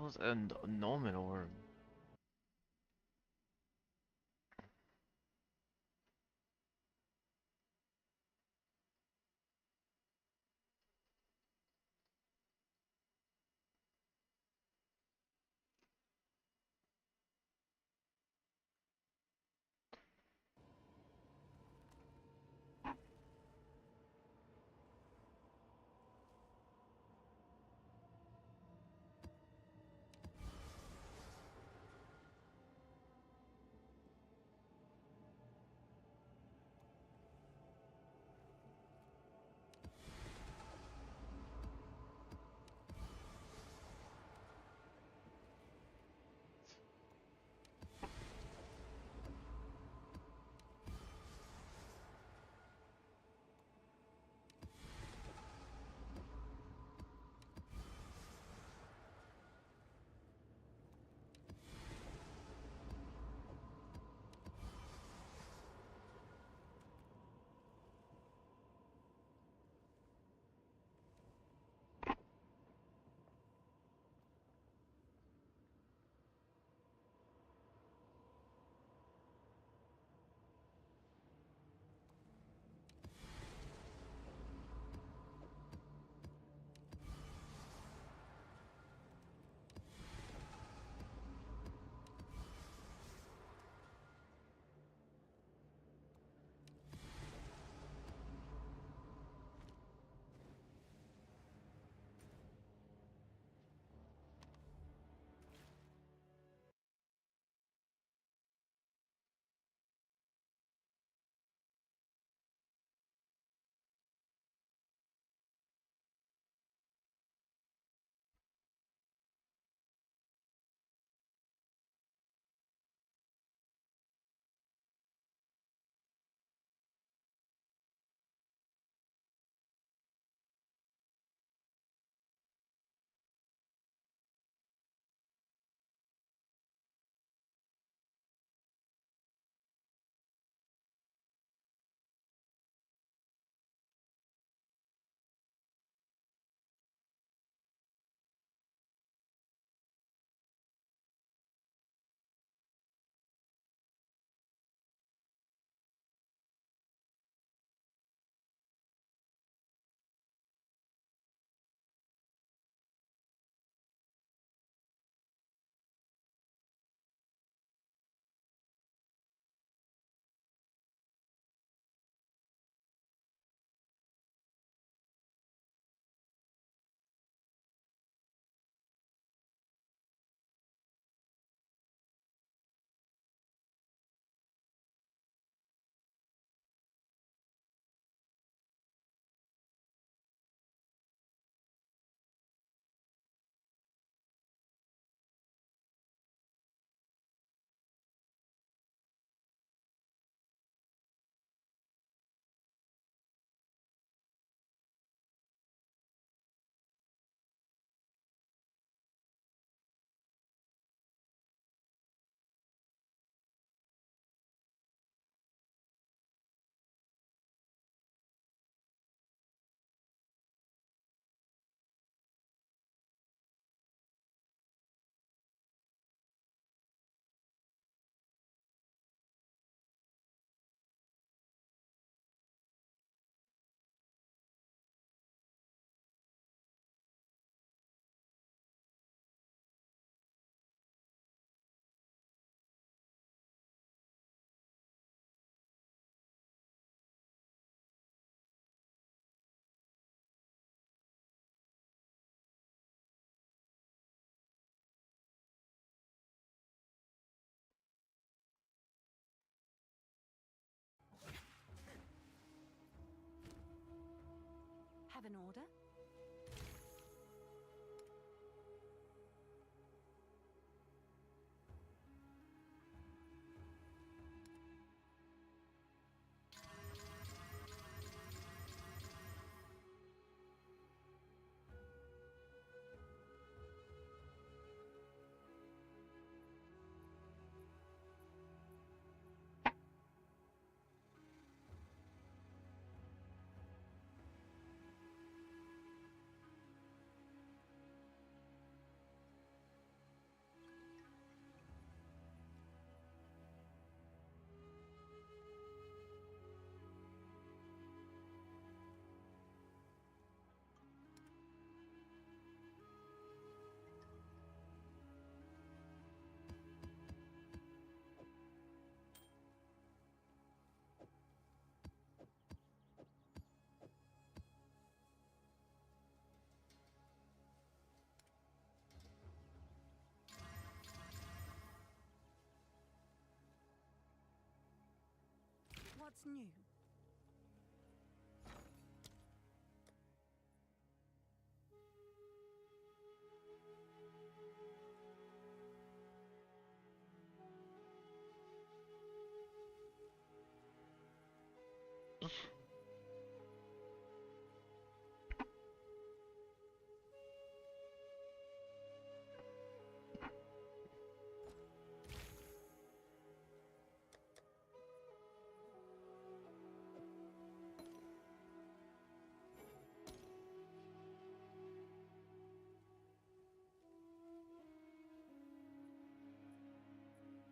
was an annulment orb? Have an order? What's new?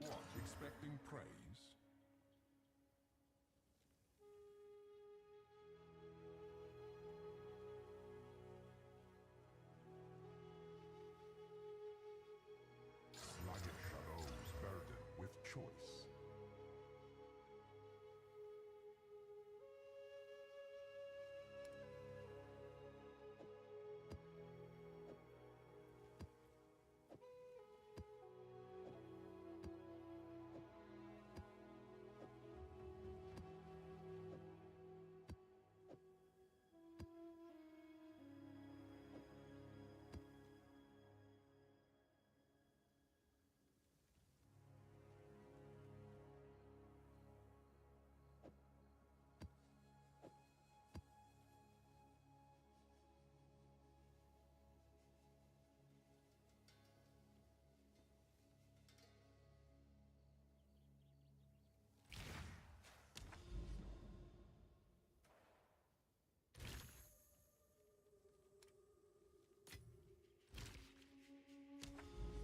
What, expecting praise? Like a shadow's burden with choice.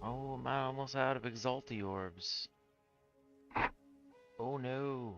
Oh, I'm almost out of Exalty orbs. Oh no.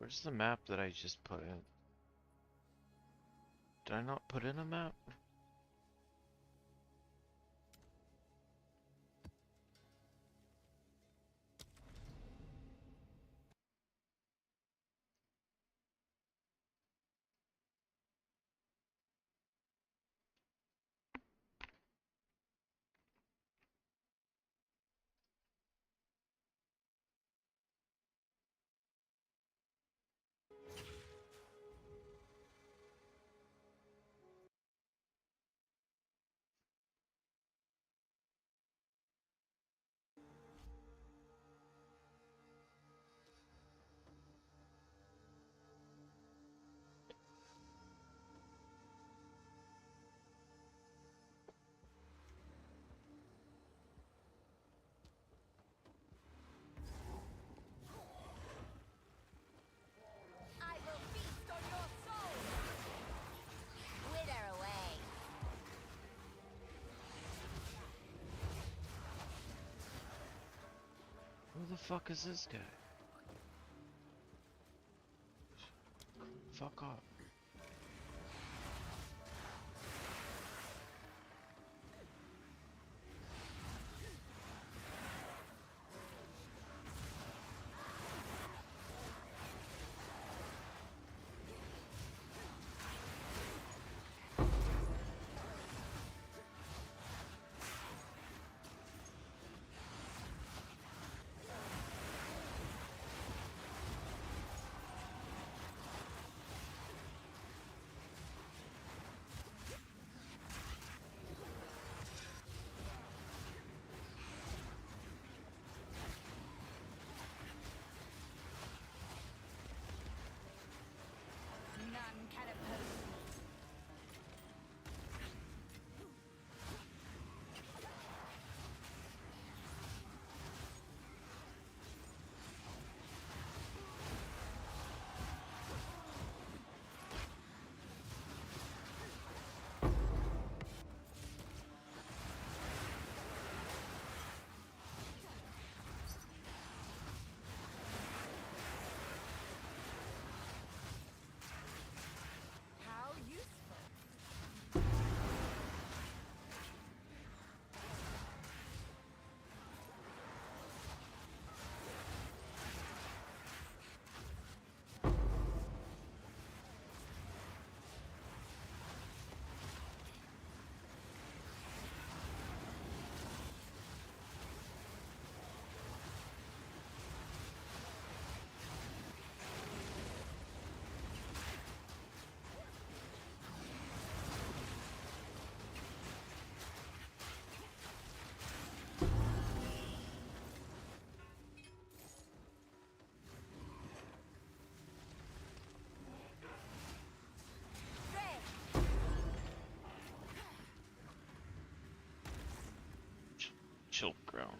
Where's the map that I just put in? Did I not put in a map? I will feast on your soul! Wither away! Who the fuck is this guy? Fuck off. None can oppose me. How useful! Chill ground.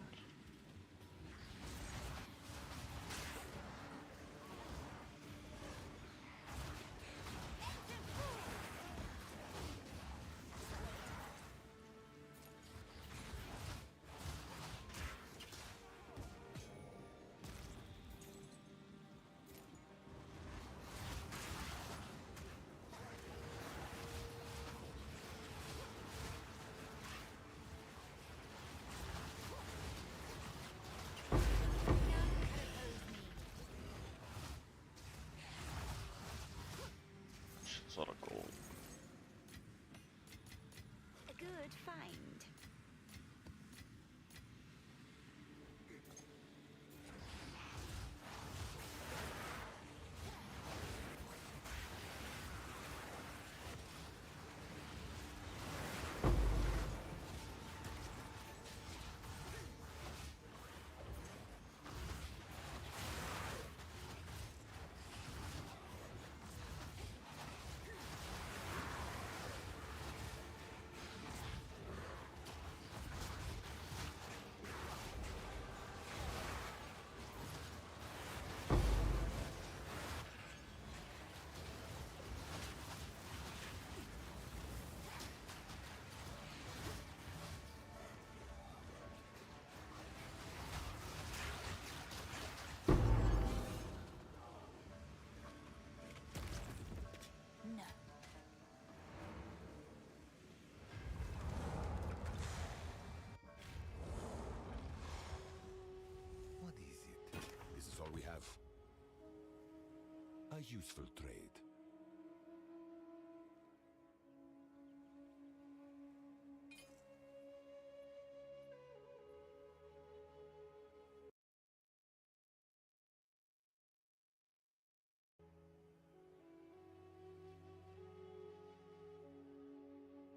useful trade.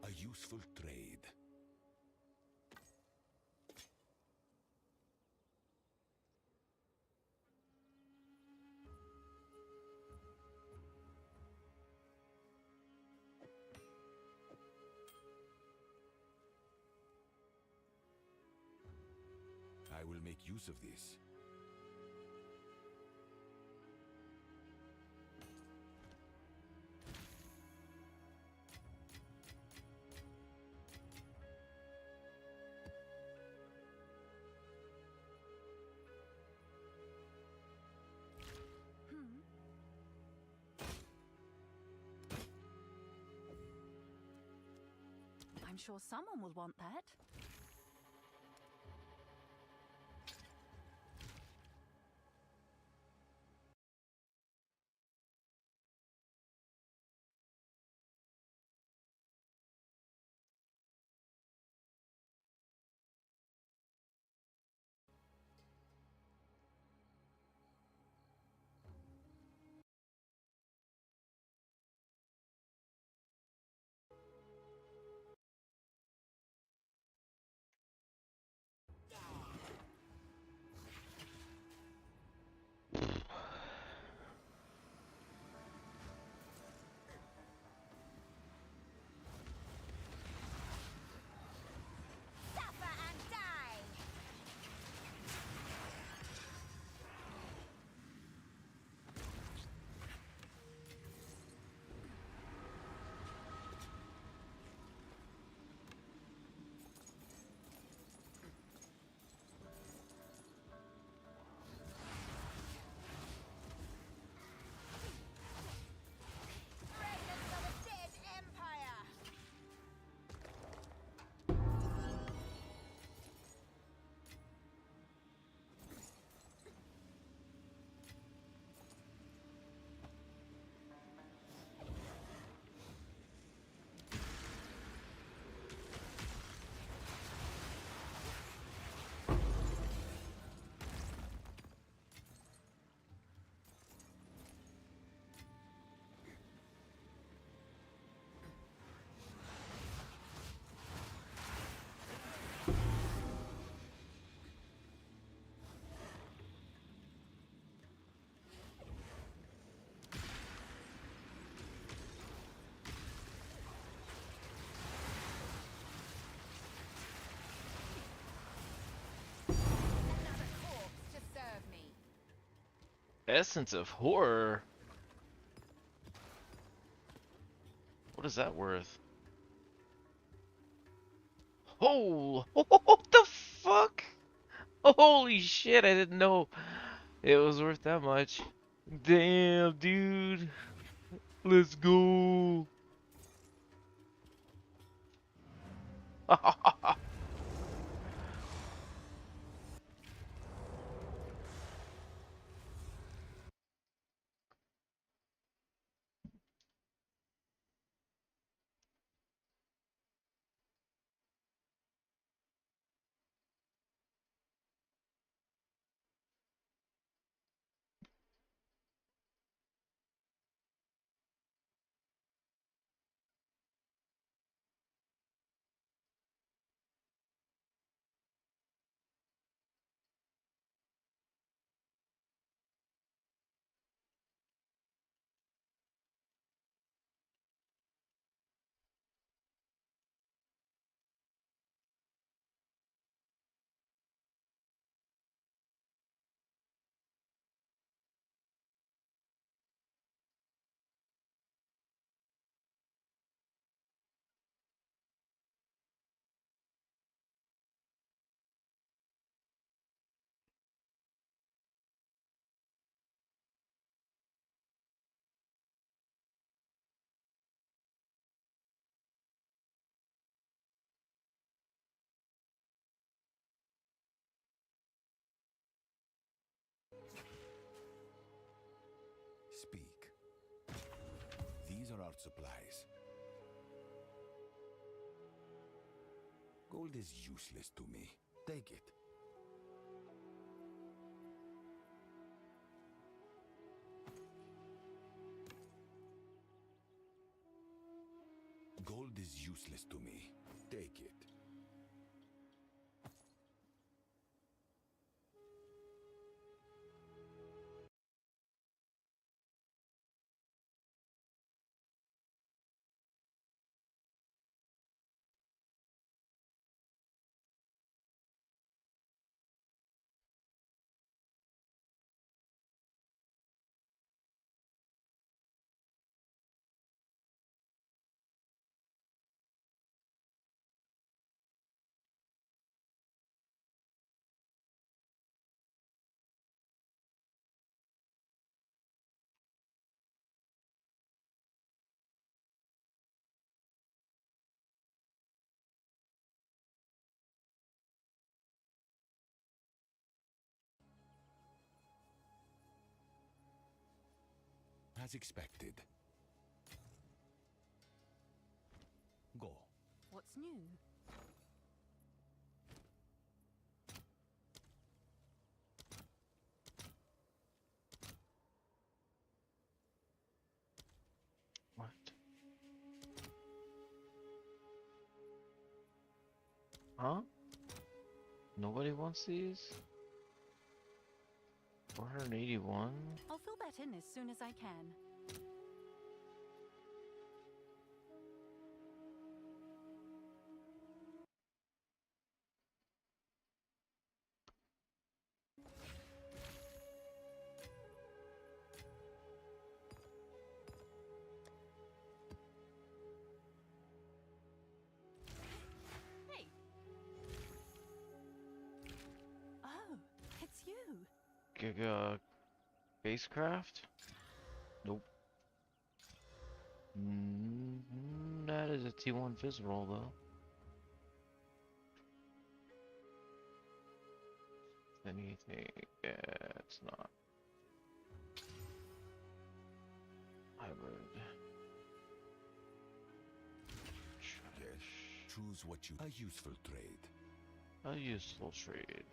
A useful trade. I will make use of this. I'm sure someone will want that. Suffer and die! Remnants of a dead empire! Another corpse to serve me. Essence of horror. What is that worth? Oh, what the fuck? Holy shit, I didn't know it was worth that much. Damn, dude. Let's go. supplies. Gold is useless to me. Take it. Gold is useless to me. Take it. As expected. Go. What's new? What? Huh? Nobody wants these? 481? I'll fill that in as soon as I can. Hey! Oh, it's you. Giga Spacecraft? Nope. That is a T1 Fizzroll though. Anything? Yeah, it's not. Hybrid. Yes. Choose what you... A useful trade. A useful trade.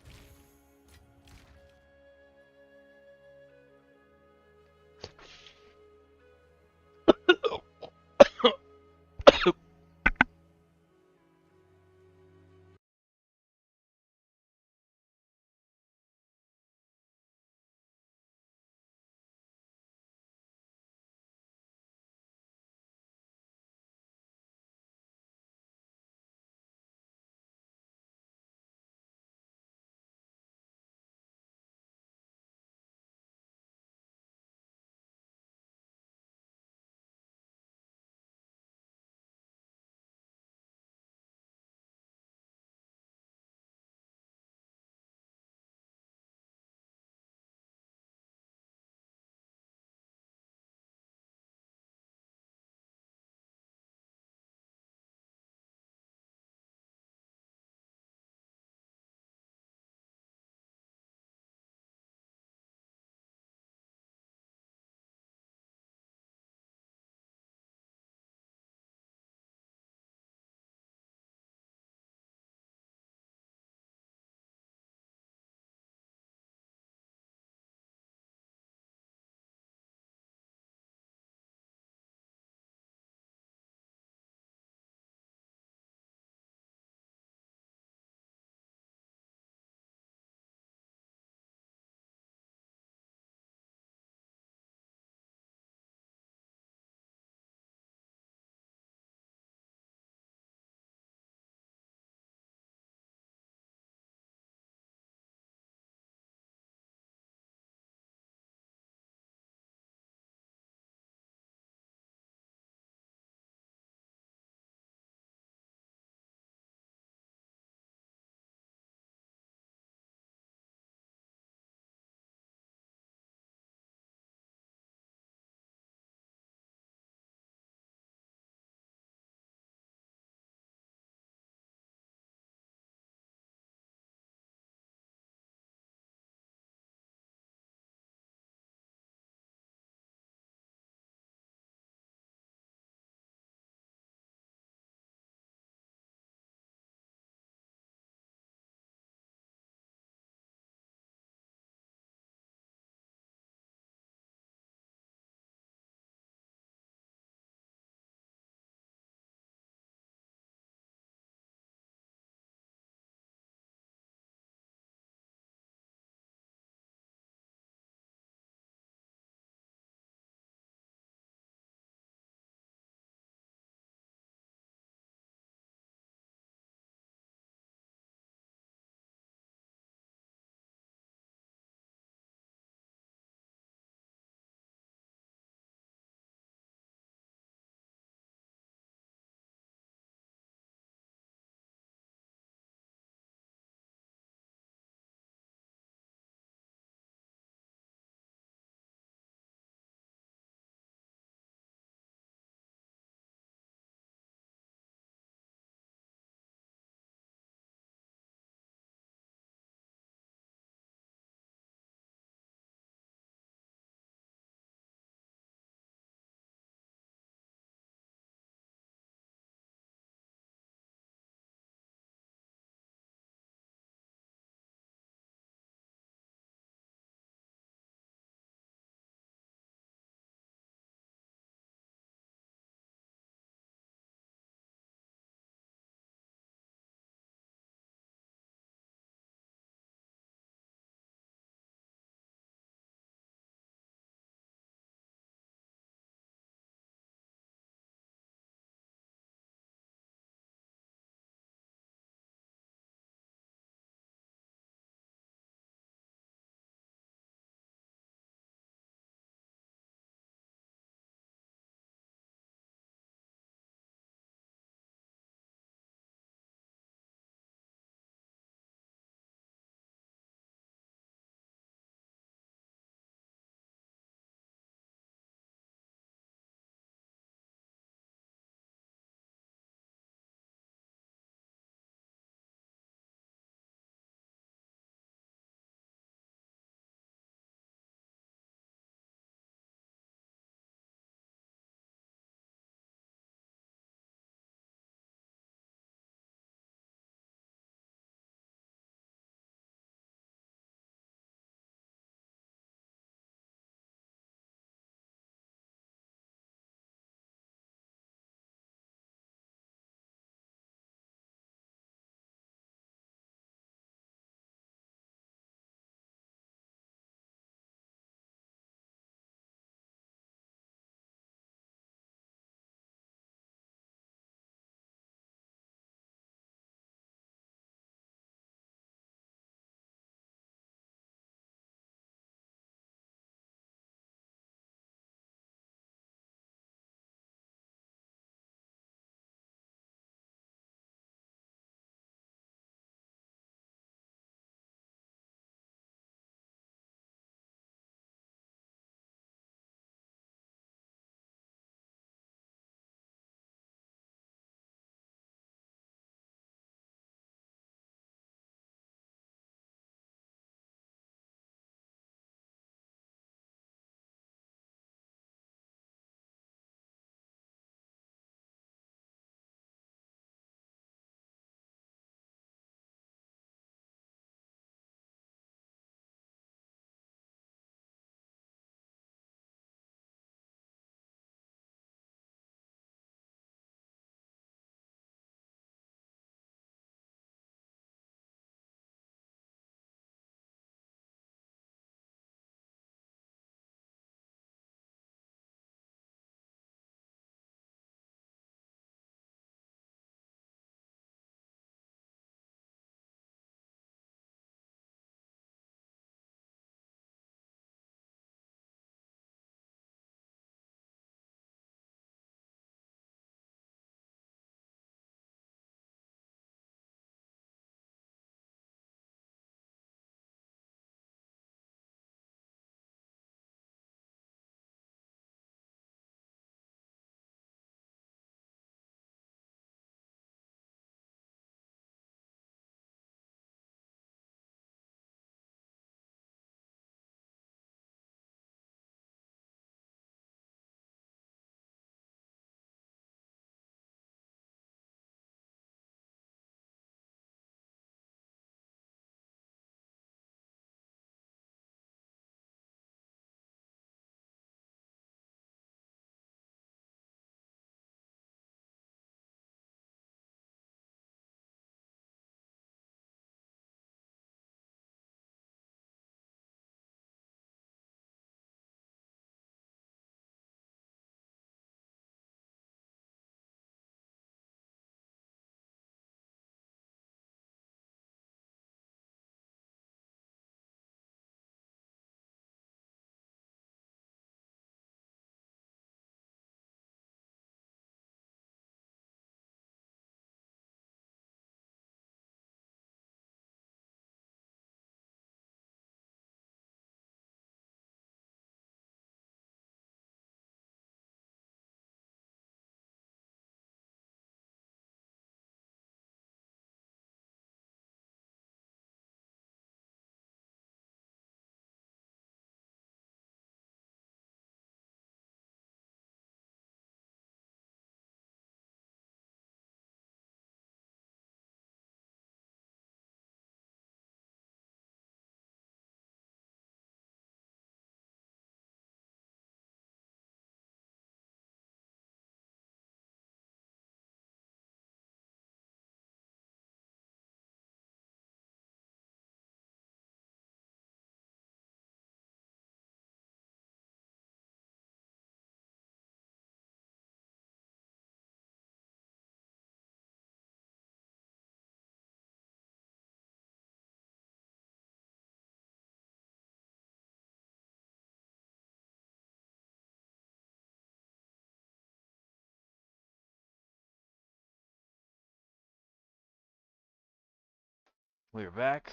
We're back.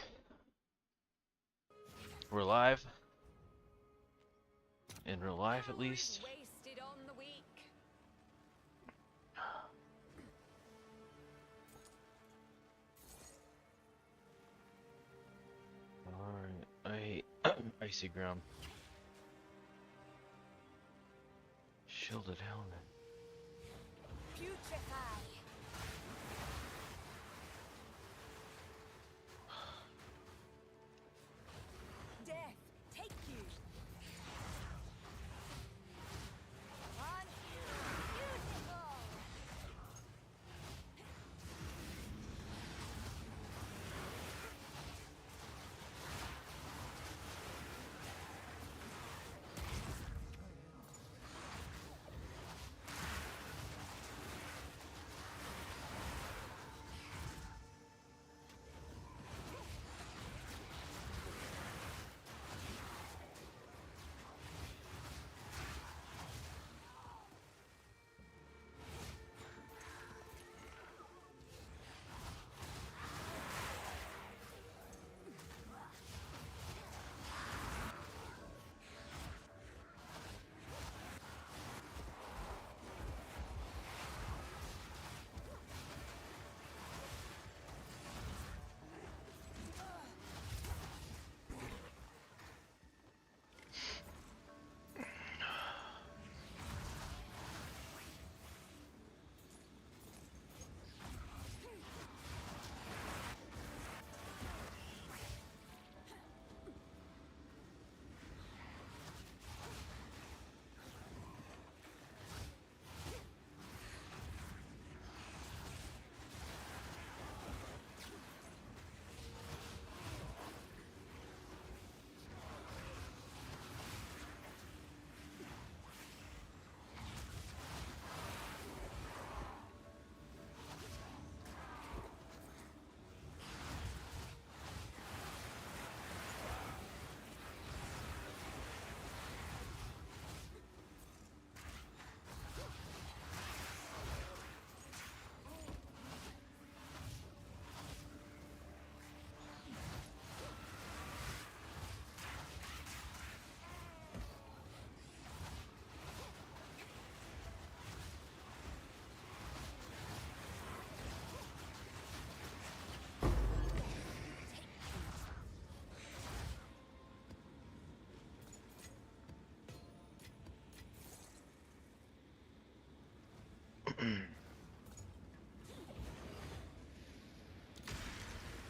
We're live. In real life, at least. Wasted on the weak. Alright, icy ground. Shielded helmet. Putrefy. Death, take you. On. Beautiful.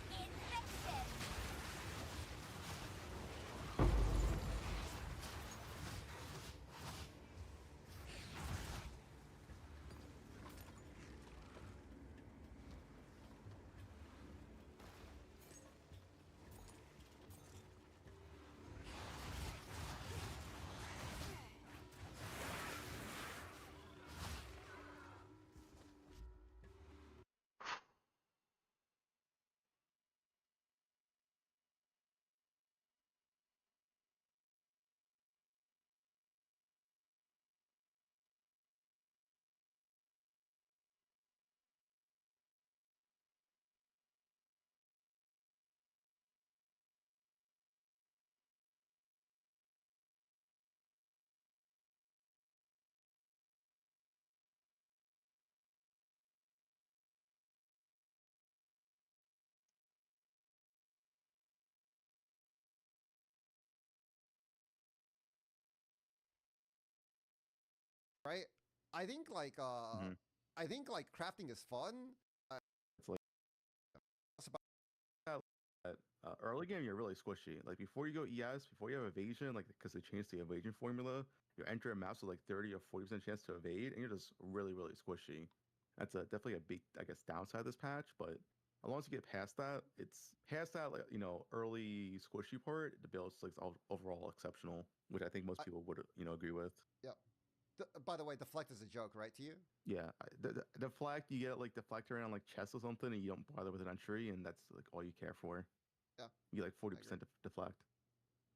Infected. Right? I think like Mhm. I think like crafting is fun. It's like It's about early game, you're really squishy. Like before you go ES, before you have evasion, like because they changed the evasion formula, you enter a mouse with like 30 or 40% chance to evade, and you're just really, really squishy. That's definitely a big, I guess, downside of this patch. But as long as you get past that, it's past that like early squishy part. The build's like overall exceptional, which I think most people would agree with. yeah. By the way, deflect is a joke, right? To you? Yeah, the deflect you get like deflect around like chest or something, and you don't bother with an entry, and that's like all you care for. Yeah. You get like I agree. 40% deflect.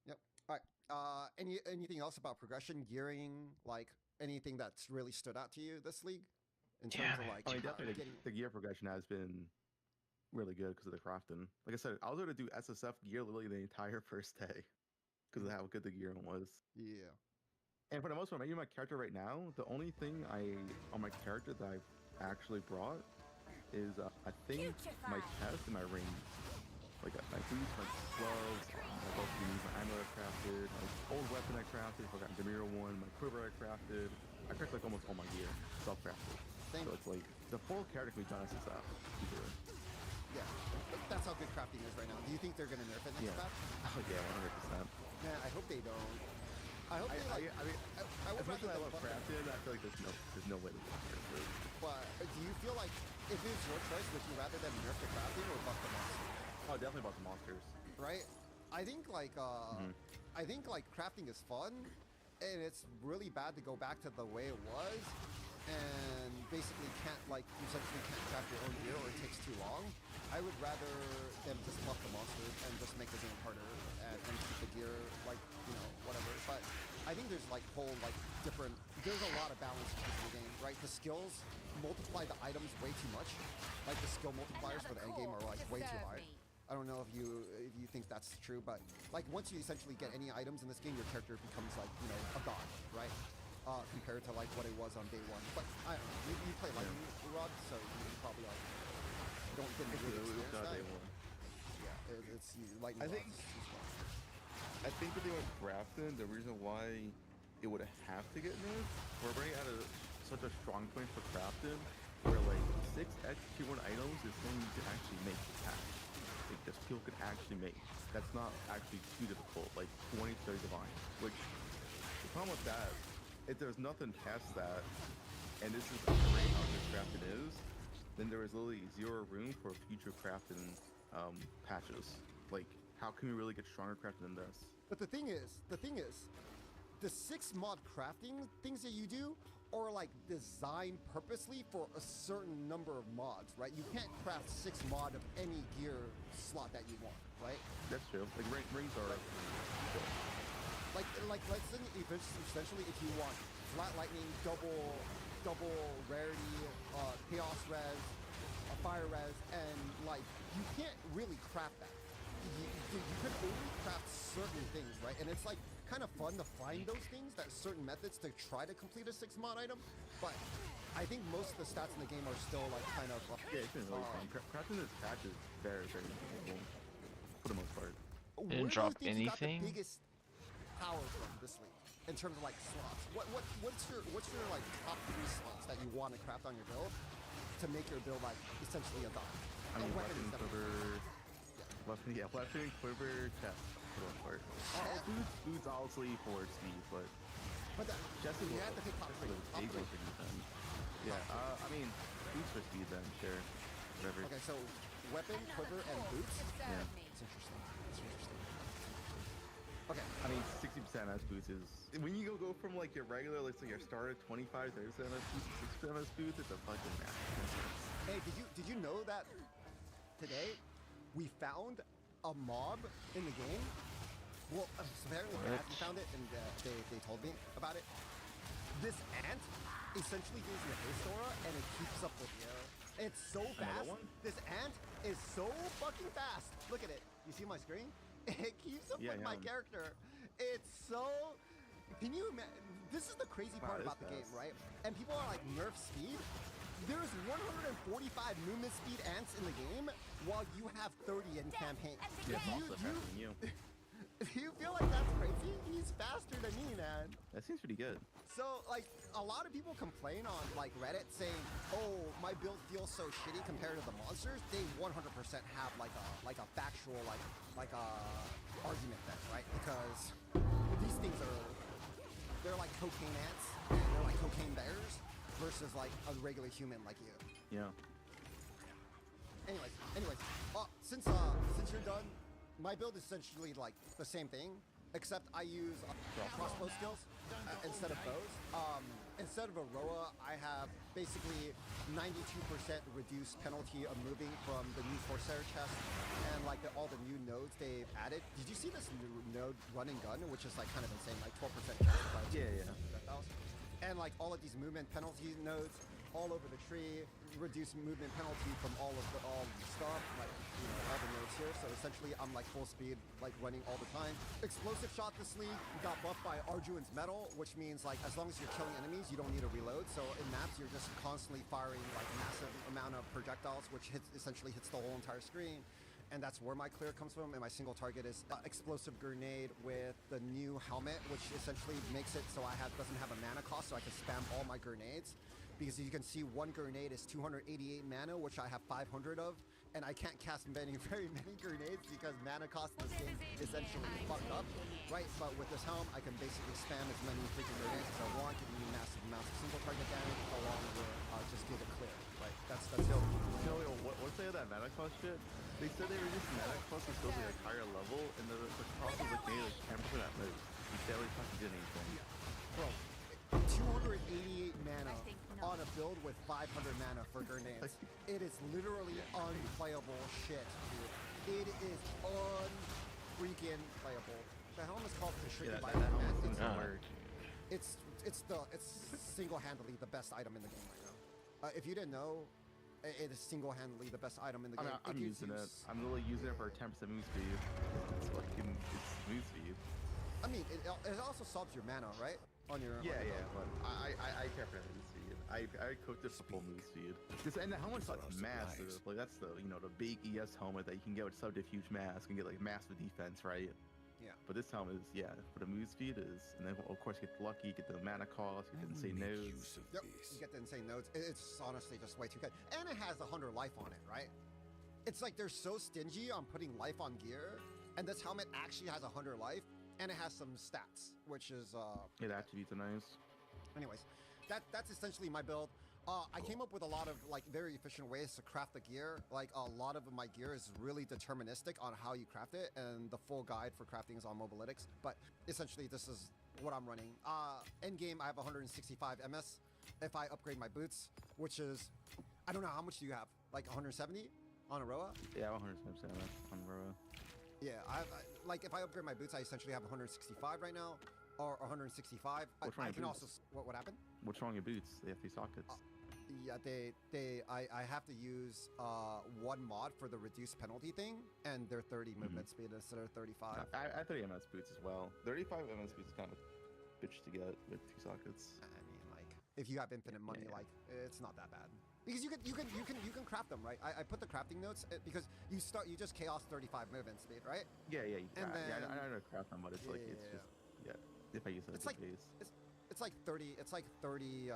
Yep. All right. Anything else about progression, gearing, like anything that's really stood out to you this league, in Yeah, terms of man. like I mean, definitely getting? the gear progression has been really good because of the crafting. Like I said, I was able to do SSF gear literally the entire first day because of how good the gear was. Yeah. And for the most part, I'm using my character right now. The only thing on my character that I've actually brought is I think my chest and my rings. Like my boots, my gloves, my both these, my amulet I crafted, my old weapon I crafted, I forgot the mirror one, my quiver I crafted. I crafted like almost all my gear, self-crafted. Thank So it's like the full character can be done SSF. Easily. Yeah. That's how good crafting is right now. Do you think they're gonna nerf it next Yeah. patch? Oh yeah, 100%. Man, I hope they don't. I hope they like. I mean, I would as much rather as I them love buff it. crafting, I feel like there's no way to nerf it. But do you feel like if it's your choice, would you rather them nerf the crafting or buff the monster? Oh, definitely about the monsters. Right? I think like I think like crafting is fun, and it's really bad to go back to the way it was, and basically can't like you essentially can't craft your own gear or it takes too long. I would rather them just buff the monsters and just make the game harder and keep the gear like whatever. But I think there's like whole like different. There's a lot of balance to the game, right? The skills multiply the items way too much. Like the skill multipliers for the end game are like way too high. I don't know if you think that's true, but like once you essentially get any items in this game, your character becomes like a god, right? Compared to like what it was on day one. But I don't know. You play Lightning Rod, so you probably like didn't really experience that. Yeah, it's Lightning Rod. I think the thing with crafting, the reason why it would have to get nerfed, we're already at such a strong point for crafting, where like 6 extra tier 1 items is something you can actually make attach. Like just people can actually make. That's not actually too difficult, like 20 30 divine. Which the problem with that, if there's nothing past that, and this is great how good crafting is, then there is literally zero room for future crafting patches. Like, how can we really get stronger crafting than this? But the thing is, the 6 mod crafting things that you do are like designed purposely for a certain number of mods, right? You can't craft 6 mod of any gear slot that you want, right? That's true. Like rings are like let's say essentially if you want flat lightning, double rarity, chaos res, fire res, and like you can't really craft that. You can only craft certain things, right? And it's like kind of fun to find those things, that certain methods to try to complete a 6 mod item. But I think most of the stats in the game are still like kind of yeah, it's been really fun. Crafting this patch is very difficult for the most part. Didn't drop Where do you think you got anything? the biggest power from this league in terms of like slots? What's your like top 3 slots that you want to craft on your build to make your build like essentially a god? I mean, weapon weapon, is definitely- weapon, quiver, chest, for the most part. Boots obviously for speed, but But chest is you have to pick top 3. Top 3. for defense. Yeah, I mean, boots for speed then, sure, whatever. Okay, so weapon, quiver, and boots. Yeah. It's interesting. It's interesting. Okay. I mean, 60% as boots is when you go from like your regular, let's say your starter 25, 30% as boots, 60% as boots, it's a fucking mess. Hey, did you know that today we found a mob in the game? Well, apparently What? we found it, and they told me about it. This ant essentially gives you a haste aura, and it keeps up with you. It's so fast. one? This ant is so fucking fast. Look at it. You see my screen? It keeps up with my character. It's so. Can you imagine? This is the crazy part about the game, right? And people are like, nerf speed. There's 145 movement speed ants in the game, while you have 30 in campaign. Yeah, it's also faster than you. Do you feel like that's crazy? He's faster than me, man. That seems pretty good. So, like, a lot of people complain on, like, Reddit saying, oh, my build feels so shitty compared to the monsters. They 100% have, like a factual, like a argument then, right? Because these things they're like cocaine ants, they're like cocaine bears, versus, like, a regular human like you. Yeah. Anyways, since you're done, my build is essentially like the same thing, except I use crossbow skills instead of bows. Instead of a Roa, I have basically 92% reduced penalty of moving from the new Corsair chest and like all the new nodes they've added. Did you see this new node run and gun, which is like kind of insane, like 12% chance. Yeah. And like all of these movement penalty nodes, all over the tree, reduce movement penalty from all of the stuff, like all the nodes here. So essentially, I'm like full speed, like running all the time. Explosive shot this league got buffed by Arjuan's Metal, which means like as long as you're killing enemies, you don't need to reload. So in maps, you're just constantly firing like massive amount of projectiles, which essentially hits the whole entire screen. And that's where my clear comes from, and my single target is explosive grenade with the new helmet, which essentially makes it so doesn't have a mana cost, so I can spam all my grenades. Because as you can see, one grenade is 288 mana, which I have 500 of, and I can't cast very many grenades because mana cost in this game is essentially fucked up, right? But with this helm, I can basically spam as many freaking grenades as I want, giving me massive amounts of single target damage, along with just get it clear, right? That's Yo, what's say that mana cost shit? They said they reduced mana cost to still be like higher level, and the cost was like maybe like 10% at most. You barely fucking did anything. Bro, 288 mana on a build with 500 mana for grenades. It is literally unplayable shit, dude. It is unfreaking playable. The helm is called Constricted by that Command. doesn't work. It's single-handedly the best item in the game right now. If you didn't know, it is single-handedly the best item in the game. I'm using it. I'm literally using it for 10% move speed. It's fucking move speed. I mean, it also solves your mana, right? On your Yeah, but I care for that move speed. I cooked it for full move speed. And the helmet's like massive. Like that's the the big ES helmet that you can get with sub-diffuse mask and get like massive defense, right? Yeah. But this helmet is for the move speed is, and then of course you get lucky, get the mana cost, you get the insane nodes. Yep, you get the insane nodes. It's honestly just way too good, and it has 100 life on it, right? It's like they're so stingy on putting life on gear, and this helmet actually has 100 life, and it has some stats, which is It attributes are nice. Anyways, that's essentially my build. I came up with a lot of like very efficient ways to craft the gear. Like a lot of my gear is really deterministic on how you craft it, and the full guide for crafting is on Mobalytics. But essentially, this is what I'm running. End game, I have 165 MS. If I upgrade my boots, which is, I don't know, how much do you have? Like 170 on Aroa? Yeah, 100% on Aurora. Yeah, like if I upgrade my boots, I essentially have 165 right now, or 165. What's wrong I with can boots? also, what happened? What's wrong with your boots? They have 3 sockets. Yeah, I have to use one mod for the reduced penalty thing, and they're 30 movement speed instead of 35. I have 30 MS boots as well. 35 MS boots is kind of a bitch to get with 2 sockets. I mean, like, if you have infinite money, Yeah. like, it's not that bad. Because you can craft them, right? I put the crafting notes because you just chaos 35 movement speed, right? Yeah, you And craft. then- I know how to craft them, but it's like it's just if I use it as It's a like base. it's like 30. It's like 30.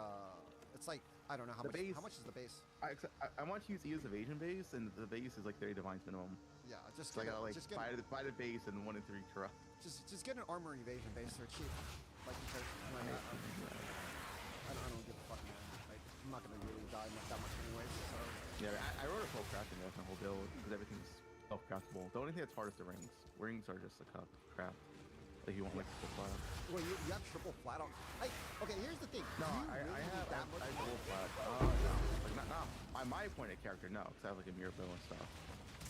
It's like I don't know how The much. base- How much is the base? I want to use EO's evasion base, and the base is like 30 divines minimum. Yeah, just So I get gotta like just get buy the base and 1 and 3 corrupt. just get an armor and evasion base. They're cheap. Like because I don't give a fuck, man. Like I'm not gonna really die that much anyways. So Yeah, I wrote a full crafting guide for my whole build because everything's self-craftable. The only thing that's hard is the rings. Rings are just a craft. Like you want like full flat. well, you have triple flat on. Like okay, here's the thing. No, Do you I really need have that much. full flat. No, like not on my appointed character. No, because I have like a mirror bow and stuff.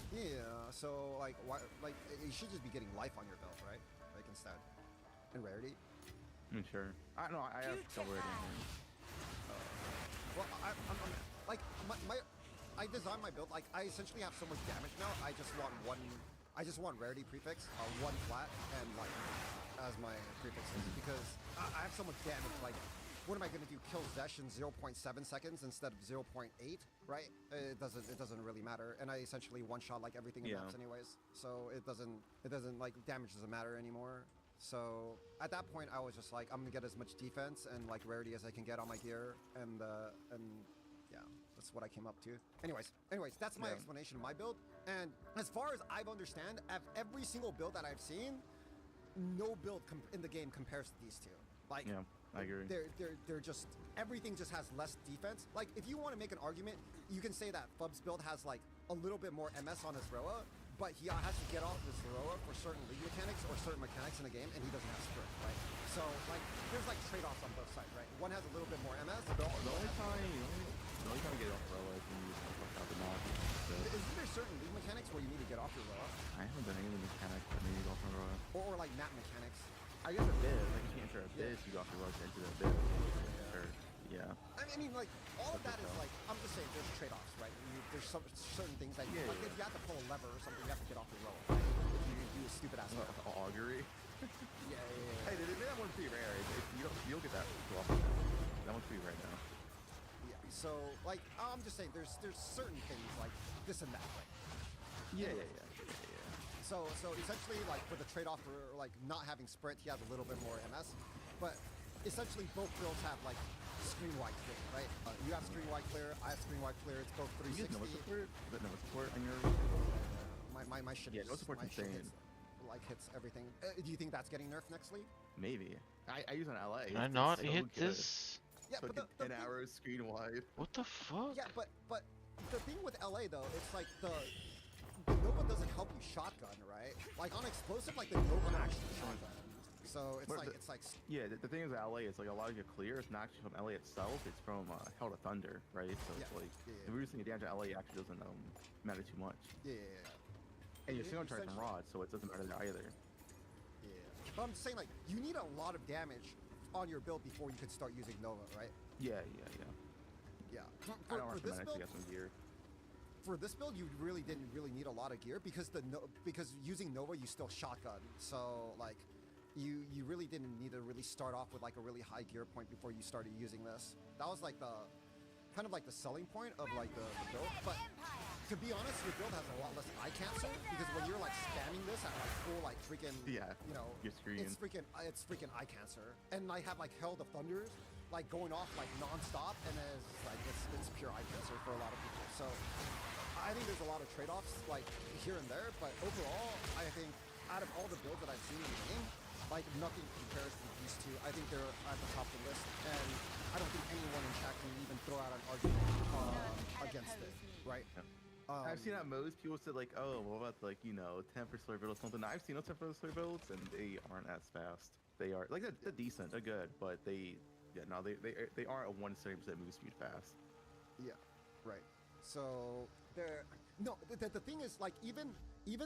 Yeah, so like why like you should just be getting life on your belt, right? Like instead. And rarity. Sure. I don't know. I have double rating. Well, I'm like I designed my build like I essentially have so much damage now. I just want rarity prefix, one flat, and like as my prefixes because I have so much damage. Like, what am I gonna do? Kill Zesh in 0.7 seconds instead of 0.8, right? It doesn't really matter. And I essentially one shot like everything in maps anyways, so it doesn't like damage doesn't matter anymore. So at that point, I was just like, I'm gonna get as much defense and like rarity as I can get on my gear, and yeah, that's what I came up to. Anyways, that's my explanation of my build. And as far as I've understand, every single build that I've seen, no build in the game compares to these two. Like, Yeah, I agree. they're just everything just has less defense. Like, if you want to make an argument, you can say that Fub's build has like a little bit more MS on his Roa, but he has to get off his Roa for certain league mechanics or certain mechanics in the game, and he doesn't have Sprint, right? So like, there's like trade-offs on both sides, right? One has a little bit more MS. The only time I get off Roa is when you just fuck out the map. So, Isn't there certain league mechanics where you need to get off your Roa? I haven't done any of the mechanics that made me go off my Roa. Or like map mechanics? I guess a bit. Like you can enter a bit, you go off your Roa to enter a bit. Sure. Yeah. I mean, like, all of that is like, I'm just saying, there's trade-offs, right? There's some certain things that, Yeah, like, yeah. if you have to pull a lever or something, you have to get off the road. Right? If you do a stupid ass stuff. Augury. Yeah. Hey, they made that one pretty rare. You don't get that too often. That one's pretty rare now. Yeah. So, like, I'm just saying, there's certain things like this and that, right? Yeah. So essentially, like, for the trade-off for like not having sprint, he has a little bit more MS, but essentially both builds have like screen wide clear, right? You have screen wide clear, I have screen wide clear. It's both You 360. guys no support? But no support on your. My shit. Yeah, no support's my shit insane. hits everything. Do you think that's getting nerfed next league? Maybe. I use on LA. Can I It's not so hit good. this? Yeah, but Fucking the 10 arrows, screen wide. What the fuck? yeah, but the thing with LA though, it's like the Nova doesn't help you shotgun, right? Like on explosive, like the Nova actually shotgun. So it's But like the- it's like Yeah, the thing is with LA, it's like a lot of your clear is not actually from LA itself, it's from Hell to Thunder, right? So it's Yeah, like, yeah. the reducing the damage to LA actually doesn't matter too much. yeah. And you're It- single charge from essentially- Rod, so it doesn't matter there either. Yeah. But I'm just saying, like, you need a lot of damage on your build before you could start using Nova, right? Yeah. Yeah. I don't For this recommend it to build, get some gear. for this build, you really didn't really need a lot of gear because because using Nova, you still shotgun. So like, you really didn't need to really start off with like a really high gear point before you started using this. That was like the kind of like the selling point of like the build. But to be honest, your build has a lot less eye cancer because when you're like spamming this at like full like freaking Yeah, you know your screen. it's freaking eye cancer. And I have like Hell of Thunders like going off like non-stop, and then it's pure eye cancer for a lot of people. So I think there's a lot of trade-offs like here and there, but overall I think out of all the builds that I've seen in the game, like nothing compares to these two. I think they're at the top of the list, and I don't think anyone in chat can even throw out an argument against it, right? I've seen that most people said like, oh, what about like 10% build or something. I've seen those 10% builds and they aren't as fast. They are like they're decent, they're good, but they aren't a 170% move speed fast. Yeah, right. So there, no, the thing is like even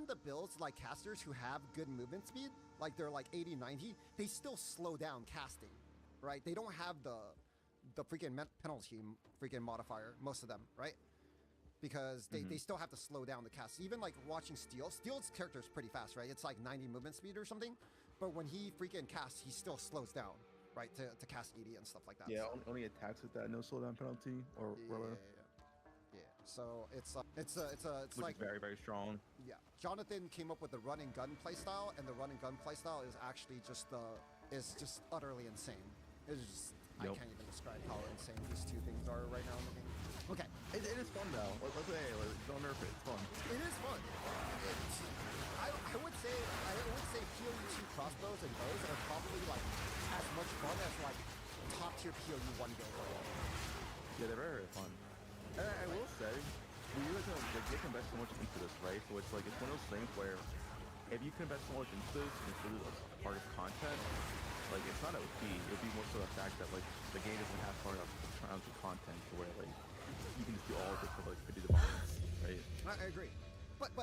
the builds like casters who have good movement speed, like they're like 80, 90, they still slow down casting, right? They don't have the freaking penalty freaking modifier, most of them, right? Because they still have to slow down the cast. Even like watching Steel's character is pretty fast, right? It's like 90 movement speed or something, but when he freaking casts, he still slows down, right? To cast 80 and stuff like that. Yeah, So, only attacks with that no slowdown penalty or whatever, yeah. So it's which like is very, very strong. yeah. Jonathan came up with the run and gun playstyle, and the run and gun playstyle is actually just utterly insane. It's just I Yep. can't even describe how insane these two things are right now in the game. Okay, It is fun though. Let's say, don't nerf it. It's fun. it is fun. I would say POE 2 crossbows and bows are probably like as much fun as like top tier POE 1 build. Yeah, they're very, very fun. And I will say, we really don't like, they can invest so much into this, right? So it's like it's one of those things where if you can invest so much into this and consider it a part of content, like it's not OP. It'll be more so the fact that like the game doesn't have far enough rounds of content to where like you can just do all of it for like 50 diamonds, right? I agree. But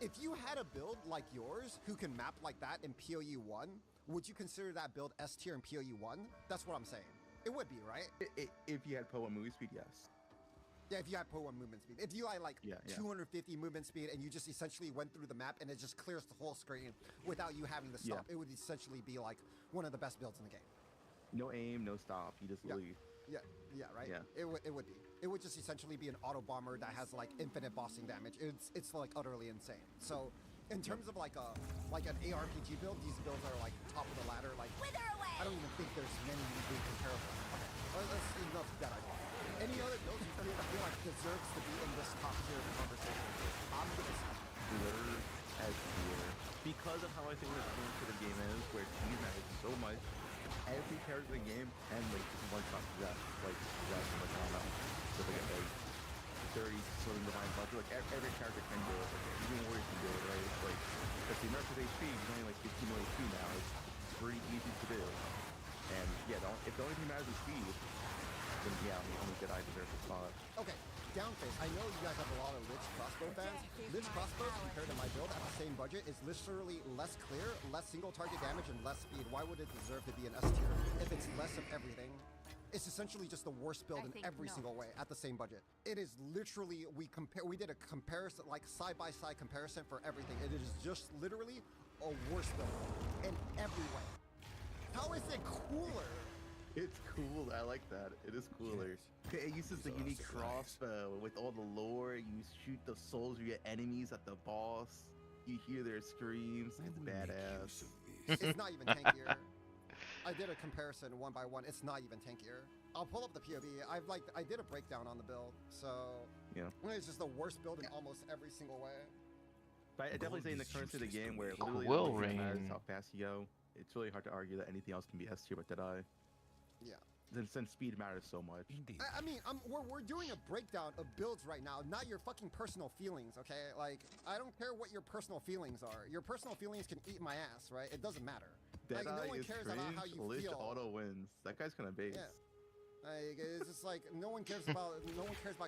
if you had a build like yours who can map like that in POE 1, would you consider that build S tier in POE 1? That's what I'm saying. It would be, right? If you had Poe and movie speed, yes. Yeah, if you had POE 1 movement speed. If you had like Yeah. 250 movement speed and you just essentially went through the map and it just clears the whole screen without you having to stop, Yeah. it would essentially be like one of the best builds in the game. No aim, no stop. You just Yeah. really Yeah, right? Yeah. It would be. It would just essentially be an auto bomber that has like infinite bossing damage. It's like utterly insane. So in terms of like an ARPG build, these builds are like top of the ladder. Like Wither away! I don't even think there's many being comparable. Okay, let's enough of that idea. Any other builds you feel like deserves to be in this top tier conversation? I'm gonna say. blur as clear because of how I think the tone for the game is, where team matters so much. Every character in the game can like just one shot that like I don't know, so they get like 30 something divine budget. Like every character can do it. Like, even Warrior can do it, right? It's like if the America's HP is only like 15 million HP now, it's pretty easy to do. And yeah, if the only thing matters is speed, then yeah, the only good I deserve the spot. Okay, Downface, I know you guys have a lot of Lich crossbow fans. Lich crossbows compared to my build at the same budget is literally less clear, less single target damage, and less speed. Why would it deserve to be an S tier if it's less of everything It's essentially just the worst build I in think every not. single way at the same budget. It is literally, we did a comparison, like side-by-side comparison for everything. It is just literally a worse build in every way. How is it cooler? It's cool. I like that. It is cooler. It uses the unique crossbow with all the lore. You shoot the souls of your enemies at the boss. You hear their screams. I It's will make badass. use of this. It's not even tankier. I did a comparison one by one. It's not even tankier. I'll pull up the POV. I did a breakdown on the build, so Yeah. it's just the worst build in almost every single way. But I definitely Gold say in the is currency of the useless game to where me. literally the Quill only thing that matters is Rain. how fast you go. It's really hard to argue that anything else can be S tier with Deadeye. Yeah. Since speed matters so much. Indeed. I mean, we're doing a breakdown of builds right now, not your fucking personal feelings, okay? Like, I don't care what your personal feelings are. Your personal feelings can eat my ass, right? It doesn't matter. Like, Deadeye no one is cares about how cringe. you Lich feel. auto wins. That guy's kind of base. Yeah. Like, it's just like no one cares about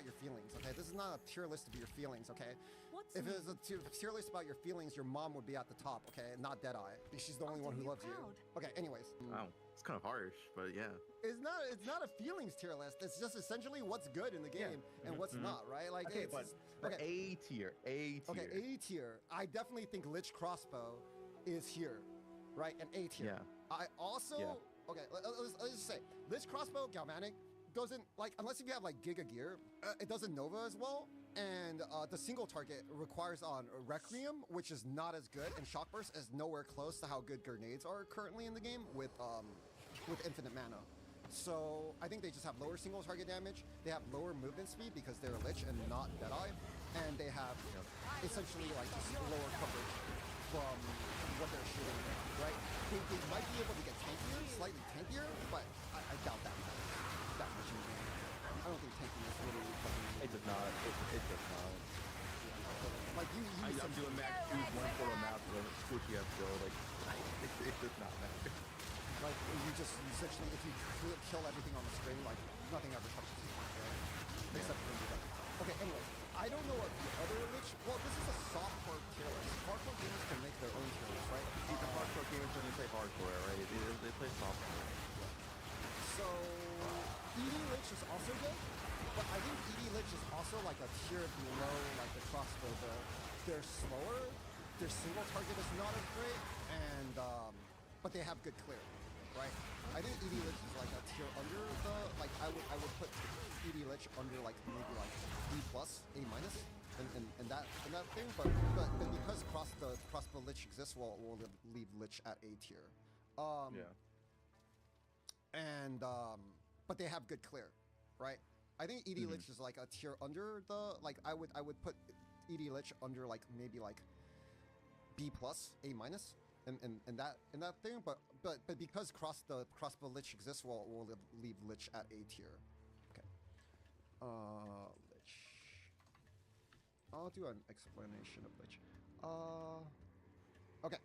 your feelings, okay? This is not a tier list of your feelings, okay? What's If new? it was a tier list about your feelings, your mom would be at the top, okay? Not Deadeye. She's the only I'll one do who you loves you. proud. Okay, anyways. Wow. It's kind of harsh, but yeah. It's not a feelings tier list. It's just essentially what's good in the Yeah. game and what's Mhm. not, right? Like Okay, it's but okay. A tier. A tier. Okay, A tier. I definitely think Lich Crossbow is here, right? An A tier. Yeah. I also Yeah. okay. Let's just say Lich Crossbow Galvanic doesn't like unless if you have like Giga Gear, it doesn't Nova as well. And the single target requires on Requiem, which is not as good, and Shock Burst is nowhere close to how good grenades are currently in the game with infinite mana. So I think they just have lower single target damage. They have lower movement speed because they're Lich and not Deadeye, and they have essentially like just lower coverage from what they're shooting, right? They might be able to get tankier, slightly tankier, but I doubt that much in the game. I don't think tanking is really fucking. It does not. It does not. Like you I'm doing max choose one photo map with a squishy up still. Like, it does not matter. like you essentially if you kill everything on the screen, like nothing ever touches you, right? Except when you're done. Okay, anyways, I don't know what the other Lich. Well, this is a softcore tier list. Hardcore gamers can make their own tier list, right? The hardcore gamers don't play hardcore, right? They play softcore. So ED Lich is also good, but I think ED Lich is also like a tier below like the crossbow build. They're slower, their single target is not as great, and but they have good clear, right? I think ED Lich is like a tier under the like I would put ED Lich under like maybe like B plus, A minus. In that thing, but because crossbow Lich exists, we'll leave Lich at A tier. Yeah. And but they have good clear, right? I think ED Lich is like a tier under the like I would put ED Lich under like maybe like B plus, A minus, in that thing. But because crossbow Lich exists, we'll leave Lich at A tier. Okay. Lich. I'll do an explanation of Lich. Okay.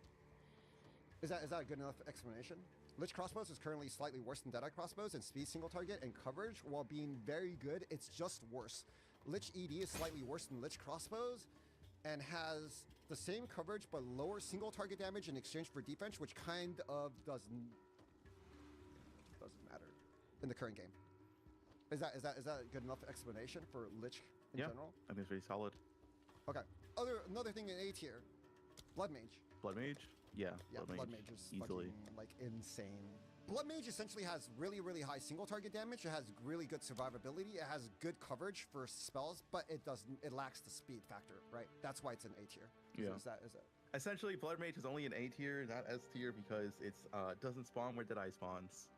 Is that a good enough explanation? Lich Crossbows is currently slightly worse than Deadeye Crossbows in speed, single target, and coverage. While being very good, it's just worse. Lich ED is slightly worse than Lich Crossbows and has the same coverage but lower single target damage in exchange for defense, which kind of doesn't matter in the current game. Is that a good enough explanation for Lich in general? I think it's pretty solid. Okay. Another thing in A tier, Blood Mage. Blood Mage? Yeah, Yeah, Blood Mage is easily. fucking like insane. Blood Mage essentially has really high single target damage. It has really good survivability. It has good coverage for spells, but it lacks the speed factor, right? That's why it's an A tier. Yeah. Is that Essentially, Blood Mage is only an A tier, not S tier, because it's doesn't spawn where Deadeye spawns,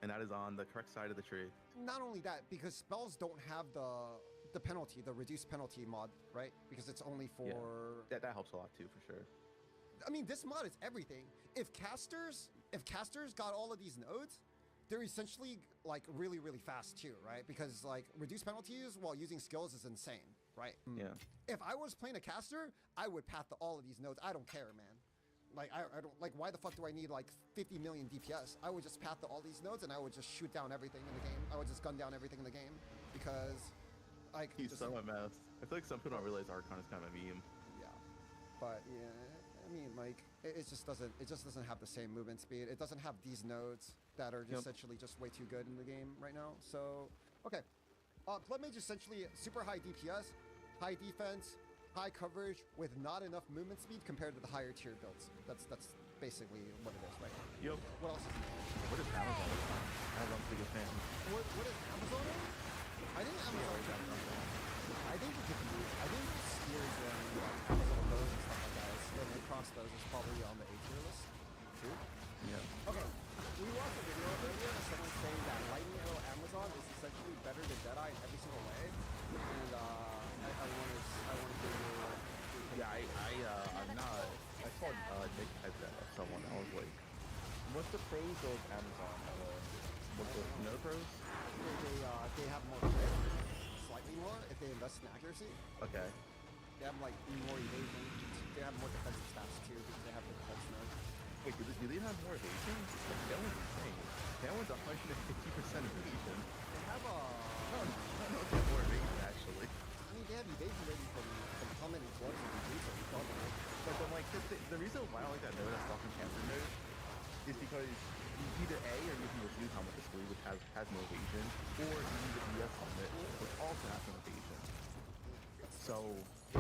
and that is on the correct side of the tree. not only that, because spells don't have the penalty, the reduced penalty mod, right? Because it's only for That helps a lot too, for sure. I mean, this mod is everything. If casters got all of these nodes, they're essentially like really fast too, right? Because like reduced penalties while using skills is insane, right? Yeah. If I was playing a caster, I would path to all of these nodes. I don't care, man. Like I don't like why the fuck do I need like 50 million DPS? I would just path to all these nodes and I would just shoot down everything in the game. I would just gun down everything in the game because like He's just, so MS. I feel like some people don't realize Archon is kind of a meme. yeah. But yeah, I mean like like it just doesn't have the same movement speed. It doesn't have these nodes that are essentially just way too good in the game right now. So okay, Blood Mage essentially super high DPS, high defense, high coverage with not enough movement speed compared to the higher tier builds. That's basically what it is right now. Yep. What else is new? What is Amazon? I don't think it's fan. What is Amazon? I think Amazon. I think it could be. I think Spears and Amazon bows and stuff like that. And crossbows is probably on the A tier list too. Yeah. Okay. We watched a video earlier of someone saying that Lightning Arrow Amazon is essentially better than Deadeye in every single way. And I want to hear your Yeah, I'm not. I saw Nick had that of someone. I was like, what's the pros of Amazon? What's the no pros? They have more crit, slightly more if they invest in accuracy. Okay. They have like more evasion. They have more defensive stats too because they have the defense node. Wait, do they have more evasion? Like, that one's insane. That one's 150% evasion. They have a. No, they have more evasion actually. I mean, they have evasion rating from helmet and gloves and boots and double. But then, like, the reason why I like that node, that Stalking Panther node, is because either A, you're using the Blue helmet display, which has no evasion, or you use the BS helmet, which also has no evasion. So, No,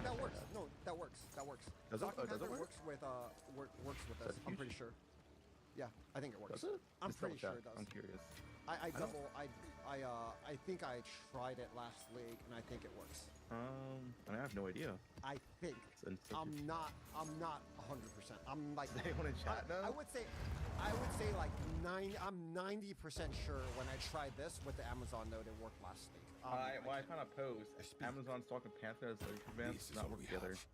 that works. No, that works. That works. Does it? Stalking Does it Panther work? works with us. I'm pretty sure. Yeah, I think it works. Does it? I'm Just pretty double sure check. it does. I'm curious. I think I tried it last league and I think it works. I have no idea. I think. I'm not 100%. I'm like. They want to chat now? I would say like 90. I'm 90% sure when I tried this with the Amazon node, it worked last league. I found a post. Amazon Stalking Panther as Lich advance This is not all work we together. have.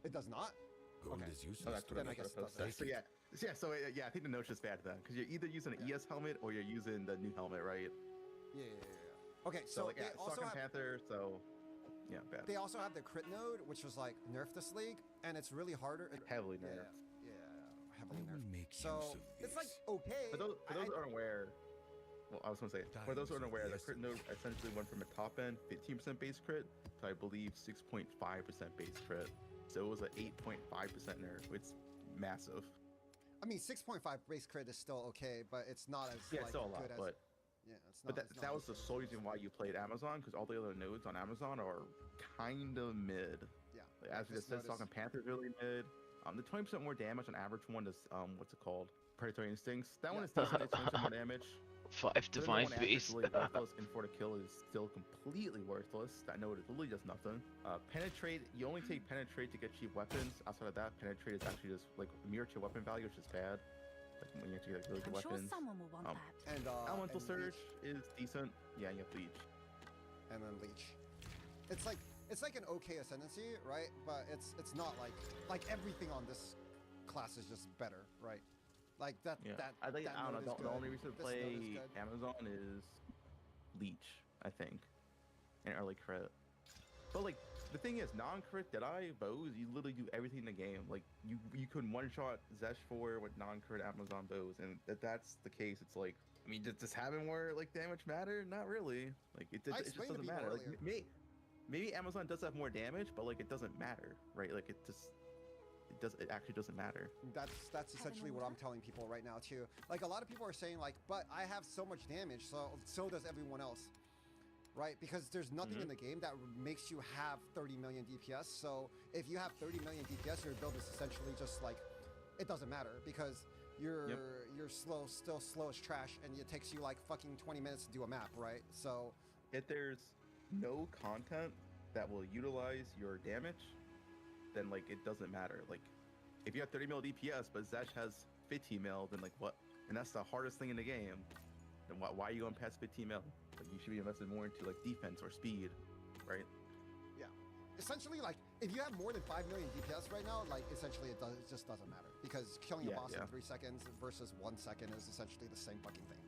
It does not. Gold Okay. is useless. Oh, that's to what Then I I guess it post doesn't. that. So I think the note's just bad then, because you're either using an ES helmet or you're using the new helmet, right? Yeah. Okay, So, so like, yeah, they also Stalking have. Panther. So yeah, bad. They also have the crit node, which was like nerfed this league, and it's really harder. Heavily Yeah, nerfed. heavily I will nerfed. make So use of it's like this. okay. For those who aren't aware, well, I was gonna say, for those who aren't aware, the crit node essentially went from a top end 15% base crit to I believe 6.5% base crit. So it was an 8.5% nerf. It's massive. I mean, 6.5 base crit is still okay, but it's not as Yeah, like, still a lot, good as. but Yeah, it's not. it's not that was as the good as sole base reason crit. why you played Amazon, because all the other nodes on Amazon are kind of mid. Yeah. Like, like as we this just said, node is- Stalking Panther really mid. The 20% more damage on average one is what's it called? Predatory Instincts. That one is decent. It's 20% more damage. 5 But then the divine one after face. is really worthless, and for the kill is still completely worthless. That node literally does nothing. Penetrate, you only take penetrate to get cheap weapons. Outside of that, penetrate is actually just like mirror to your weapon value, which is bad. Like when you have to get like, really I'm good sure weapons. someone will want that. And Elemental and Surge Leech, is decent. Yeah, you have Leech. and then Leech. It's like an okay ascendancy, right? But it's not like everything on this class is just better, right? Like that. Yeah, That I think that I don't node know. is The good. only reason to This node is play good. Amazon is Leech, I think, and early crit. But like the thing is, non-crit Deadeye bows, you literally do everything in the game. Like you could one-shot Zesh 4 with non-crit Amazon bows, and that's the case. It's like, I mean, does having more like damage matter? Not really. Like it just explained to doesn't people matter. Like earlier. maybe Amazon does have more damage, but like it doesn't matter, right? Like it actually doesn't matter. That's essentially what I'm telling people right now too. Like a lot of people are saying like, but I have so much damage, so does everyone else, right? Because there's nothing in the game that makes you have 30 million DPS. So if you have 30 million DPS, your build is essentially just like, it doesn't matter because you're still slow as trash, and it takes you like fucking 20 minutes to do a map, right? So If there's no content that will utilize your damage, then like it doesn't matter. Like if you have 30 mil DPS but Zesh has 15 mil, then like what? And that's the hardest thing in the game. Then why are you going past 15 mil? Like you should be invested more into like defense or speed, right? essentially like if you have more than 5 million DPS right now, like essentially it just doesn't matter because killing a boss in 3 seconds versus 1 second is essentially the same fucking thing,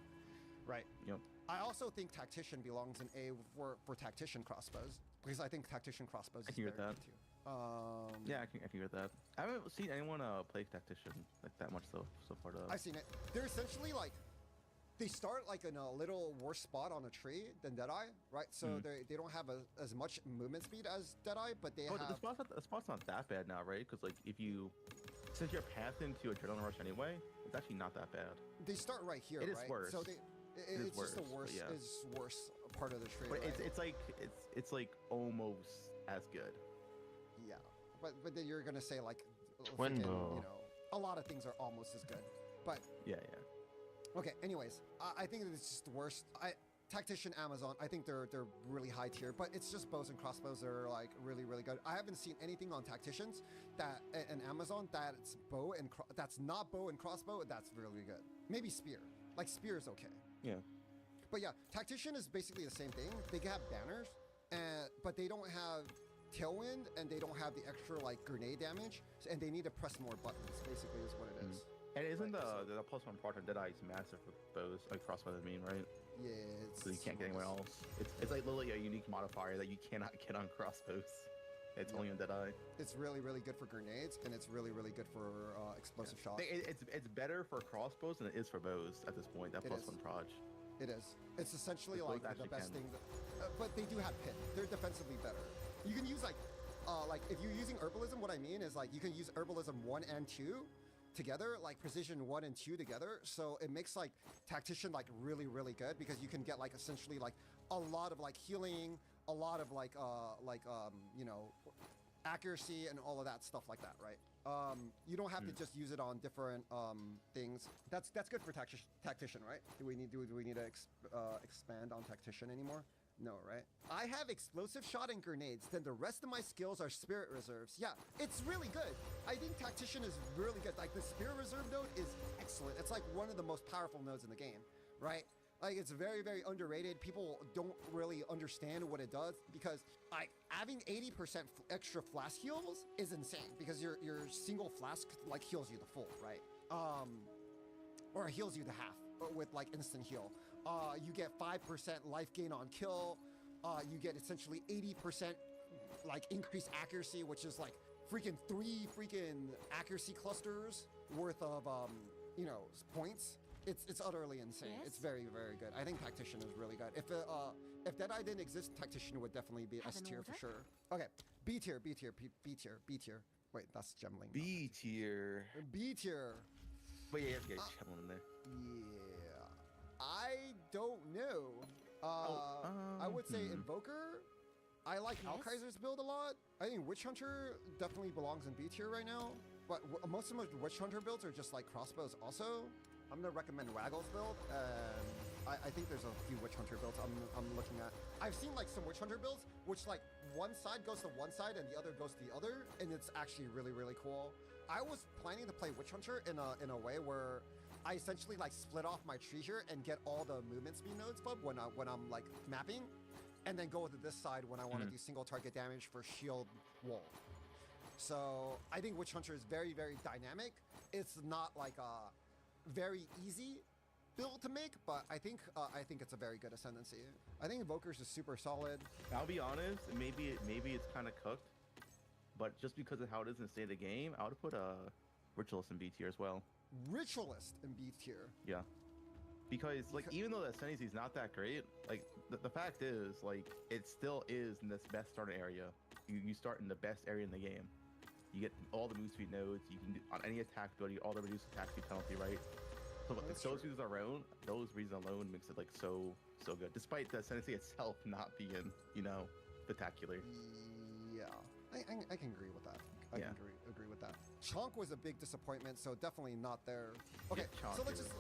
right? Yep. I also think Tactician belongs in A for Tactician crossbows because I think Tactician crossbows I is can hear very that. good too. Yeah, I can hear that. I haven't seen anyone play Tactician like that much so far though. I've seen it. They're essentially like they start like in a little worse spot on a tree than Deadeye, right? So they don't have as much movement speed as Deadeye, but they have. The spot's not that bad now, right? Because like if you since you're path into Adrenaline Rush anyway, it's actually not that bad. They start right here, It is right? worse. So it's just the worse, but worst. yeah. It's worse part of the trade. But right? it's like almost as good. Yeah, but then you're gonna say like, Twin freaking, bow. you know, a lot of things are almost as good. But Yeah. okay, anyways, I think it's just the worst. Tactician Amazon, I think they're really high tier, but it's just bows and crossbows that are like really good. I haven't seen anything on Tacticians that in Amazon that's bow and that's not bow and crossbow that's really good. Maybe spear, like spear is okay. Yeah. But yeah, Tactician is basically the same thing. They have banners, but they don't have tailwind and they don't have the extra like grenade damage, and they need to press more buttons. Basically, is what it is. And isn't Right, the +1 part of Deadeye massive with bows, like crossbows, I mean, right? Yeah, it's So you can't get anywhere else. It's like literally a unique modifier that you cannot get on crossbows. It's only on Deadeye. It's really good for grenades, and it's really good for explosive shot. It's better for crossbows than it is for bows at this point. That It +1 is. proj. It is. It's essentially Both like the actually best can. thing. But they do have pit. They're defensively better. You can use like if you're using herbalism, what I mean is like you can use herbalism 1 and 2 together, like precision 1 and 2 together. So it makes like tactician like really good because you can get like essentially like a lot of like healing, a lot of like you know, accuracy and all of that stuff like that, right? You don't have to just use it on different things. That's good for tactician, right? Do we need to expand on tactician anymore? No, right? I have explosive shot and grenades, then the rest of my skills are spirit reserves. Yeah, it's really good. I think tactician is really good. Like the spirit reserve node is excellent. It's like one of the most powerful nodes in the game, right? Like it's very underrated. People don't really understand what it does because like having 80% extra flask heals is insane because your single flask like heals you the full, right? Or heals you the half with like instant heal. You get 5% life gain on kill. You get essentially 80% like increased accuracy, which is like freaking 3 freaking accuracy clusters worth of you know, points. It's utterly insane. Yes? It's very good. I think Tactician is really good. If Deadeye didn't exist, Tactician would definitely be Have S an tier for order? sure. Okay, B tier. Wait, that's Gemling. B tier. B tier. But yeah, you have to get Chemlin in there. Yeah, I don't know. I would say Invoker. I like Yes? Alkaiser's build a lot. I think Witch Hunter definitely belongs in B tier right now. But most of my Witch Hunter builds are just like crossbows also. I'm gonna recommend Waggle's build. I think there's a few Witch Hunter builds I'm looking at. I've seen like some Witch Hunter builds, which like one side goes to one side and the other goes to the other, and it's actually really cool. I was planning to play Witch Hunter in a way where I essentially like split off my tree here and get all the movement speed nodes pub when I'm like mapping, and then go to this side when I want to do single target damage for shield wall. So I think Witch Hunter is very dynamic. It's not like a very easy build to make, but I think it's a very good ascendancy. I think Invoker's is super solid. I'll be honest, maybe it's kind of cooked, but just because of how it is in the state of the game, I would put a Ritualist in B tier as well. Ritualist in B tier. Yeah, because like even though the ascendancy is not that great, like the fact is like it still is in this best starting area. You start in the best area in the game. You get all the move speed nodes. You can do on any attack ability, all the reduced attack speed penalty, right? So That's those true. reasons alone, those reasons alone makes it like so good. Despite the ascendancy itself not being, you know, spectacular. Yeah, I can agree with that. I Yeah. can agree with that. Chonk was a big disappointment, so definitely not there. Okay, Yeah, Chonk so let's is- just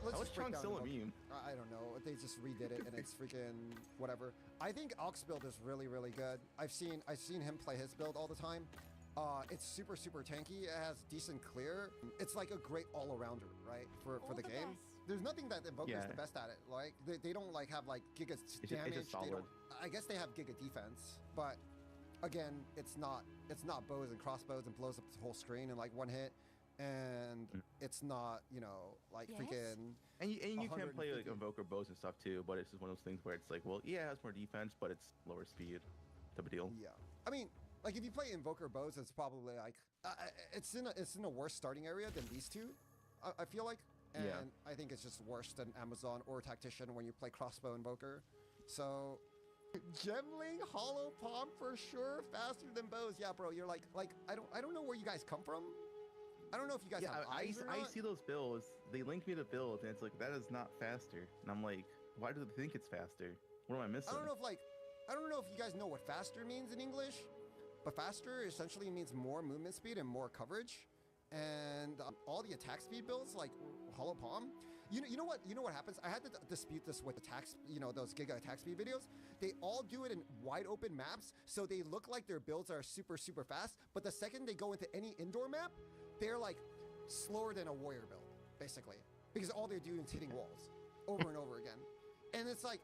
How is break Chunk down still a Invoker. meme? I don't know. They just redid it, and it's freaking whatever. I think Aux build is really good. I've seen him play his build all the time. It's super tanky. It has decent clear. It's like a great all-arounder, right? For All the the game. best. There's nothing that Invoker's Yeah. the best at it. Like they don't like have like giga just damage. They solid. don't. I guess they have giga defense, but again, it's not bows and crossbows and blows up the whole screen in like one hit, and it's not, you know, like Yes? freaking. And you can play 150. like Invoker bows and stuff too, but it's just one of those things where it's like, well, yeah, it has more defense, but it's lower speed type of deal. Yeah, I mean, like if you play Invoker bows, it's probably like it's in a worse starting area than these two. I feel like, and Yeah. I think it's just worse than Amazon or Tactician when you play crossbow Invoker. So. Gemling, Hollow Palm for sure, faster than bows. Yeah, bro, you're like I don't know where you guys come from. I don't know if you guys Yeah, have eyes or I not. see those builds. They link me to builds, and it's like that is not faster. And I'm like, why do they think it's faster? What am I missing? I don't know if you guys know what faster means in English, but faster essentially means more movement speed and more coverage. And all the attack speed builds like Hollow Palm, you know what happens? I had to dispute this with attacks, those Giga attack speed videos. They all do it in wide open maps, so they look like their builds are super fast. But the second they go into any indoor map, they're like slower than a warrior build, basically, because all they're doing is hitting walls over and over again. And it's like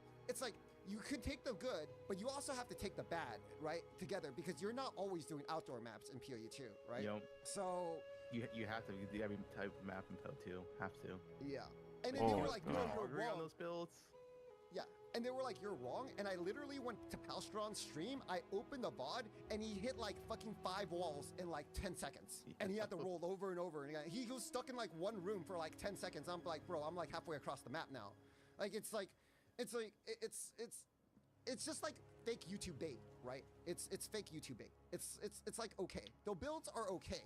you could take the good, but you also have to take the bad, right, together, because you're not always doing outdoor maps in PoE2, right? Yep. So You have to do every type of map in PoE2. Have to. yeah, and then they Oh, were like, no, God. you're Agree on wrong. those builds. Yeah, and they were like, you're wrong. And I literally went to Palstron's stream. I opened the VOD, and he hit like fucking 5 walls in like 10 seconds. And he had to roll over and over. And he was stuck in like one room for like 10 seconds. I'm like, bro, I'm like halfway across the map now. Like, it's just like fake YouTube bait, right? It's fake YouTube bait. It's like okay. The builds are okay.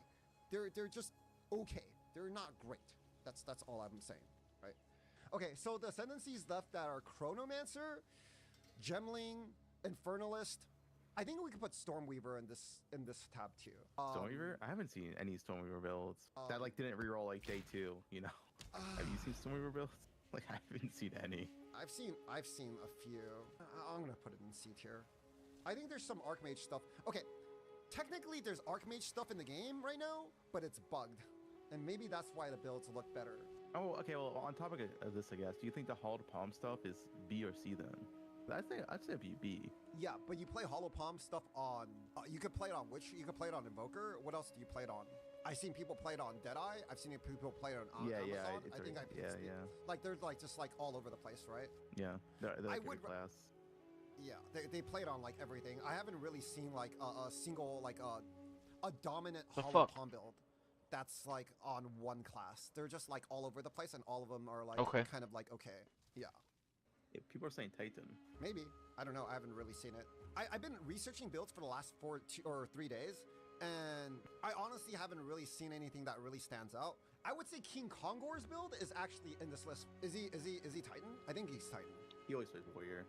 They're just okay. They're not great. That's all I'm saying, right? Okay, so the ascendancies left that are Chronomancer, Gemling, Infernalist. I think we could put Stormweaver in this tab too. Stormweaver? I haven't seen any Stormweaver builds that like didn't reroll like day 2. You know? Have you seen Stormweaver builds? Like I haven't seen any. I've seen a few. I'm gonna put it in C tier. I think there's some Archmage stuff. Okay, technically there's Archmage stuff in the game right now, but it's bugged, and maybe that's why the builds look better. Oh, okay. Well, on topic of this, I guess, do you think the Hall to Palm stuff is B or C then? I'd say B. Yeah, but you play Hollow Palm stuff on. You could play it on Witch. You could play it on Invoker. What else do you play it on? I've seen people play it on Deadeye. I've seen people play it on Yeah, Amazon. it's I think already- I've yeah. Like they're like just like all over the place, right? Yeah, they're I like would every class. Yeah, they play it on like everything. I haven't really seen like a single like a dominant The Hollow fuck? Palm build that's like on one class. They're just like all over the place, and all of them are like Okay. kind of like okay, yeah. Yeah, people are saying Titan. Maybe. I don't know. I haven't really seen it. I've been researching builds for the last 2 or 3 days, and I honestly haven't really seen anything that really stands out. I would say King Kongor's build is actually in this list. Is he Titan? I think he's Titan. He always plays Warrior.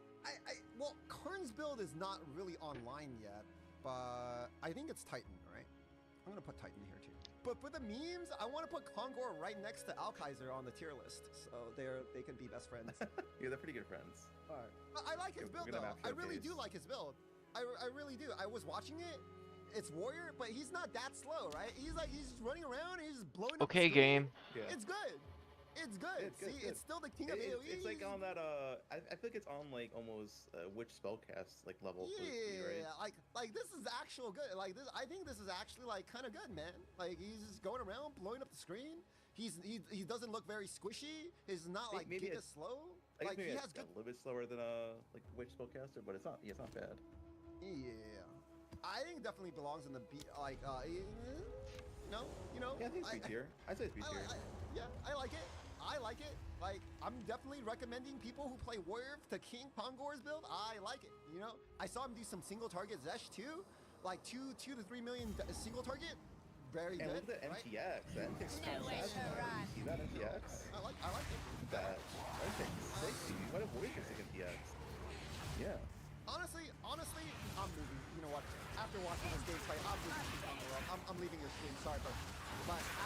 Well, Karn's build is not really online yet, but I think it's Titan, right? I'm gonna put Titan here too. But for the memes, I want to put Kongor right next to Alkaiser on the tier list, so they can be best friends. Yeah, they're pretty good friends. Alright. I like his build We're though. gonna I have really do showcase. like his build. I really do. I was watching it. It's Warrior, but he's not that slow, right? He's just running around. He's just blowing up. Okay, the screen. game. Yeah. It's good. It's good. It's good, See, good. it's still the king of AoE. It's like on that I feel like it's on like almost Witch spellcast like level. for speed, Yeah, right? like this is actual good. Like this, I think this is actually like kind of good, man. Like he's just going around blowing up the screen. He doesn't look very squishy. He's not like Maybe giga it's- slow. I Like guess maybe he it's has good. a little bit slower than like Witch spellcaster, but it's not. Yeah, it's not bad. Yeah, I think it definitely belongs in the B. Like you know. Yeah, I think it's B tier. I'd say it's B tier. Yeah, I like it. I like it. Like, I'm definitely recommending people who play Warrior to King Kongor's build. I like it. You know, I saw him do some single target Zesh too, like 2 to 3 million single target. Very And good. look at that right? MTX. That MTX is Nowhere to satisfying. run. You see that MTX? I like it. That MTX 60. What a Warrior 6 MTX. Yeah. Honestly, I'm moving. You know what? After watching this gameplay, I'm moving King Kongor up. I'm leaving your stream. Sorry, but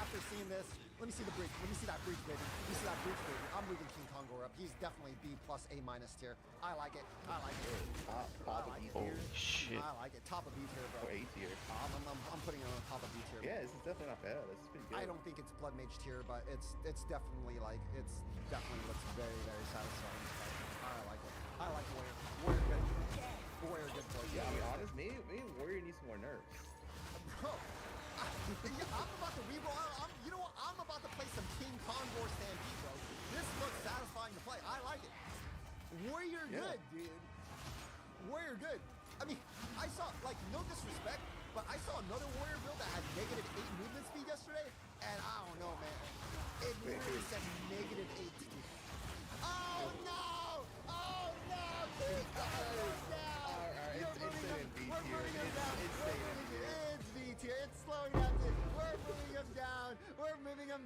after seeing this, let me see the breach. Let me see that breach, baby. Let me see that breach, baby. I'm moving King Kongor up. He's definitely B plus A minus tier. I like it. I like it. Top of I like B it. tier. Holy shit. I like it. Top of B tier, bro. Or A tier. I'm putting it on top of B tier. Yeah, this is definitely not bad. This is pretty good. I don't think it's Blood Mage tier, but it's definitely like it's definitely looks very very satisfying. I like it. I like Warrior. Warrior good. Warrior good for you. Yeah, I'll be honest. Maybe Warrior needs some more nerfs. Bro. I'm about to reroll. You know what? I'm about to play some King Kongor Stampede, bro. This looks satisfying to play. I like it. Warrior Yeah. good, dude. Warrior good. I mean, I saw, like, no disrespect, but I saw another Warrior build that had negative 8 movement speed yesterday, and I don't know, man. It literally said negative 8 to me. Oh, no! Oh, no! King Kongor's down! Alright, it's staying in B We're tier. moving him down. It's We're staying in moving B tier. It's B tier. It's slowing down. We're moving him down.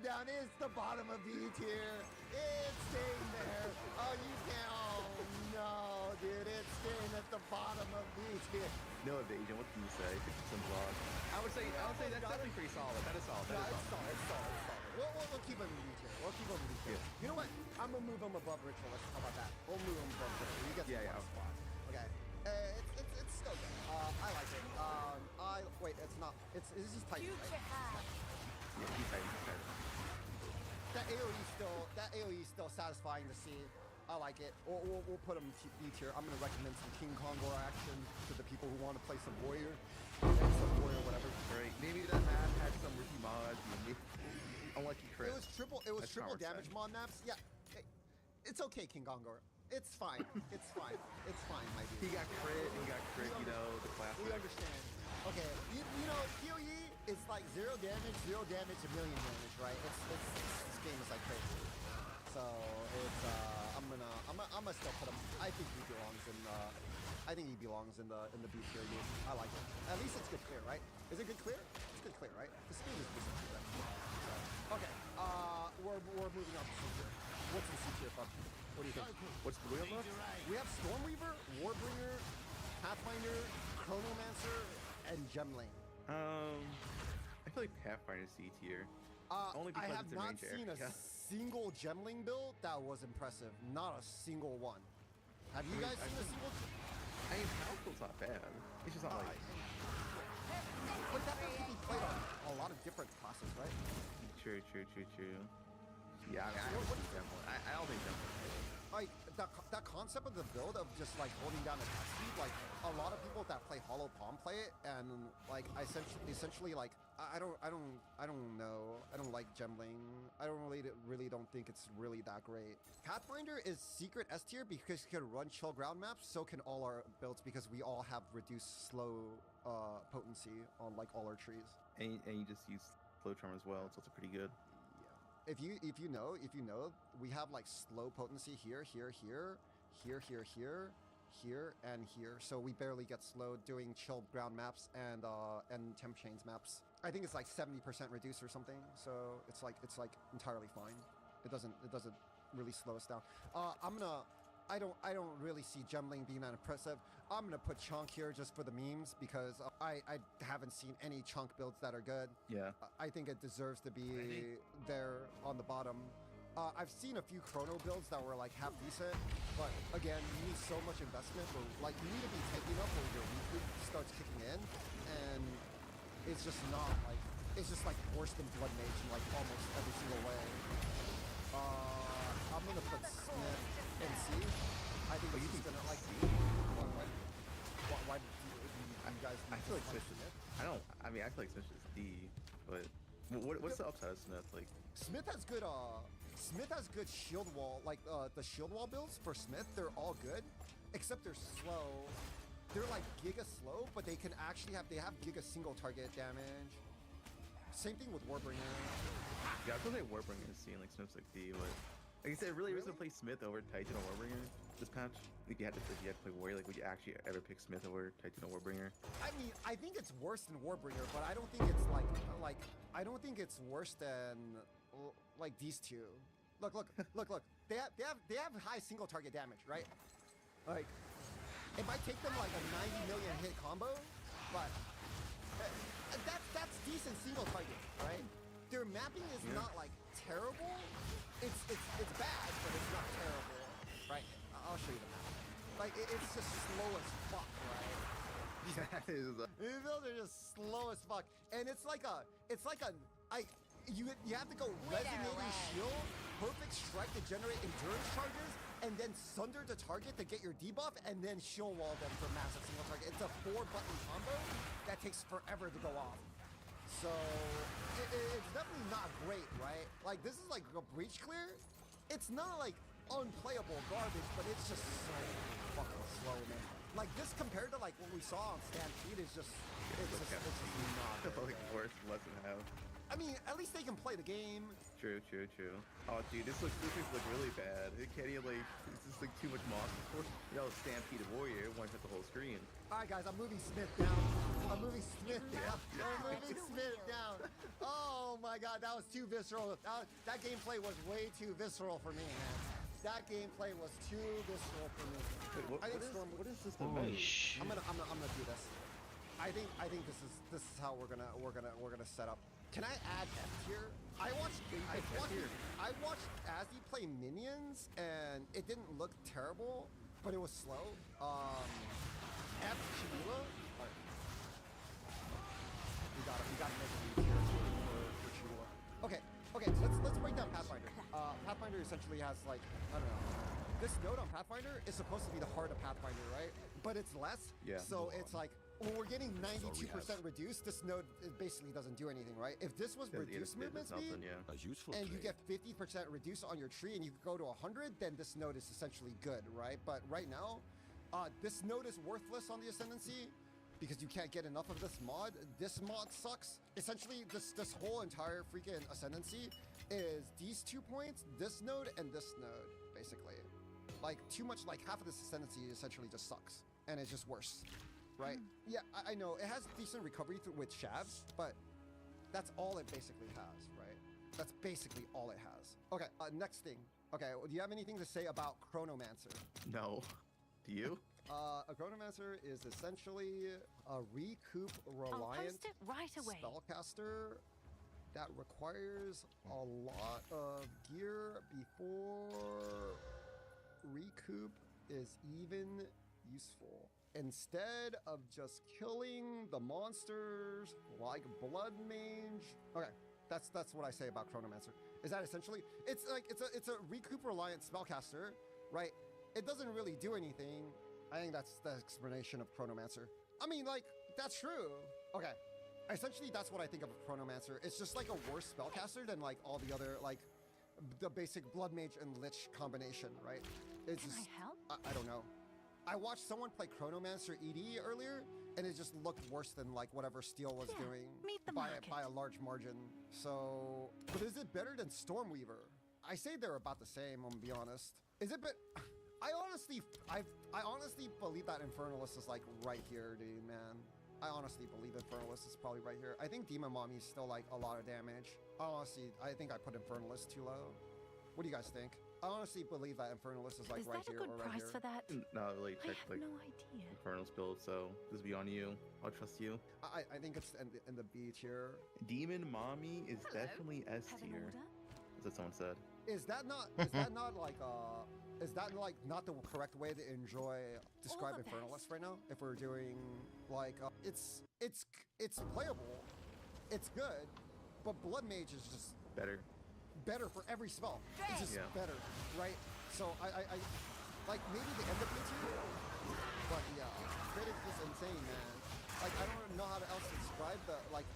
down. It's the bottom of B tier. It's staying there. Oh, you can't. Oh no, dude. It's staying at the bottom of B tier. No evasion. What can you say? 50% block. I would say that's definitely pretty solid. That is solid. No, That is it's solid. solid. It's solid. It's solid. We'll keep him in B tier. We'll keep him in B tier. Yeah. You know what? I'm gonna move him above Ritual. How about that? We'll move him above Ritual. You get the Yeah, one spot. Okay. It's still good. I like it. Wait, it's not. It's just Titan, Future right? high. Yeah, he's tight. He's tight. That AOE is still satisfying to see. I like it. We'll put him B tier. I'm gonna recommend some King Kongor action to the people who want to play some Warrior, some Warrior, whatever. Right. Maybe that map had some rookie mods. Unlucky crit. It was triple. It was That's triple Power damage Set. mod maps. Yeah, it's okay, King Kongor. It's fine. It's fine. It's fine, my dude. He got crit. He got crit. You know the classic. We understand. Okay, you know, PoE is like 0 damage, 0 damage, 1 million damage, right? This game is like crazy. So it's I'm gonna still put him. I think he belongs in the B tier. Dude. I like it. At least it's good clear, right? Is it good clear? It's good clear, right? The speed is good clear. So, okay. We're moving on to C tier. What's in C tier, Fuck? What do you think? What's the wheel left? We have Stormweaver, Warbringer, Pathfinder, Chronomancer, and Gemling. I feel like Pathfinder C tier. Only I because have it's a not range seen a area. single Gemling build that was impressive. Not a single one. Have you guys seen a single? I mean, Powerful's not bad. It's just not like But that has to be played on a lot of different classes, right? true. Yeah, I mean, I don't think Gemling. I don't think Gemling. Like that concept of the build of just like holding down attack speed, like a lot of people that play Hollow Palm play it, and like I essentially like I don't know. I don't like Gemling. I don't really don't think it's really that great. Pathfinder is secret S tier because it can run chill ground maps. So can all our builds because we all have reduced slow potency on like all our trees. And you just use Flow Charm as well, so it's pretty good. If you know, we have like slow potency here, and here. So we barely get slowed doing chilled ground maps and temp chains maps. I think it's like 70% reduced or something. So it's like entirely fine. It doesn't really slow us down. I don't really see Gemling being that impressive. I'm gonna put Chunk here just for the memes because I haven't seen any Chunk builds that are good. Yeah. I think it deserves to be there on the bottom. I've seen a few Chrono builds that were like half decent, but again, you need so much investment where like you need to be taking up where your weekly starts kicking in, and it's just not like it's just like worse than Blood Mage in like almost every single way. I'm gonna put Smith in C. I think he's gonna like. Why do you guys? I feel like Smith is. I mean, I feel like Smith is D, but what's the upside of Smith? Like Smith has good. Smith has good shield wall. Like the shield wall builds for Smith, they're all good, except they're slow. They're like giga slow, but they have giga single target damage. Same thing with Warbringer. Yeah, I feel like Warbringer is seeing like Smith's like D, but like I said, really was to play Smith over Titan or Warbringer this patch. Like you had to play Warrior. Like would you actually ever pick Smith over Titan or Warbringer? I mean, I think it's worse than Warbringer, but I don't think it's like I don't think it's worse than like these two. Look. They have high single target damage, right? Like it might take them like a 90 million hit combo, but that's decent single target, right? Their mapping is not like terrible. It's bad, but it's not terrible, right? I'll show you the map. Like it's just slow as fuck, right? These builds are just slow as fuck, and you have to go resonating shield, perfect strike to generate endurance charges, and then sunder the target to get your debuff, and then shield wall them for massive single target. It's a 4-button combo that takes forever to go off. So it's definitely not great, right? Like this is like a breach clear. It's not like unplayable garbage, but it's just so fucking slow, man. Like this compared to like what we saw on Stampede is just it's just not very Like good. worse, less than half. I mean, at least they can play the game. True. Oh, dude, this looks really bad. Kenny, like, it's just like too much moss. Of course, Stampede Warrior one hit the whole screen. All right, guys, I'm moving Smith down. I'm moving Smith down. I'm moving Smith down. Oh my god, that was too visceral. That gameplay was way too visceral for me, man. That gameplay was too visceral for me. Wait, I think Storm. what is this Holy event? shit. I'm gonna do this. I think this is how we're gonna set up. Can I add F tier? I watched Azzy play minions and it didn't look terrible, but it was slow. F Chibula. We gotta make a new tier for Chibula. Okay, so let's break down Pathfinder. Pathfinder essentially has like, I don't know. This node on Pathfinder is supposed to be the heart of Pathfinder, right? But it's less. Yeah. So it's like, when we're getting 92% reduced, this node basically doesn't do anything, right? If this was reduced movement speed, Yeah. A useful and you trade. get 50% reduced on your tree and you go to 100, then this node is essentially good, right? But right now, this node is worthless on the Ascendancy because you can't get enough of this mod. This mod sucks. Essentially, this whole entire freaking Ascendancy is these 2 points, this node, and this node, basically. Like, too much, like half of this Ascendancy essentially just sucks. And it's just worse, right? Yeah, I know, it has decent recovery with Shabs, but that's all it basically has, right? That's basically all it has. Okay, next thing. Okay, do you have anything to say about Chronomancer? No. Do you? A Chronomancer is essentially a recoup I'll reliant post it right away. spellcaster that requires a lot of gear before recoup is even useful. Instead of just killing the monsters like Blood Mage. Okay, that's what I say about Chronomancer. Is that essentially it's a recoup reliant spellcaster, right? It doesn't really do anything. I think that's the explanation of Chronomancer. I mean, like, that's true. Okay. Essentially, that's what I think of Chronomancer. It's just like a worse spellcaster than like all the other, like, the basic Blood Mage and Lich combination, right? It's Can just, I help? I don't know. I watched someone play Chronomancer ED earlier, and it just looked worse than like whatever Steel was Yeah, doing meet the by market. a large margin. So, but is it better than Stormweaver? I say they're about the same. I'm gonna be honest. Is it? But I honestly believe that Infernalist is like right here, dude, man. I honestly believe Infernalist is probably right here. I think Demon Mommy is still like a lot of damage. Honestly, I think I put Infernalist too low. What do you guys think? I honestly believe that Infernalist is like Is right that a here good or right price here. for that? Not really I checked have like no idea. Infernal's build, so this be on you. I'll trust you. I think it's in the B tier. Demon Mommy is Hello. definitely S Have an tier. order? That's what someone said. Is that not not the correct way to enjoy describe the Infernalist best. right now? If we're doing like it's playable, it's good, but Blood Mage is just Better. for every spell. It's just Yeah. better, right? So I like maybe the end of B tier, but yeah, Crit is just insane, man. Like I don't know how to else to describe the like.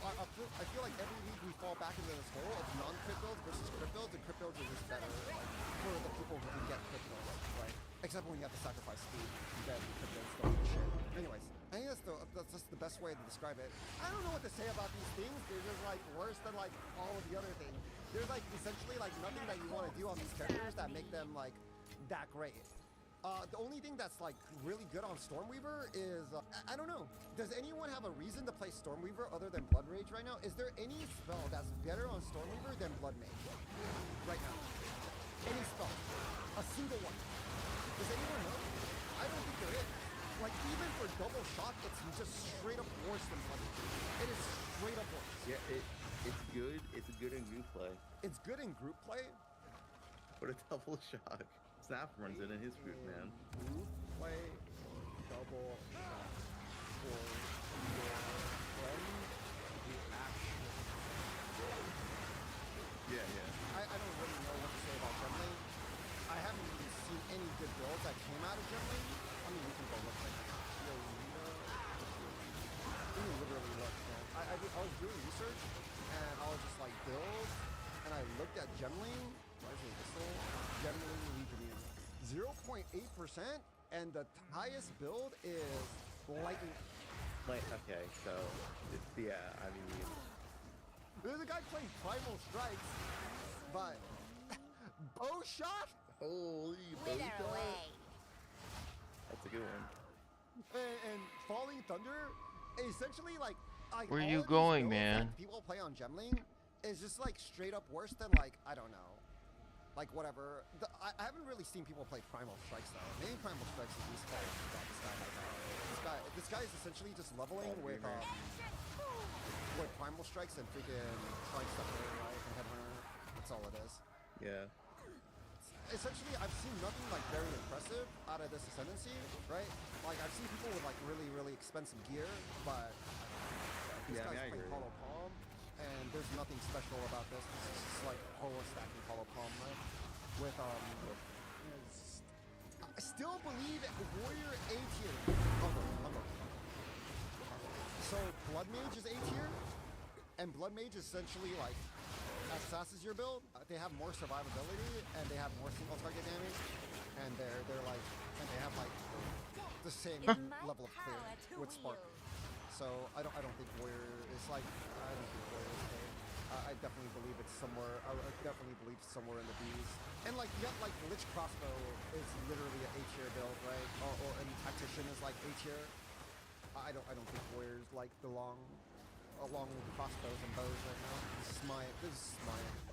I feel like every week we fall back into this hole of non-crit builds versus crit builds, and crit builds are just better like, for the people who can get crit builds, right? Except when you have to sacrifice speed, then crit builds don't do shit. Anyways, I think that's just the best way to describe it. I don't know what to say about these things. They're just like worse than like all of the other things. There's like essentially like nothing that you want to do on these characters that make them like that great. The only thing that's like really good on Stormweaver is I don't know. Does anyone have a reason to play Stormweaver other than Blood Rage right now? Is there any spell that's better on Stormweaver than Blood Mage right now? Any spell, a single one. Does anyone know? I don't think there is. Like even for double shot, it's just straight up worse than Blood Mage. It is straight up worse. Yeah, it's good. It's good in group play. It's good in group play. But a double shock. Snap runs it in his group, man. Group play, double shot for your friend who actually. Yeah. I don't really know what to say about Gemling. I haven't even seen any good builds that came out of Gemling. I mean, we can go look like Fiorina. We can literally look, man. I was doing research, and I was just like build, and I looked at Gemling. Rising Whistle, Gemling Legionnaire. 0.8%, and the highest build is Lightning. Like, okay, so yeah, I mean, There's a guy playing Primal Strikes, but bow shot holy Wither bow shot. away. That's a good one. and Falling Thunder. essentially like Where all you of these going, builds man? that people play on Gemling is just like straight up worse than like I don't know, like whatever. I haven't really seen people play Primal Strikes though. Maybe Primal Strikes is useful. This guy is essentially just leveling with Primal Strikes and freaking trying stuff right and Headhunter. That's all it is. Yeah. Essentially, I've seen nothing like very impressive out of this Ascendancy, right? Like I've seen people with like really expensive gear, but this Yeah, I guy's mean, I playing agree. Hollow Palm, and there's nothing special about this. This is just like Hollow stacking Hollow Palm, right? With I still believe Warrior A tier. So Blood Mage is A tier, and Blood Mage is essentially like as fast as your build. They have more survivability and they have more single target damage, and they're like and they have like the same level of clear with Spark. So I don't think Warrior is like I don't think Warrior is A. I definitely believe it's somewhere. I definitely believe somewhere in the B's. And like you got like Lich Crossbow is literally an A tier build, right? Or and Tactician is like A tier. I don't think Warriors like belong along with crossbows and bows right now. This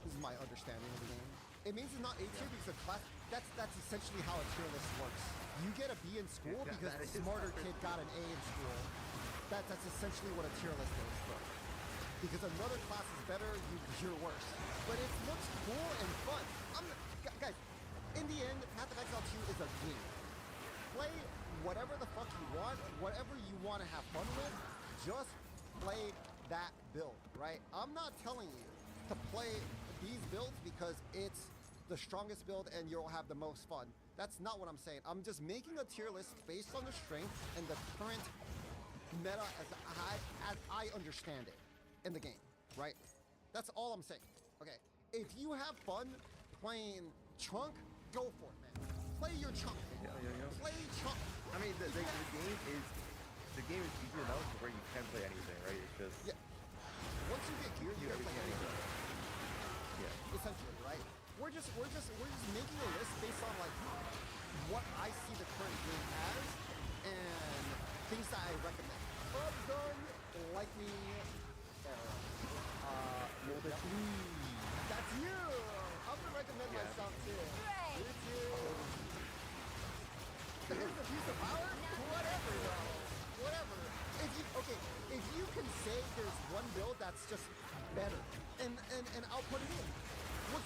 is my understanding of the game. It means it's not A tier because the class that's essentially how a tier list works. You get a B in school because the smarter kid got an A in school. That's essentially what a tier list is. Because another class is better, you're worse. But it looks cool and fun. Guys, in the end, Path of Exile 2 is a game. Play whatever the fuck you want, whatever you want to have fun with, just play that build, right? I'm not telling you to play these builds because it's the strongest build and you'll have the most fun. That's not what I'm saying. I'm just making a tier list based on the strength and the current meta as I understand it in the game, right? That's all I'm saying. Okay, if you have fun playing Chunk, go for it, man. Play your Chunk. Yeah. Play Chunk. I mean, the game is easy enough where you can play anything, right? It's just Once you get gear, you can play anything. Yeah. Essentially, right? We're just making a list based on like what I see the current game as and things that I recommend. Gun, Lightning, that's you. I'm gonna recommend myself too. You too. Here's the piece of power. Whatever, though. Whatever. If you can say there's one build that's just better, and I'll put it in. Which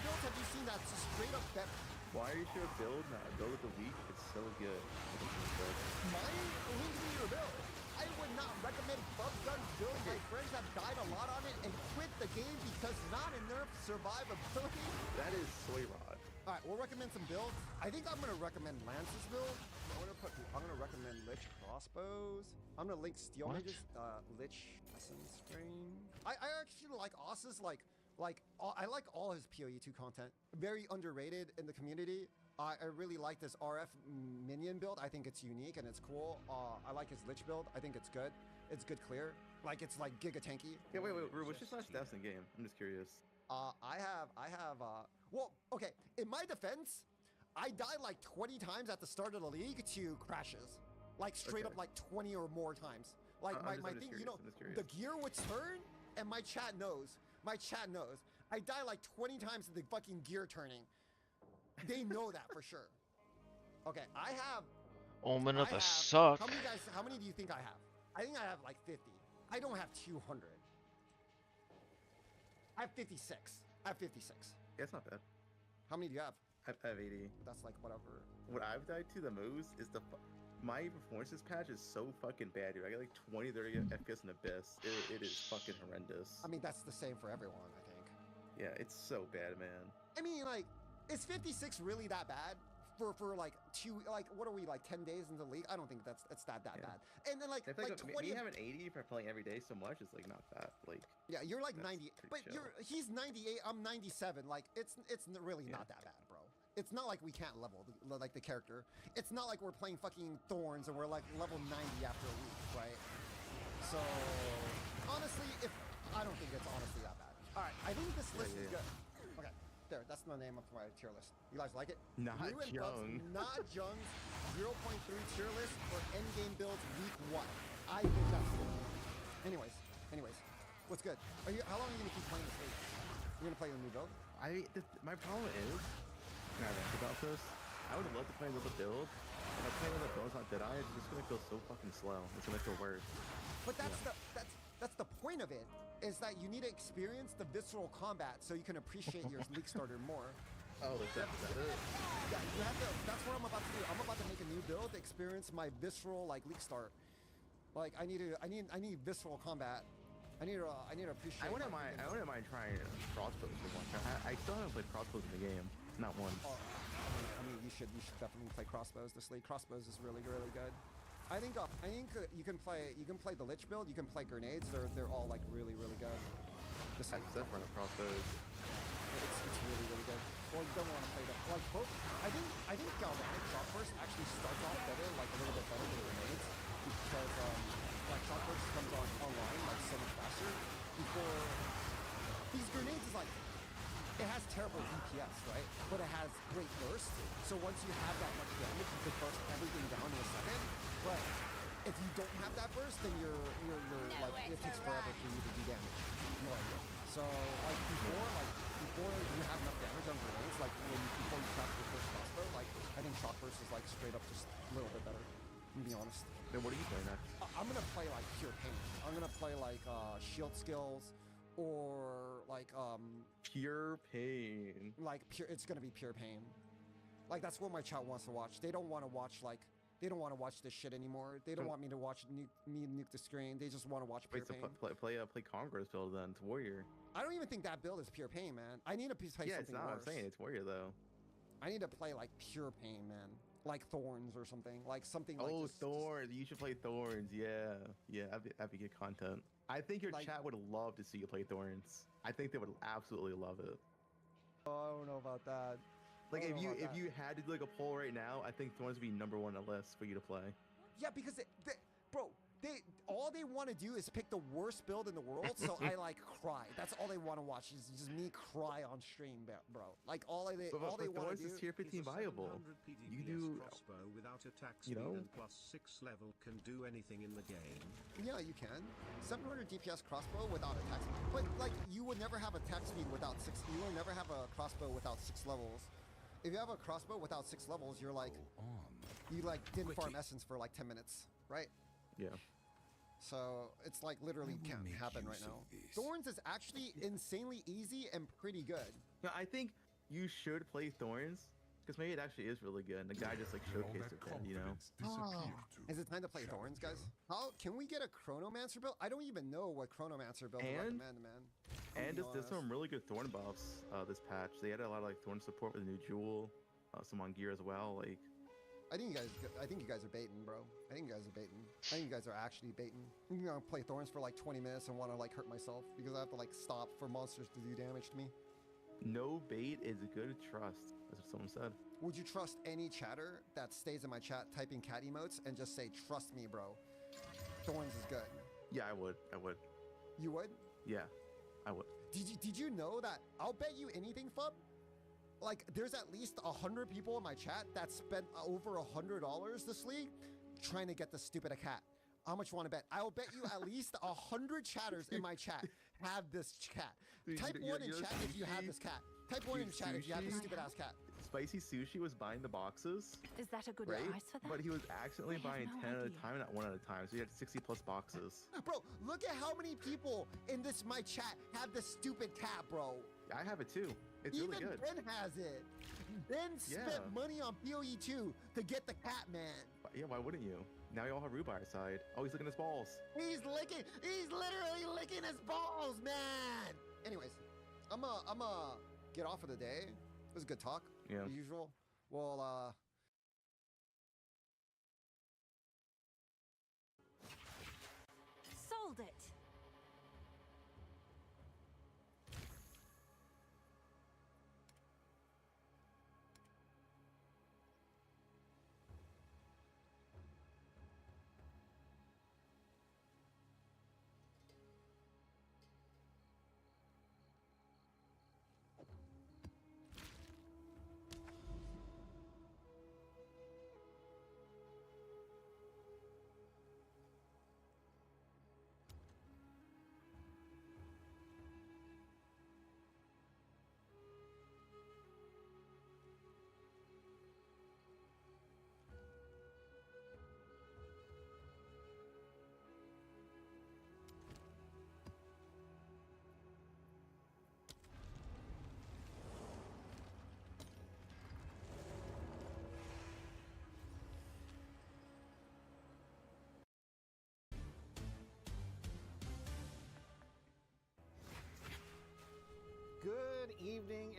build have you seen that's just straight up better? Why are you sure build of the week? It's so good. Mine wins me your build. I would not recommend Bub Gun's build. My friends have died a lot on it and quit the game because not enough survivability. That is Soy Rod. All right, we'll recommend some builds. I think I'm gonna recommend Lance's build. I'm gonna recommend Lich crossbows. I'm gonna link Steel What? Mage's Lich essence screen. I actually like Oss's I like all his PoE2 content. Very underrated in the community. I really like this RF minion build. I think it's unique and it's cool. I like his Lich build. I think it's good. It's good clear. Like it's like giga tanky. Yeah, wait. What's your stats in game? I'm just curious. Well, okay. In my defense, I died like 20 times at the start of the league to crashes. Like straight up like 20 or more times. Like my thing, you know, the gear would turn and my chat knows. My chat knows. I die like 20 times in the fucking gear turning. They know that for sure. Okay, I have Omen of I a have- suck. How many do you think I have? I think I have like 50. I don't have 200. I have 56. Yeah, it's not bad. How many do you have? I have 80. That's like whatever. What I've died to the most is my performances patch is so fucking bad, dude. I get like 20, 30 FPS in Abyss. It is fucking horrendous. I mean, that's the same for everyone, I think. Yeah, it's so bad, man. I mean, like, is 56 really that bad? For like what are we, like 10 days into the league? I don't think it's that bad. And then like I feel like 20. me having 80 for playing every day so much is like not that like. Yeah, you're like that's 90, pretty but chill. he's 98. I'm 97. Like it's really not that bad, bro. It's not like we can't level like the character. It's not like we're playing fucking Thorns and we're like level 90 after a week, right? So honestly, I don't think it's honestly that bad. All right, I think this list is good. Okay, there. That's the name of my tier list. You guys like it? Not Brew and Bubs, Jung. Not Jung's 0.3 tier list for endgame builds week 1. I think that's it. Anyways, what's good? How long are you gonna keep playing this league? You're gonna play the new build? My problem is, and I rant about this. I would love to play another build. If I play another build, it's not Deadeye. It's just gonna feel so fucking slow. It's gonna feel worse. But that's the point of it, is that you need to experience the visceral combat so you can appreciate your league starter more. Oh, is that it? Yeah, you have to. That's what I'm about to do. I'm about to make a new build to experience my visceral like league start. Like I need visceral combat. I need to appreciate. I wouldn't mind trying crossbows for once. I still haven't played crossbows in the game, not once. Oh, I mean, you should definitely play crossbows this league. Crossbows is really good. I think you can play the Lich build. You can play grenades. They're all like really good. Just like I've run crossbows. it's really good. Well, you don't want to play that. Like both, I think galvanic shot burst actually starts off better, like a little bit better than grenades, because like shot burst comes online like so much faster. Before these grenades is like, it has terrible DPS, right? But it has great burst. So once you have that much damage, you can burst everything down in a second. But if you don't have that burst, then you're like it takes forever for you to do damage. No idea. So like before you have enough damage on grenades, like before you craft your first crossbow, like I think shot burst is like straight up just a little bit better. To be honest. Then what are you playing next? I'm gonna play like pure pain. I'm gonna play like shield skills, or like Pure pain. like pure. It's gonna be pure pain. Like that's what my chat wants to watch. They don't want to watch like. They don't want to watch this shit anymore. They don't want me to watch me nuke the screen. They just want to watch pure Wait, so pain. play Congress build then. It's Warrior. I don't even think that build is pure pain, man. I need to play Yeah, something it's not. worse. I'm saying it's Warrior though. I need to play like pure pain, man. Like Thorns or something. Like something like. Oh, just- Thorns! You should play Thorns. Yeah, that'd be good content. I think your Like- chat would love to see you play Thorns. I think they would absolutely love it. Oh, I don't know about that. Like I don't know about if that. you had to do like a poll right now, I think Thorns would be number one on the list for you to play. Yeah, because all they want to do is pick the worst build in the world, so I like cry. That's all they want to watch is just me cry on stream, bro. Like all they But want to Thorns do. is tier 15 viable. You do, crossbow without attack you speed know? and +6 level can do anything in the game. Yeah, you can. 700 DPS crossbow without attack speed. But like you would never have attack speed without 6. You will never have a crossbow without 6 levels. If you have a crossbow without 6 levels, you're like you like didn't farm essence for like 10 minutes, right? Yeah. So it's like literally will can't make happen use right now. of this. Thorns is actually insanely easy and pretty good. No, I think you should play Thorns because maybe it actually is really good. And the guy just like All showcased that it there, you know. confidence disappeared to Is it time to play Thorns, guys? How can we get a Chronomancer build? I don't even know what Chronomancer build to And- recommend, man. And be there's honest. some really good Thorn buffs this patch. They had a lot of like Thorn support with the new Jewel, some on gear as well. Like, I think you guys are baiting, bro. I think you guys are baiting. I think you guys are actually baiting. I'm gonna play Thorns for like 20 minutes and want to like hurt myself because I have to like stop for monsters to do damage to me. no bait is good trust. That's what someone said. Would you trust any chatter that stays in my chat typing cat emotes and just say, "Trust me, bro. Thorns is good." Yeah, I would. You would? Yeah, I would. Did you know that? I'll bet you anything, Fub. Like, there's at least 100 people in my chat that spent over $100 this league trying to get this stupid cat. How much you want to bet? I'll bet you at least 100 chatters in my chat have this cat. Dude, Type you know- 1 in you know chat if you have sushi- this cat. Type 1 in Dude, chat if you have this sushi- stupid ass cat. Spicy Sushi was buying the boxes, Is that a good right? price for that? But he was accidentally I have buying no 10 at a idea. time, not one at a time. So he had 60 plus boxes. Bro, look at how many people in this my chat have this stupid cat, bro. I have it too. It's Even really good. Ben has it. Ben spent Yeah. money on PoE2 to get the cat, man. Yeah, why wouldn't you? Now you all have Rue by our side. Oh, he's looking at his balls. He's literally licking his balls, man. Anyways, I'm get off of the day. It was a good talk, Yeah. as usual. Well, Sold it.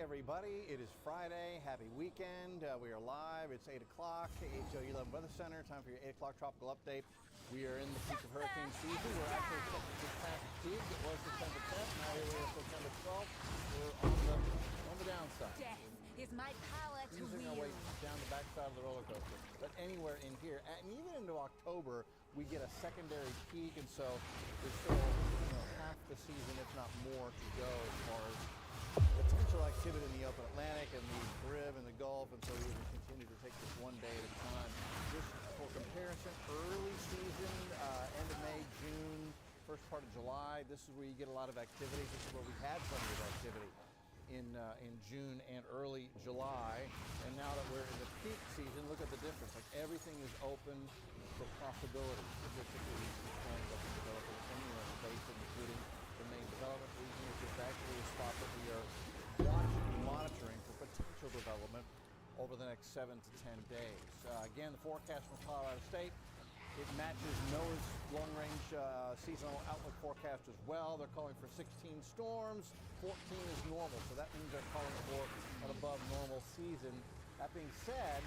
everybody. It is Friday. Happy weekend. We are live. It's 8 o'clock. HO11 Weather Center. Time for your 8 o'clock tropical update. We are in the peak of hurricane season. We're actually technically past the peak. It was September 10th. Now here we are September 12th. We're on the downside. Death is my power to Using our way wield. down the backside of the roller coaster. But anywhere in here, and even into October, we get a secondary peak, and so there's still half the season, if not more, to go as far as potential activity in the open Atlantic and the Carib and the Gulf, and so we will continue to take this one day at a time. Just for comparison, early season, end of May, June, first part of July, this is where you get a lot of activity. This is where we had plenty of activity in June and early July. And now that we're in the peak season, look at the difference. Like everything is open for possibility. Particularly storms that can develop anywhere in the basin, including the main development region, which is actually a spot that we are watching and monitoring for potential development over the next 7 to 10 days. Again, the forecast from Colorado State, it matches NOAA's long-range seasonal outlook forecast as well. They're calling for 16 storms, 14 is normal, so that means they're calling for an above normal season. That being said,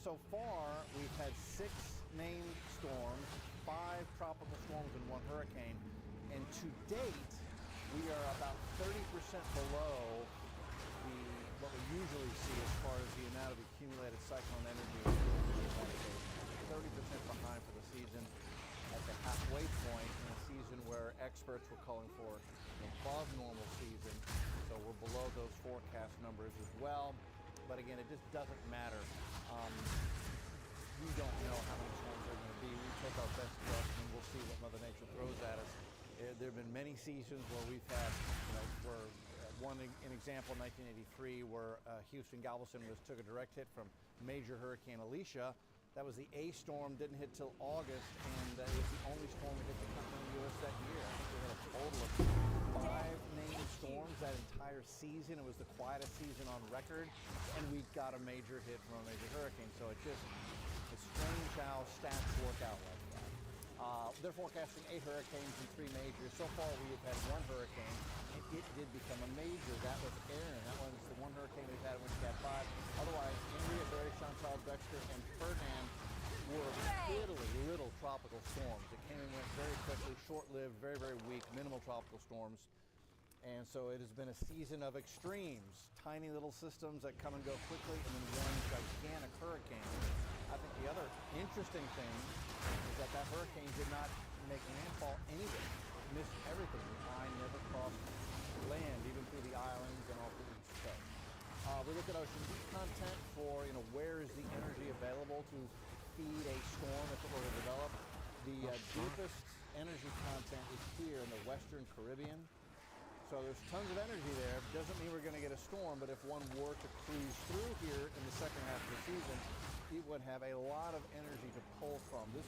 so far we've had 6 named storms, 5 tropical storms and 1 hurricane, and to date we are about 30% below what we usually see as far as the amount of accumulated cyclone energy in the United States. 30% behind for the season at the halfway point in a season where experts were calling for an above normal season. So we're below those forecast numbers as well. But again, it just doesn't matter. We don't know how many storms there are going to be. We take our best guess and we'll see what Mother Nature throws at us. There have been many seasons where we've had, an example, 1983, where Houston Galveston took a direct hit from major Hurricane Alicia. That was the A storm, didn't hit till August, and it was the only storm that hit the country in the U.S. that year. I think we had a total of 5 named storms that entire season. It was the quietest season on record, and we got a major hit from a major hurricane. So it's strange how stats work out like that. They're forecasting 8 hurricanes and 3 majors. So far, we have had 1 hurricane. It did become a major. That was Aaron. That was the 1 hurricane we've had, which got 5. Otherwise, Andrea, Barry, Chantal, Dexter, and Ferdinand were little tropical storms. It came and went very quickly, short-lived, very, very weak, minimal tropical storms. And so it has been a season of extremes, tiny little systems that come and go quickly, and then one gigantic hurricane. I think the other interesting thing is that hurricane did not make landfall anywhere. It missed everything. The eye never crossed land, even through the islands and off the east coast. We look at ocean heat content for, where is the energy available to feed a storm if it were to develop. The deepest energy content is here in the Western Caribbean. So there's tons of energy there. Doesn't mean we're going to get a storm, but if one were to cruise through here in the second half of the season, it would have a lot of energy to pull from. This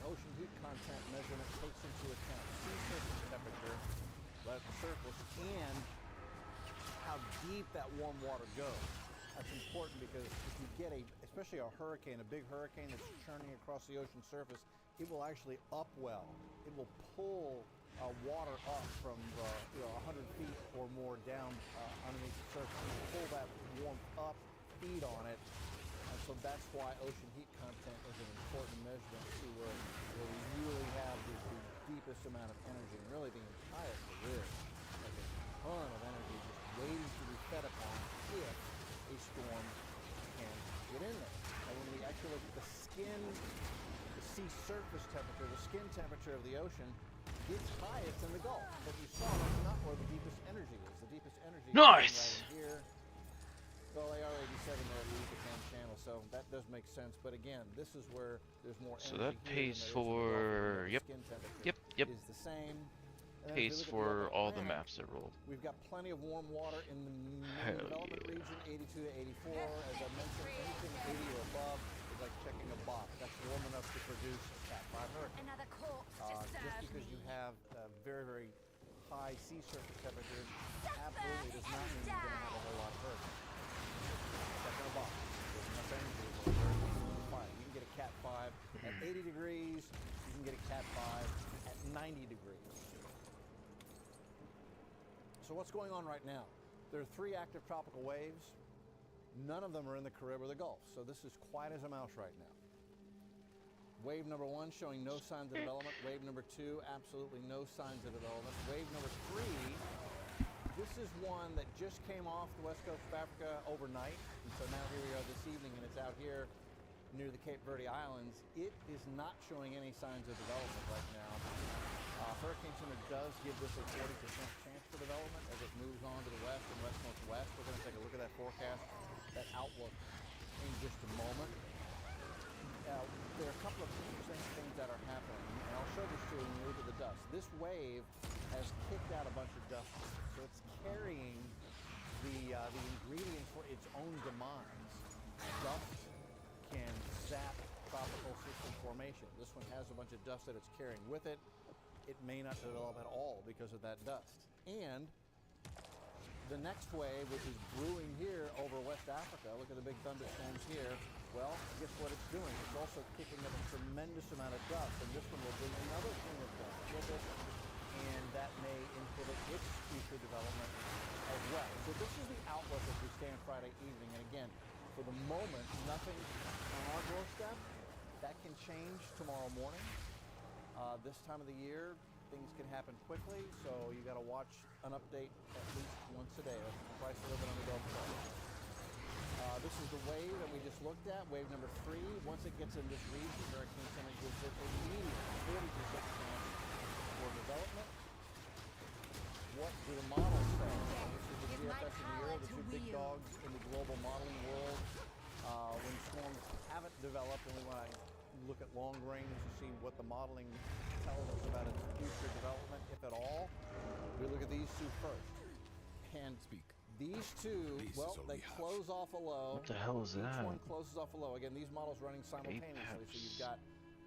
ocean heat content measurement takes into account sea surface temperature, at the surface, and how deep that warm water goes. That's important because if you get especially a hurricane, a big hurricane that's churning across the ocean surface, it will actually upwell. It will pull water up from 100 feet or more down underneath the surface. It will pull that warmth up, feed on it. And so that's why ocean heat content is an important measurement to where we really have the deepest amount of energy, and really the entire Caribbean has a ton of energy just waiting to be fed upon if a storm can get in there. And when we actually look at the sea surface temperature, the skin temperature of the ocean, it's highest in the Gulf. But you saw that's not where the deepest energy is. The deepest energy is right in here. Well, they are 87 there at the Yucatan Channel, so that does make sense. But again, this is where there's more energy. So that pays for skin temperature is the same. Pays for all the maps that rolled. We've got plenty of warm water in the main development region, 82 to 84. As I mentioned, anything 80 or above is like checking a box. That's warm enough to produce a Cat 5 hurricane. Another corpse to Just serve because me. you have very, very high sea surface temperatures absolutely does not mean you're going to have a whole lot of hurricanes. Checking a box. There's enough energy for a hurricane 5. You can get a Cat 5 at 80 degrees. You can get a Cat 5 at 90 degrees. So what's going on right now? There are 3 active tropical waves. None of them are in the Caribbean or the Gulf, so this is quiet as a mouse right now. Wave number 1 showing no signs of development. Wave number 2, absolutely no signs of development. Wave number 3, this is one that just came off the west coast of Africa overnight, and so now here we are this evening, and it's out here near the Cape Verde Islands. It is not showing any signs of development right now. Hurricane Center does give this a 40% chance for development as it moves on to the west and west-northwest. We're going to take a look at that forecast, that outlook, in just a moment. There are a couple of interesting things that are happening, and I'll show this to you when we look at the dust. This wave has kicked out a bunch of dust, so it's carrying the ingredients for its own demise. Dust can zap tropical system formation. This one has a bunch of dust that it's carrying with it. It may not develop at all because of that dust. And the next wave, which is brewing here over West Africa, look at the big thunderstorms here. Well, guess what it's doing? It's also kicking up a tremendous amount of dust, and this one will bring another stream of dust with it, and that may inhibit its future development as well. So this is the outlook as we stand Friday evening, and again, for the moment, nothing on our doorstep. That can change tomorrow morning. This time of the year, things can happen quickly, so you got to watch an update at least once a day. That's the price of living on the Gulf Coast. This is the wave that we just looked at, wave number 3. Once it gets in this region, Hurricane Center gives it immediate 40% chance for development. What do the models say? This is the GFS and the Euro, the 2 big dogs in the global modeling world. When storms haven't developed, and we want to look at long range to see what the modeling tells us about its future development, if at all, we look at these 2 first. And these 2, well, they close off a low. What the hell is that? Each one closes off a low. Again, these models running simultaneously. So you've got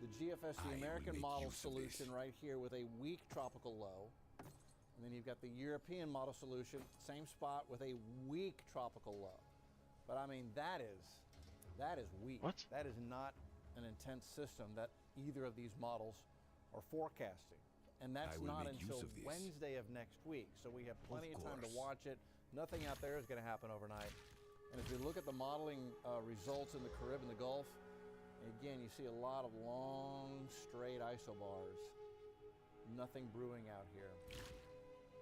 the GFS, the American model solution right here with a weak tropical low. And then you've got the European model solution, same spot with a weak tropical low. But I mean, that is weak. What? That is not an intense system that either of these models are forecasting. And that's not until Wednesday of next week. So we have plenty of time to watch it. Nothing out there is going to happen overnight. And as we look at the modeling results in the Caribbean and the Gulf, again, you see a lot of long, straight isobars. Nothing brewing out here.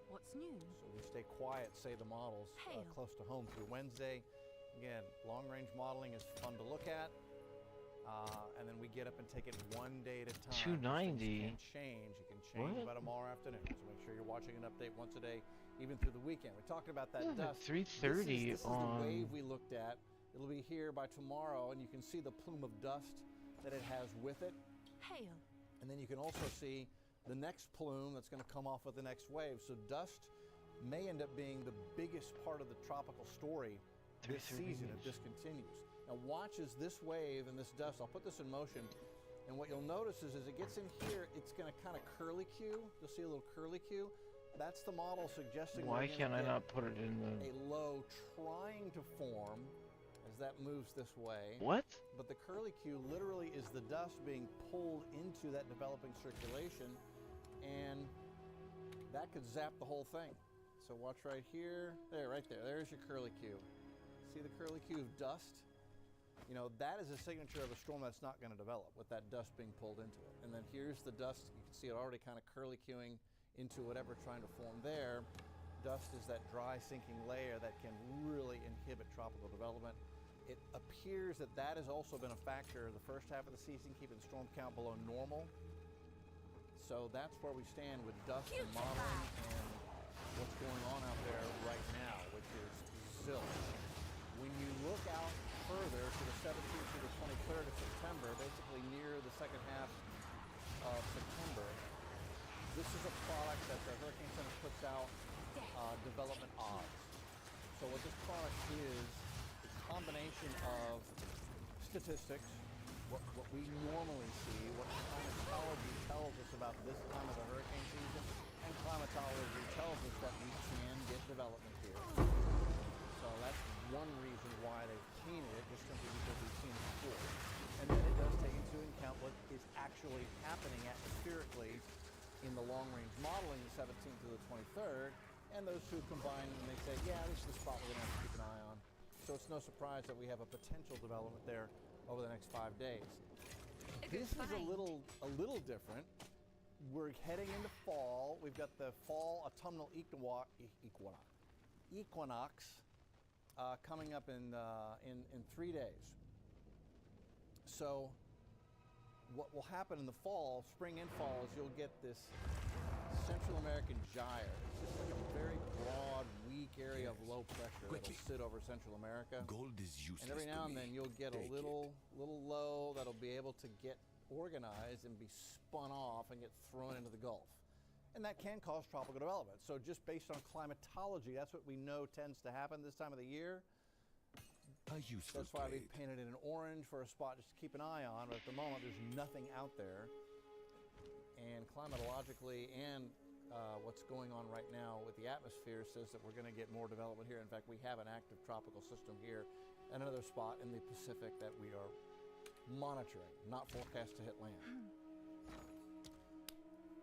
What's new? So we stay quiet, say the models, close to home through Wednesday. Again, long-range modeling is fun to look at. And then we get up and take it one day at a time. 290. Things can change. It can change by tomorrow afternoon. So make sure you're watching an update once a day, even through the weekend. We're talking about that dust. 330 this is the wave we looked at. It'll be here by tomorrow, and you can see the plume of dust that it has with it. Hail. And then you can also see the next plume that's going to come off with the next wave. So dust may end up being the biggest part of the tropical story this season if this continues. Now watch as this wave and this dust, I'll put this in motion, and what you'll notice is as it gets in here, it's going to kind of curlicue. You'll see a little curlicue. That's the model suggesting why can't I not put it in the... a low trying to form as that moves this way. What? But the curlicue literally is the dust being pulled into that developing circulation, and that could zap the whole thing. So watch right here. There, right there. There's your curlicue. See the curlicue of dust? You know, that is a signature of a storm that's not going to develop with that dust being pulled into it. And then here's the dust. You can see it already kind of curlicuing into whatever trying to form there. Dust is that dry sinking layer that can really inhibit tropical development. It appears that that has also been a factor the first half of the season, keeping the storm count below normal. So that's where we stand with dust and modeling and what's going on out there right now, which is zilch. When you look out further to the 17th to the 23rd of September, basically near the second half of September, this is a product that the Hurricane Center puts out, development odds. So what this product is a combination of statistics, what we normally see, what climatology tells us about this time of the hurricane season, and climatology tells us that we can get development here. So that's one reason why they've painted it, just simply because we've seen it before. And then it does take into account what is actually happening atmospherically in the long-range modeling, the 17th to the 23rd, and those two combined, and they say, yeah, this this is the spot we're going to have to keep an eye on. So it's no surprise that we have a potential development there over the next 5 days. This is a little different. We're heading into fall. We've got the fall autumnal equinox coming up in 3 days. So what will happen in the fall, spring and fall, is you'll get this Central American gyre. It's just like a very broad, weak area of low pressure that'll sit over Central America. Gold is useless. And every now and then you'll get a Take little low that'll be able to get organized and be spun off and get thrown into the Gulf. And that can cause tropical development. So just based on climatology, that's what we know tends to happen this time of the year. A useful That's why we trade. painted it in orange for a spot just to keep an eye on. But at the moment, there's nothing out there. And climatologically and what's going on right now with the atmosphere says that we're going to get more development here. In fact, we have an active tropical system here and another spot in the Pacific that we are monitoring, not forecast to hit land.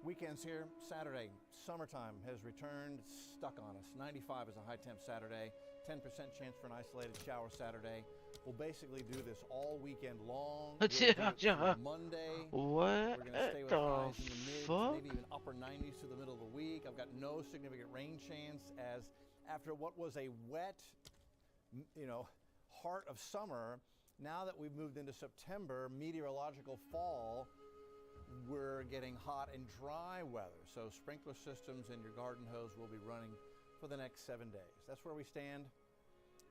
Weekends here, Saturday, summertime has returned, stuck on us. 95 is a high temp Saturday, 10% chance for an isolated shower Saturday. We'll basically do this all weekend long. We'll do it through Monday. What We're going to stay with the highs in the mid, fuck? maybe even upper 90s through the middle of the week. I've got no significant rain chance as after what was a wet, heart of summer, now that we've moved into September, meteorological fall, we're getting hot and dry weather. So sprinkler systems and your garden hose will be running for the next 7 days. That's where we stand.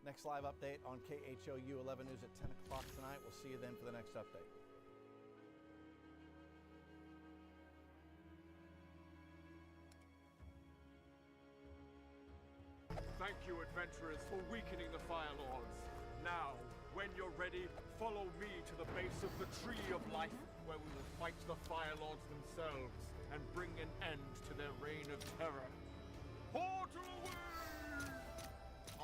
Next live update on KHOU 11 News at 10 o'clock tonight. We'll see you then for the next update. Thank you, adventurers, for weakening the Fire Lords. Now, when you're ready, follow me to the base of the Tree of Life, where we will fight the Fire Lords themselves and bring an end to their reign of terror. Portal away!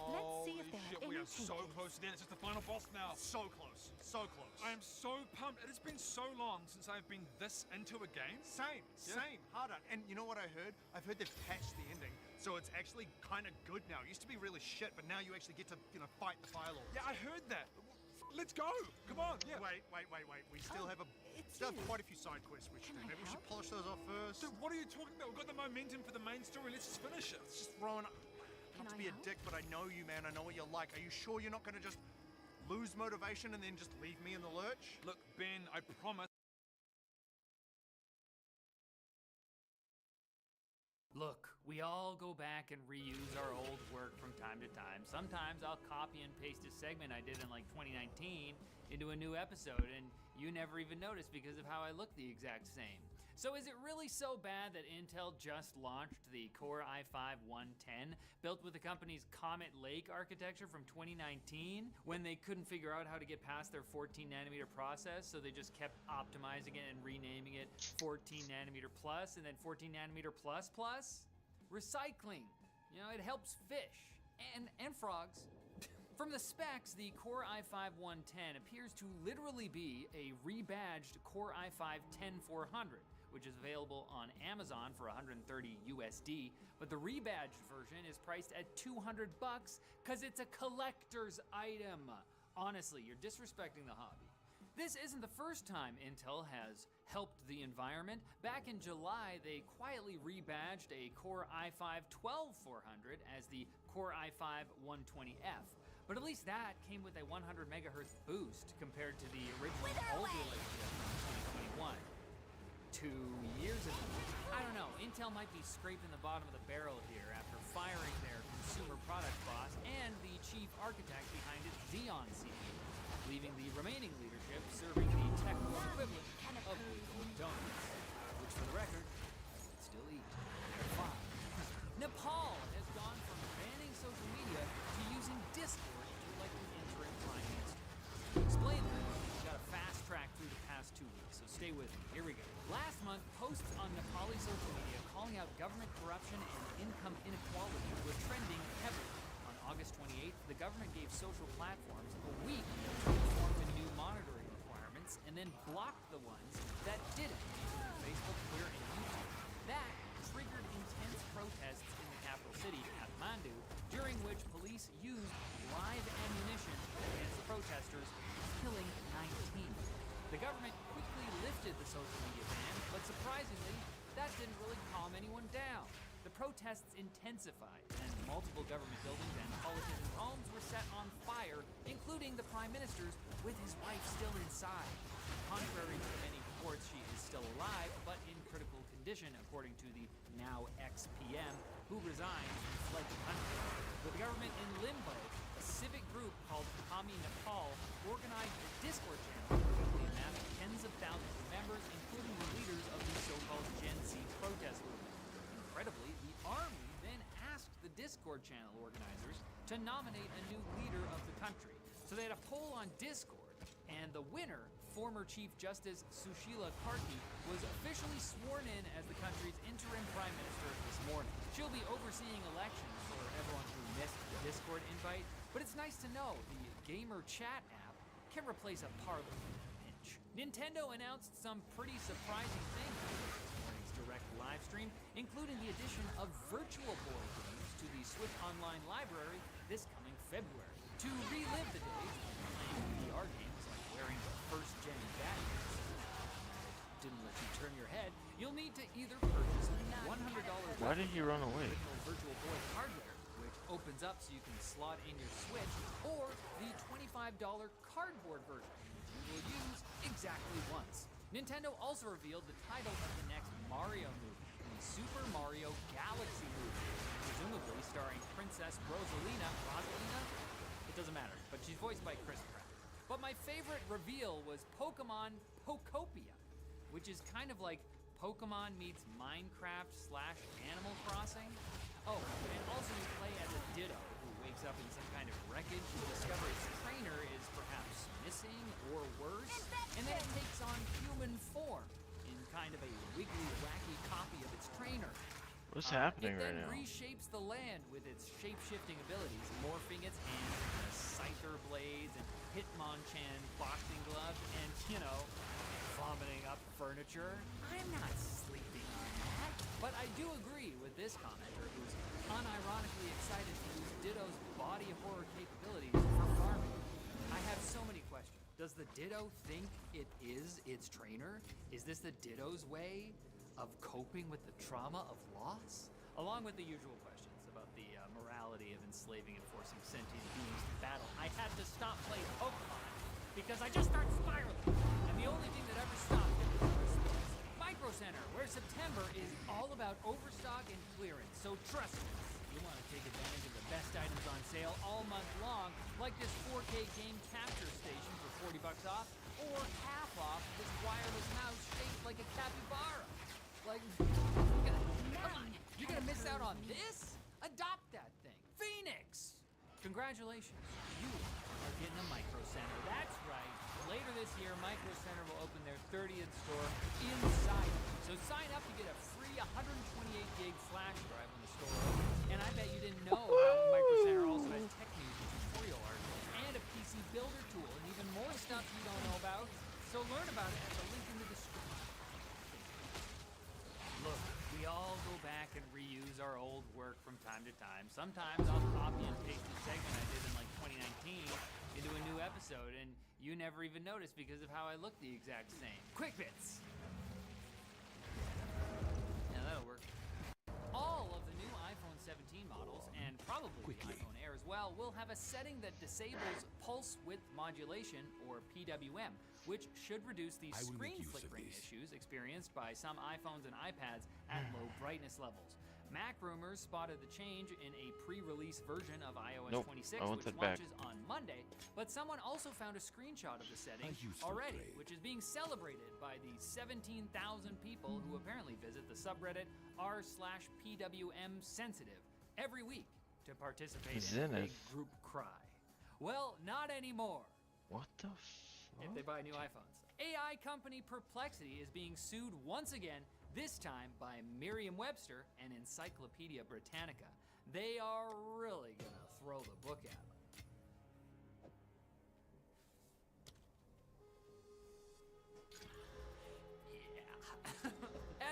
Let's see if there are We any are so takers. close to the end. It's just the final boss now. So close, so close. I am so pumped. It has been so long since I've been this into a game. Same, Yeah. same, harder. And you know what I heard? I've heard they've patched the ending, so it's actually kind of good now. It used to be really shit, but now you actually get to, fight the Fire Lords. Yeah, I heard that. Let's go. Come on. Yeah. Wait. We still have It's still have you. quite a few side quests we should Can do. I Maybe we should help? polish those off first. Dude, what are you talking about? We've got the momentum for the main story. Let's just finish it. Just Rowan, Can not to I be a help? dick, but I know you, man. I know what you're like. Are you sure you're not going to just lose motivation and then just leave me in the lurch? Look, Ben, I promise. Look, we all go back and reuse our old work from time to time. Sometimes I'll copy and paste a segment I did in like 2019 into a new episode, and you never even notice because of how I look the exact same. So is it really so bad that Intel just launched the Core i5-110, built with the company's Comet Lake architecture from 2019, when they couldn't figure out how to get past their 14nm process, so they just kept optimizing it and renaming it 14nm Plus and then 14nm Plus Plus? Recycling. It helps fish and frogs. From the specs, the Core i5-110 appears to literally be a rebadged Core i5-10400, which is available on Amazon for $130 USD, but the rebadged version is priced at $200 because it's a collector's item. Honestly, you're disrespecting the hobby. This isn't the first time Intel has helped the environment. Back in July, they quietly rebadged a Core i5-12400 as the Core i5-120F. But at least that came with a 100 megahertz boost compared to the original Wither Ultra away! Lake chip from 2021. 2 years ago. I don't know, Intel might be scraping the bottom of the barrel here after firing their consumer product boss and the chief architect behind its Xeon CPU, leaving the remaining leadership serving the technical equivalent of legal donuts, which for the record, I would still eat. They're fine. Nepal has gone from banning social media to using Discord to elect an interim prime minister. To explain that, we've got a fast track through the past 2 weeks, so stay with me. Here we go. Last month, posts on Nepali social media calling out government corruption and income inequality were trending heavily. On August 28th, the government gave social platforms a week to reform the new monitoring requirements and then blocked the ones that didn't, including Facebook, Twitter, and YouTube. That triggered intense protests in the capital city, Kathmandu, during which police protesters, killing 19. The government quickly lifted the social media ban, but surprisingly, that didn't really calm anyone down. The protests intensified, and multiple government buildings and politicians' homes were set on fire, including the Prime Minister's, with his wife still inside. Contrary to many reports, she is still alive, but in critical condition, according to the now ex-PM, who resigned and fled the country. With the government in limbo, a civic group called Kami Nepal organized a Discord channel that quickly amassed tens of thousands of members, including the leaders of the so-called Gen Z protest movement. Incredibly, the army then asked the Discord channel organizers to nominate a new leader of the country. So they had a poll on Discord, and the winner, former Chief Justice Sushila Karki, was officially sworn in as the country's interim prime minister this morning. She'll be overseeing elections for everyone who missed the Discord invite, but it's nice to know the Gamer Chat app can replace a parlor in a pinch. Nintendo announced some pretty surprising things in this morning's direct live stream, including the addition of virtual board games to the Switch Online library this coming February. To relive the days of playing VR games like wearing the first-gen badges, didn't let you turn your head, you'll need to either purchase $100 Why did he run away? original Virtual Boy hardware, which opens up so you can slot in your Switch, or the $25 cardboard version, which you will use exactly once. Nintendo also revealed the title of the next Mario movie, the Super Mario Galaxy movie, presumably starring Princess Rosalina. It doesn't matter, but she's voiced by Chris Pratt. But my favorite reveal was Pokemon Pokopia, which is kind of like Pokemon meets Minecraft / Animal Crossing. Oh, and also you play as a Ditto who wakes up in some kind of wreckage to discover its trainer is perhaps missing or worse, and then it takes on human form in kind of a wiggly, wacky copy of its trainer. What's happening right It then now? reshapes the land with its shape-shifting abilities, morphing its hands into scyther blades and Hitmonchan boxing gloves and, vomiting up furniture. I'm not sleeping on that. But I do agree with this commenter who's unironically excited to use Ditto's body of horror capabilities for farming. I have so many questions. Does the Ditto think it is its trainer? Is this the Ditto's way of coping with the trauma of loss? Along with the usual questions about the morality of enslaving and forcing sentient beings to battle, I had to stop playing Pokemon because I just start spiraling. And the only thing that ever stopped it was Christmas. Micro Center, where September is all about overstock and clearance. So trust me, you want to take advantage of the best items on sale all month long, like this 4K game capture station for $40 off, or half off this wireless mouse shaped like a capybara. Like, you're gonna miss out on this? Adopt that thing. Phoenix! Congratulations, you are getting a Micro Center. That's right. Later this year, Micro Center will open their 30th store inside. So sign up to get a free 128 gig flash drive when the store opens. And I bet you didn't know how Micro Center also has tech news and tutorial articles and a PC builder tool and even more stuff you don't know about. So learn about it at the link in the description. Look, we all go back and reuse our old work from time to time. Sometimes I'll copy and paste a segment I did in like 2019 into a new episode, and you never even notice because of how I look the exact same. Quick bits! Yeah, that'll work. All of the new iPhone 17 models, and probably the iPhone Air as well, will have a setting that disables pulse width modulation, or PWM, which should reduce the screen flickering issues experienced by some iPhones and iPads at low brightness levels. Mac rumors spotted the change in a pre-release version of iOS 26, which launches on Monday, but someone also found a screenshot of the setting already, which is being celebrated by the 17,000 people who apparently visit the subreddit r/PWM sensitive every week to participate in a big group cry. Well, not anymore. What the fuck? If they buy new iPhones. AI company Perplexity is being sued once again, this time by Merriam-Webster and Encyclopedia Britannica. They are really gonna throw the book at them. Yeah.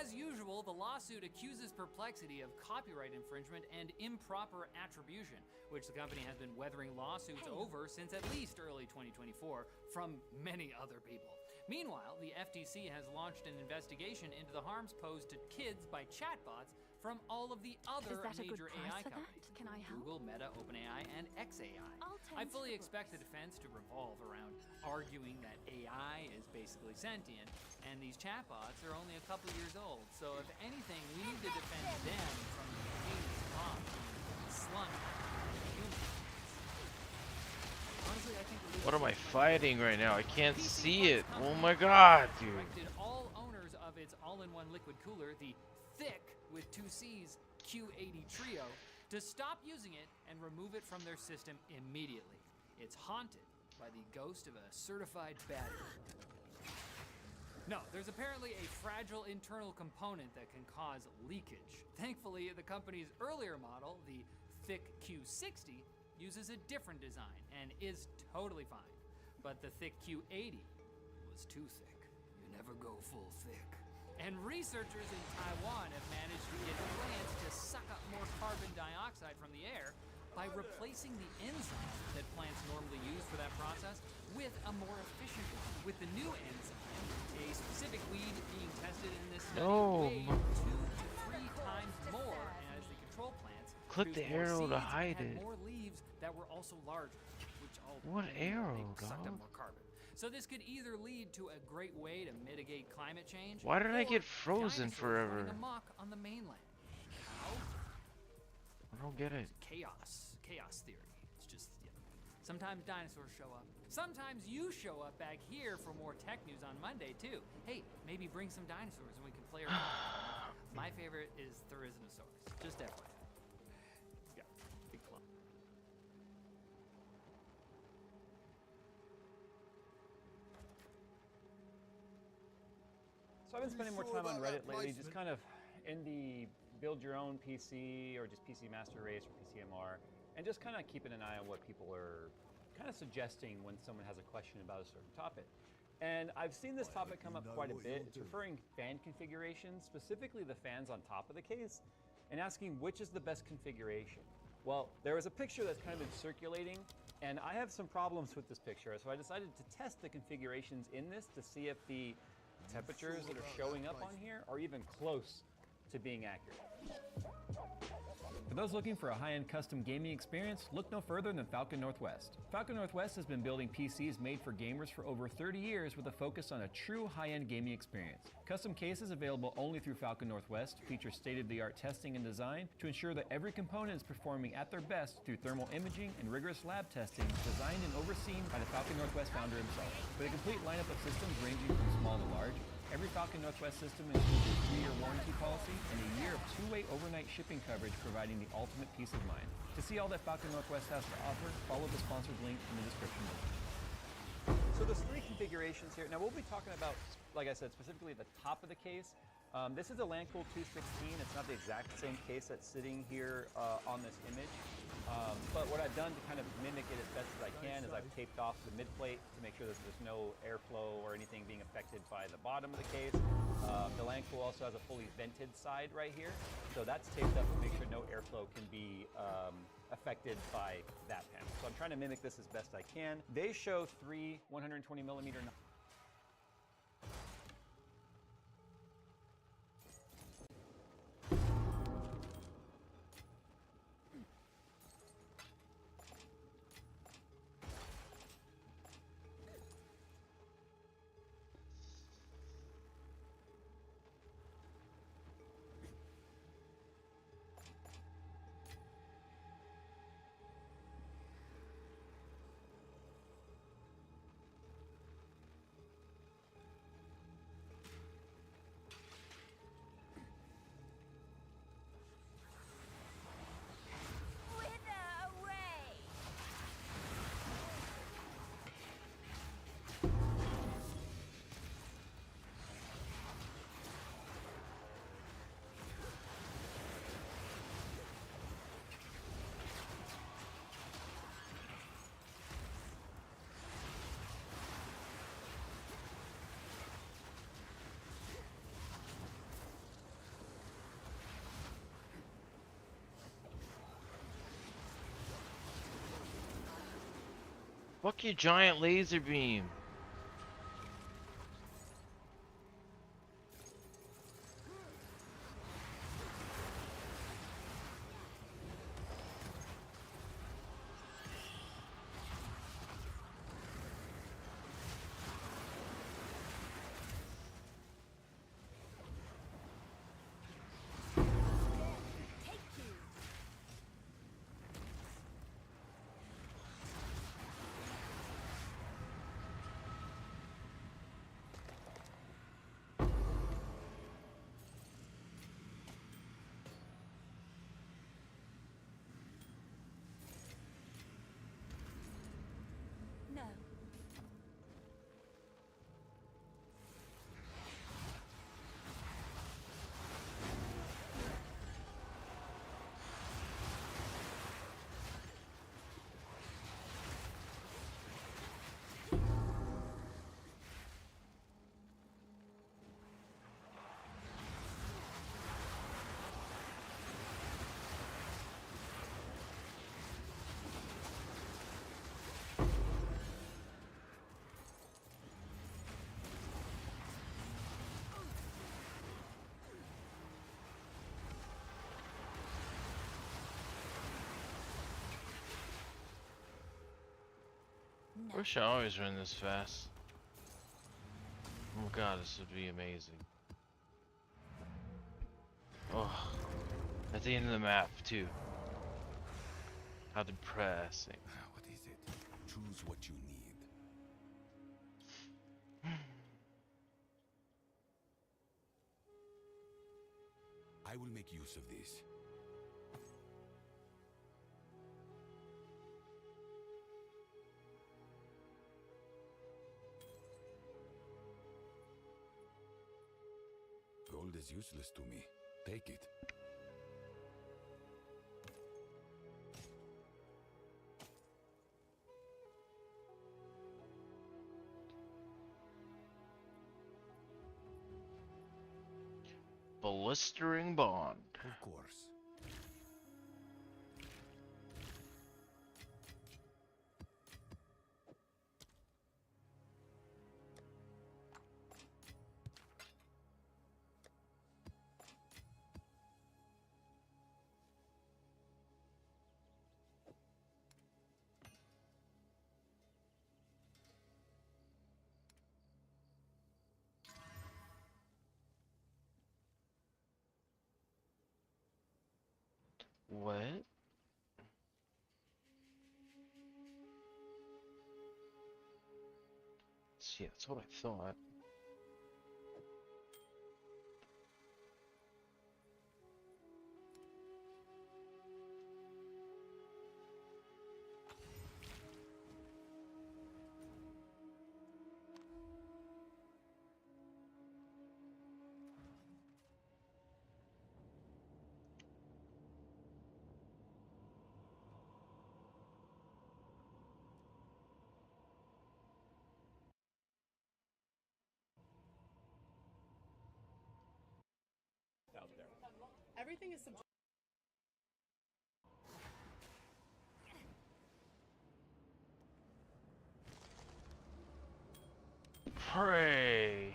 As usual, usual, the lawsuit accuses Perplexity of copyright infringement and improper attribution, which the company has been weathering lawsuits over since at least early 2024 from many other people. Meanwhile, the FTC has launched an investigation into the harms posed to kids by chatbots from all of the other major AI companies. Can I help? Google, Meta, OpenAI, and XAI. I fully expect the defense to revolve around arguing that AI is basically sentient, and these chatbots are only a couple years old. So if anything, we need to defend them from the heinous bots being slunched by humans. Honestly, I think What am I fighting right now? I can't see it. Oh my god, dude. Directed all owners of its all-in-one liquid cooler, the Thick with 2 C's Q80 Trio, to stop using it and remove it from their system immediately. It's haunted by the ghost of a certified baddie. No, there's apparently a fragile internal component that can cause leakage. Thankfully, the company's earlier model, the Thick Q60, uses a different design and is totally fine. But the Thick Q80 was too thick. You never go full thick. And researchers in Taiwan have managed to get plants to suck up more carbon dioxide from the air by replacing the enzyme that plants normally use for that process with a more efficient one. With the new enzyme, a specific weed being tested in this study weighed 2 to 3 times more as the control plants. Click the produced more arrow to seeds and hide had it. more leaves that were also larger, which all What arrow, sucked up dog? more carbon. So this could either lead to a great way to mitigate climate change. Why did I get or frozen dinosaurs forever? running amok on the mainland. How? I don't get it. Chaos theory. It's just, sometimes dinosaurs show up. Sometimes you show up back here for more tech news on Monday too. Hey, maybe bring some dinosaurs and we can play around. My favorite is Therizinosaurus. Just FYI. Yeah, big clump. So I've been spending more time on Reddit lately, just kind of in the build your own PC or just PC Master Race or PCMR, and just kind of keeping an eye on what people are kind of suggesting when someone has a question about a certain topic. And I've seen this topic come up quite a bit. It's referring fan configurations, specifically the fans on top of the case, and asking which is the best configuration. Well, there was a picture that's kind of been circulating, and I have some problems with this picture, so I decided to test the configurations in this to see if the temperatures that are showing up on here are even close to being accurate. For those looking for a high-end custom gaming experience, look no further than Falcon Northwest. Falcon Northwest has been building PCs made for gamers for over 30 years with a focus on a true high-end gaming experience. Custom cases available only through Falcon Northwest feature state-of-the-art testing and design to ensure that every component is performing at their best through thermal imaging and rigorous lab testing designed and overseen by the Falcon Northwest founder himself. With a complete lineup of systems ranging from small to large, every Falcon Northwest system includes a 3-year warranty policy and a year of 2-way overnight shipping coverage, providing the ultimate peace of mind. To see all that Falcon Northwest has to offer, follow the sponsored link in the description below. So there's 3 configurations here. Now we'll be talking about, like I said, specifically the top of the case. This is a LandCool 216. It's not the exact same case that's sitting here on this image. But what I've done to kind of mimic it as best as I can is I've taped off the mid plate to make sure that there's no airflow or anything being affected by the bottom of the case. The LandCool also has a fully vented side right here, so that's taped up to make sure no airflow can be affected by that panel. So I'm trying to mimic this as best I can. They show 3 120mm. Fuck your giant laser beam. No. Wish I always ran this fast. Oh god, this would be amazing. Oh, at the end of the map too. How depressing. What is it? Choose what you need. I will make use of this. Gold is useless to me. Take it. Blistering bond. Of course. What? See, that's what I thought. Out there. Everything is subjective. Pray.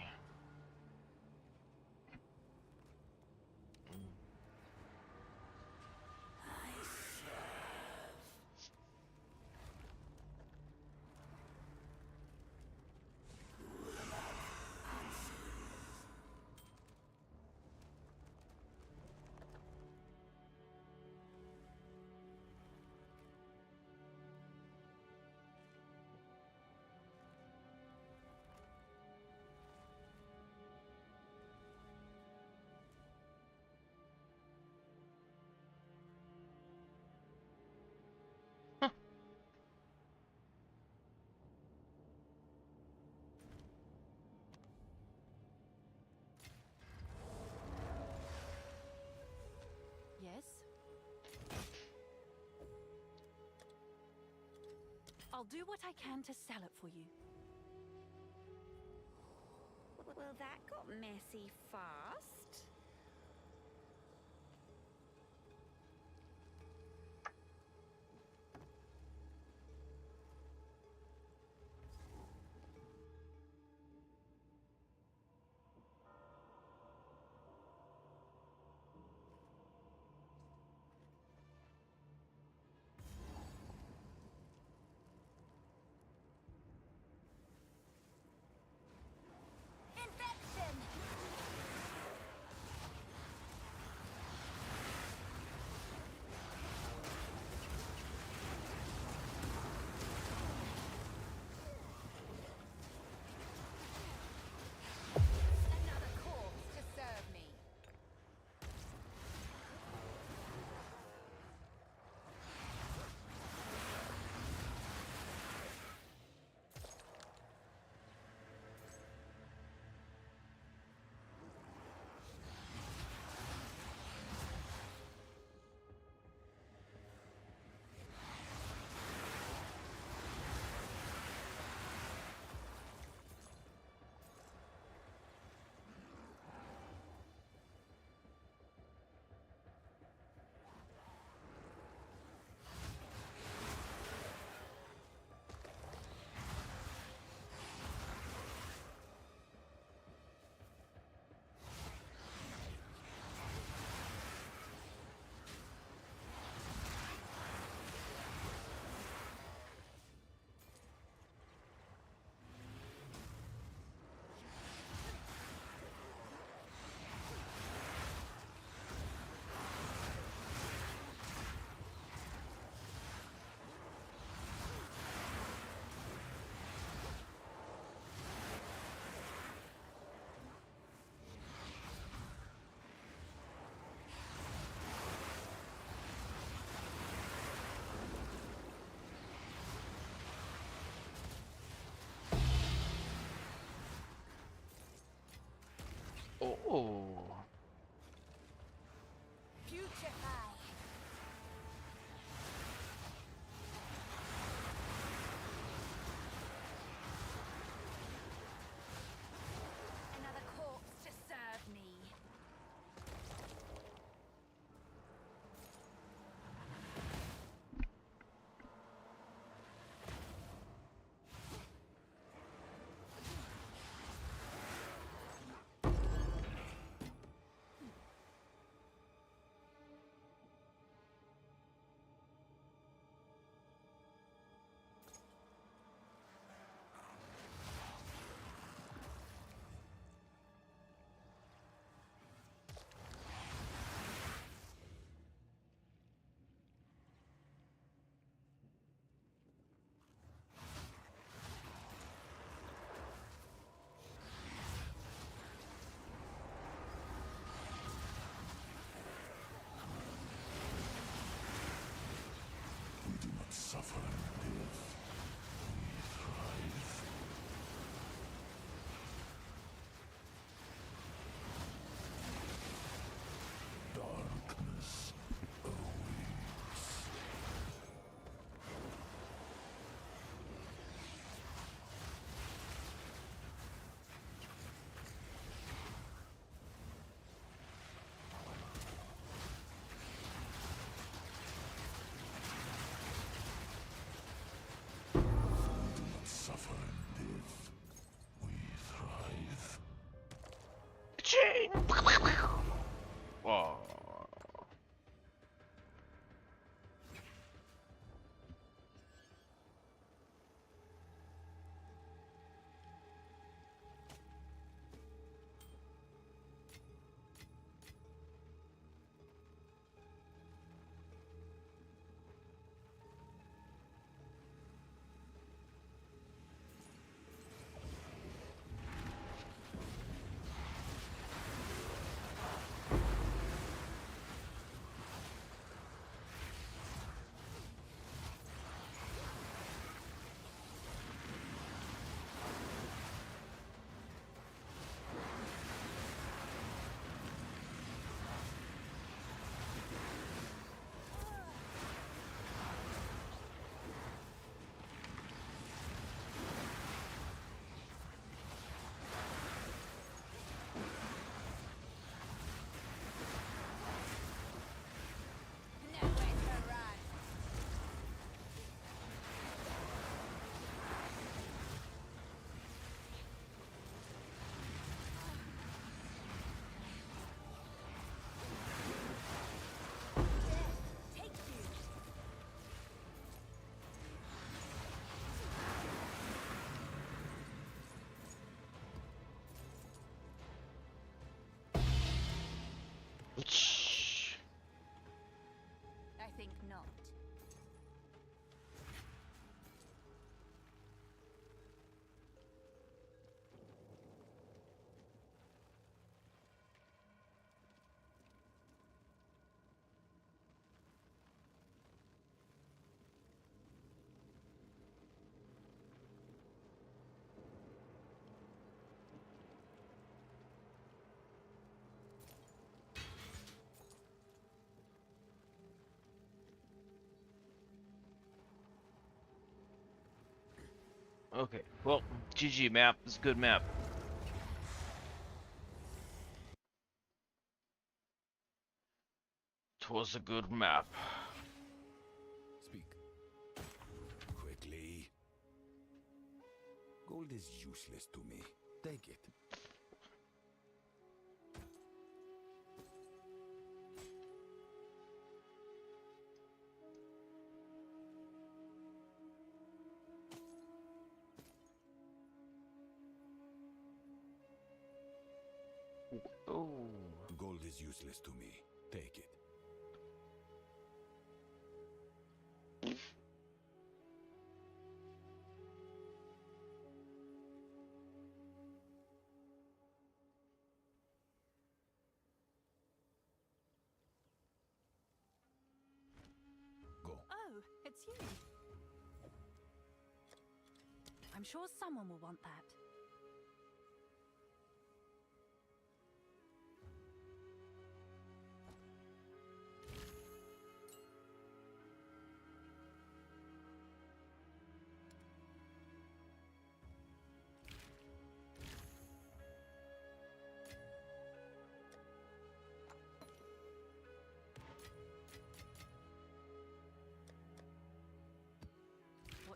Yes? I'll do what I can to sell it for you. Well, that got messy fast. Oh. Putrefy. Another corpse to serve me. We do not suffer death. We thrive. Darkness awaits. We do not suffer death. We thrive. Ching! Oh. Nowhere to run. Death, take you. I think not. Okay, well, GG map. It's a good map. Twas a good map. Speak. Quickly. Gold is useless to me. Take it. Oh. Gold is useless to me. Take it. Oh, it's you. I'm sure someone will want that.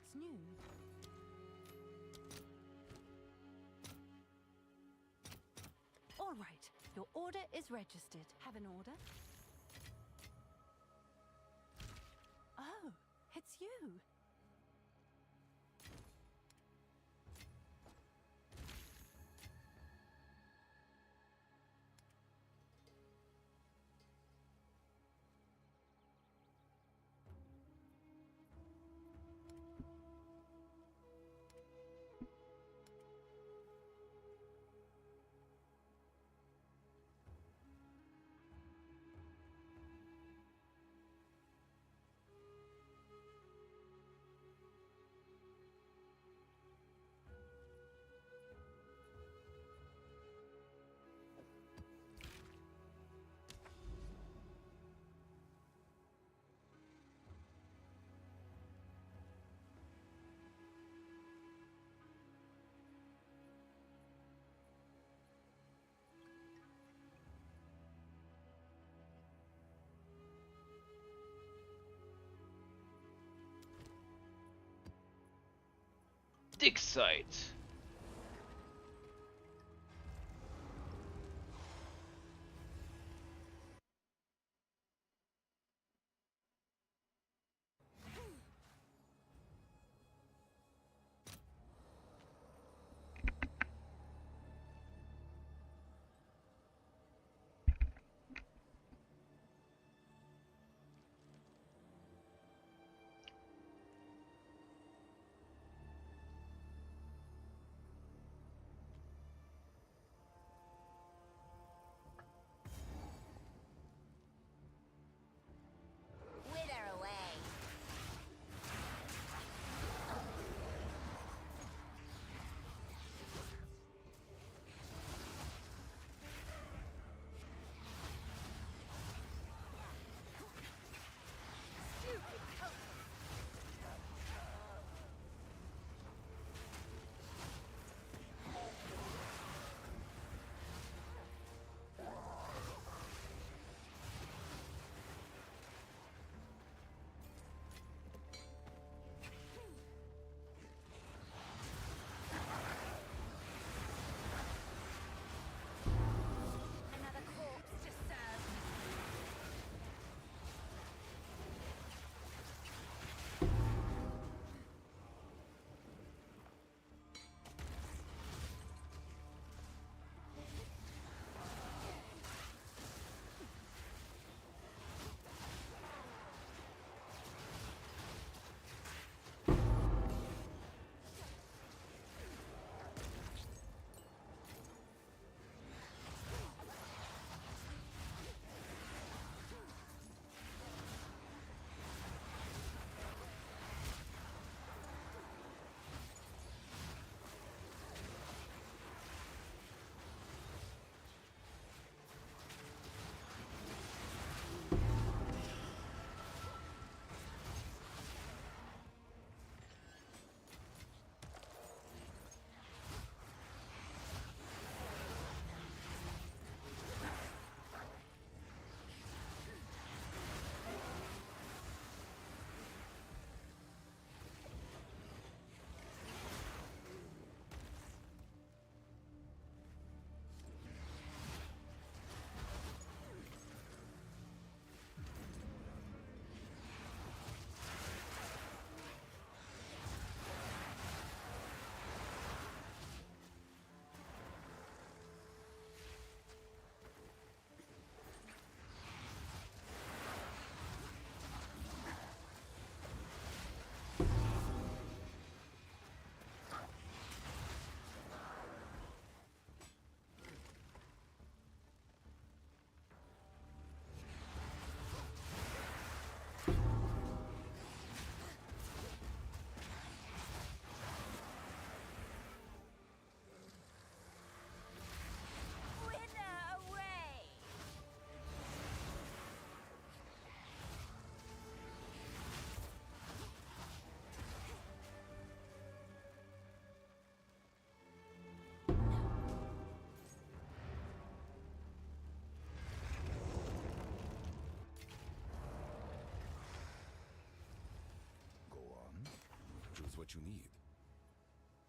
What's new? All right, your order is registered. Have an order? Oh, it's you. Dig site. what you need?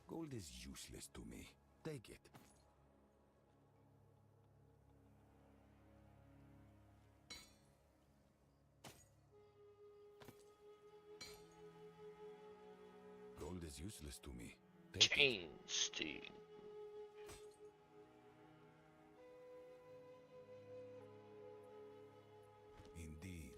Gold is useless to me. Take it. Gold is useless to me. Take it. Chain sting. Indeed.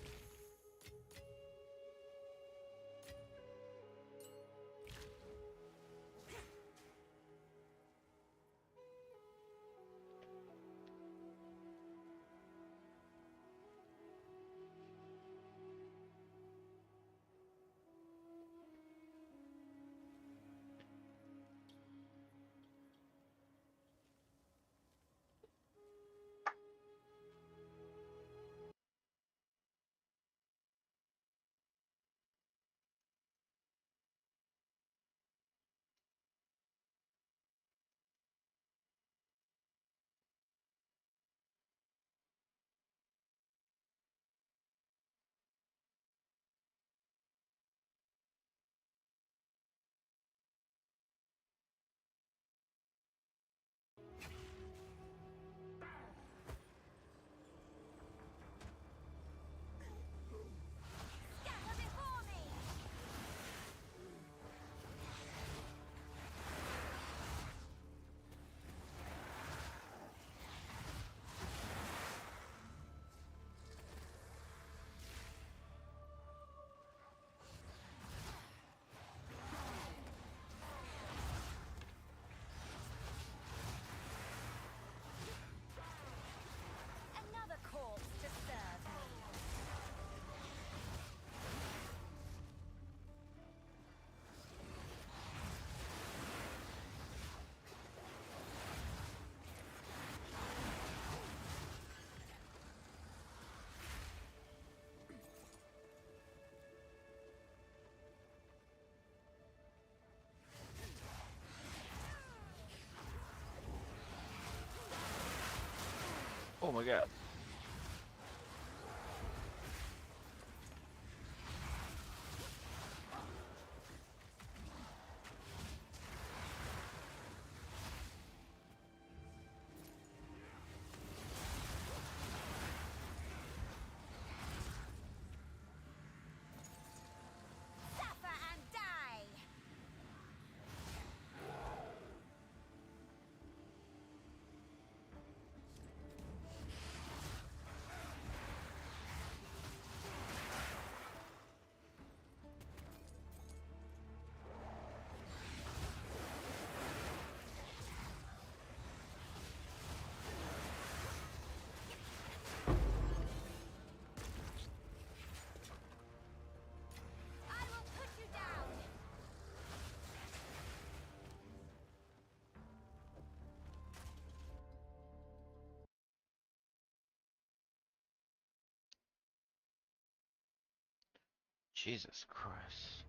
Scatter before me! Another corpse to serve me. Oh my god. Suffer and die! I will put you down! Jesus Christ.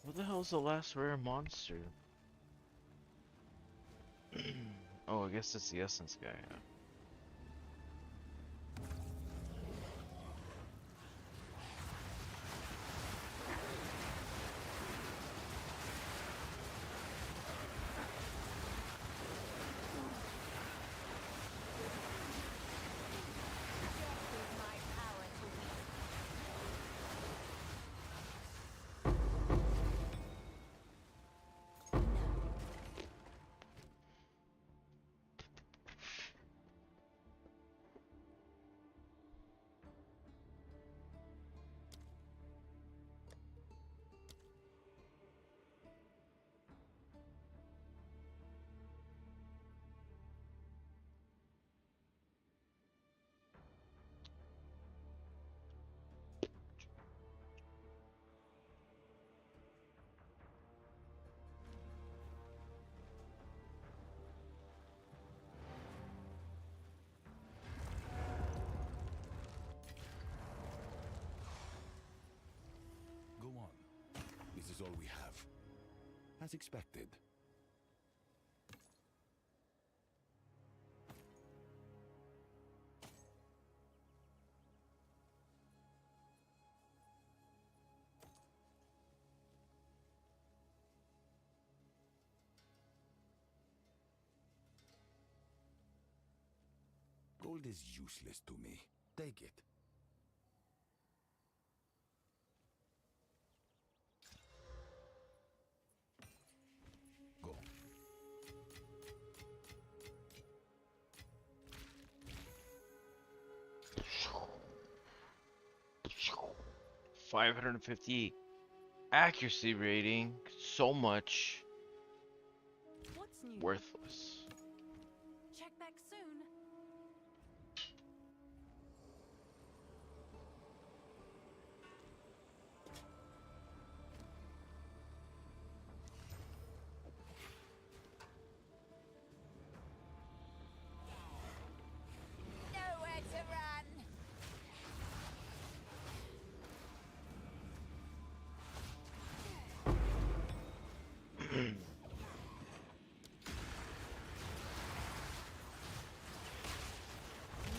What the hell is the last rare monster? Oh, I guess it's the essence guy. Huh? My power to wield. 'Go on. This is all we have. As expected. Gold is useless to me. Take it. Go. 550 accuracy rating. So much. What's new? Worthless. Check back soon. Nowhere to run.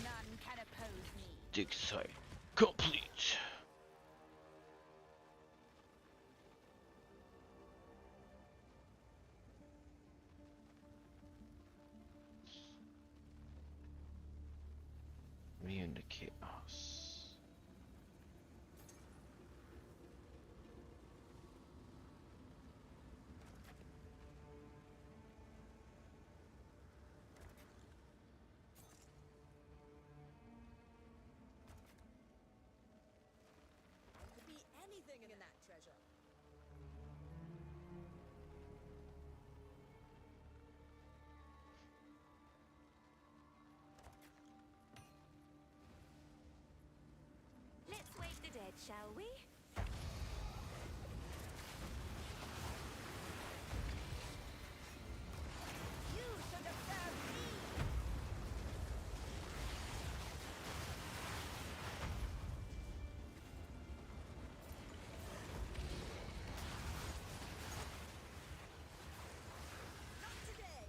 None can oppose me. Dig site complete. Me and the chaos. Could be anything in that treasure. Let's wake the dead, shall we? You should have served me. Not today.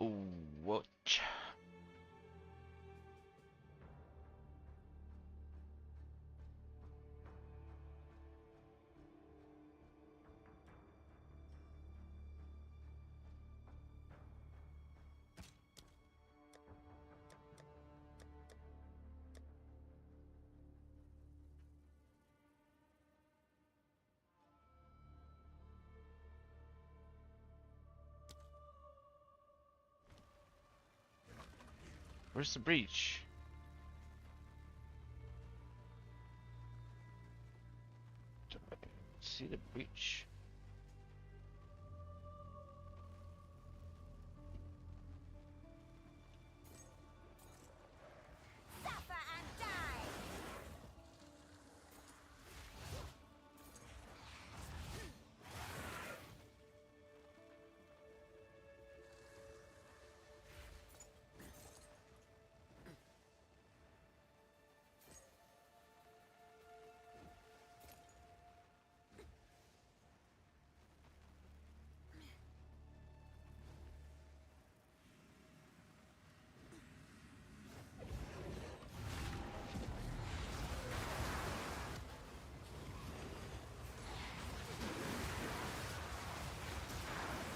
Ooh, watch. Where's the breach? Do I see the breach? Suffer and die!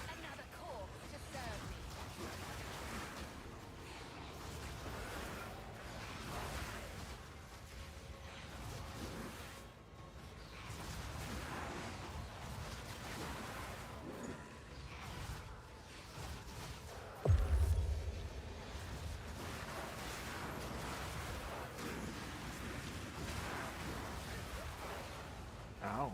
Another corpse to serve me. Ow.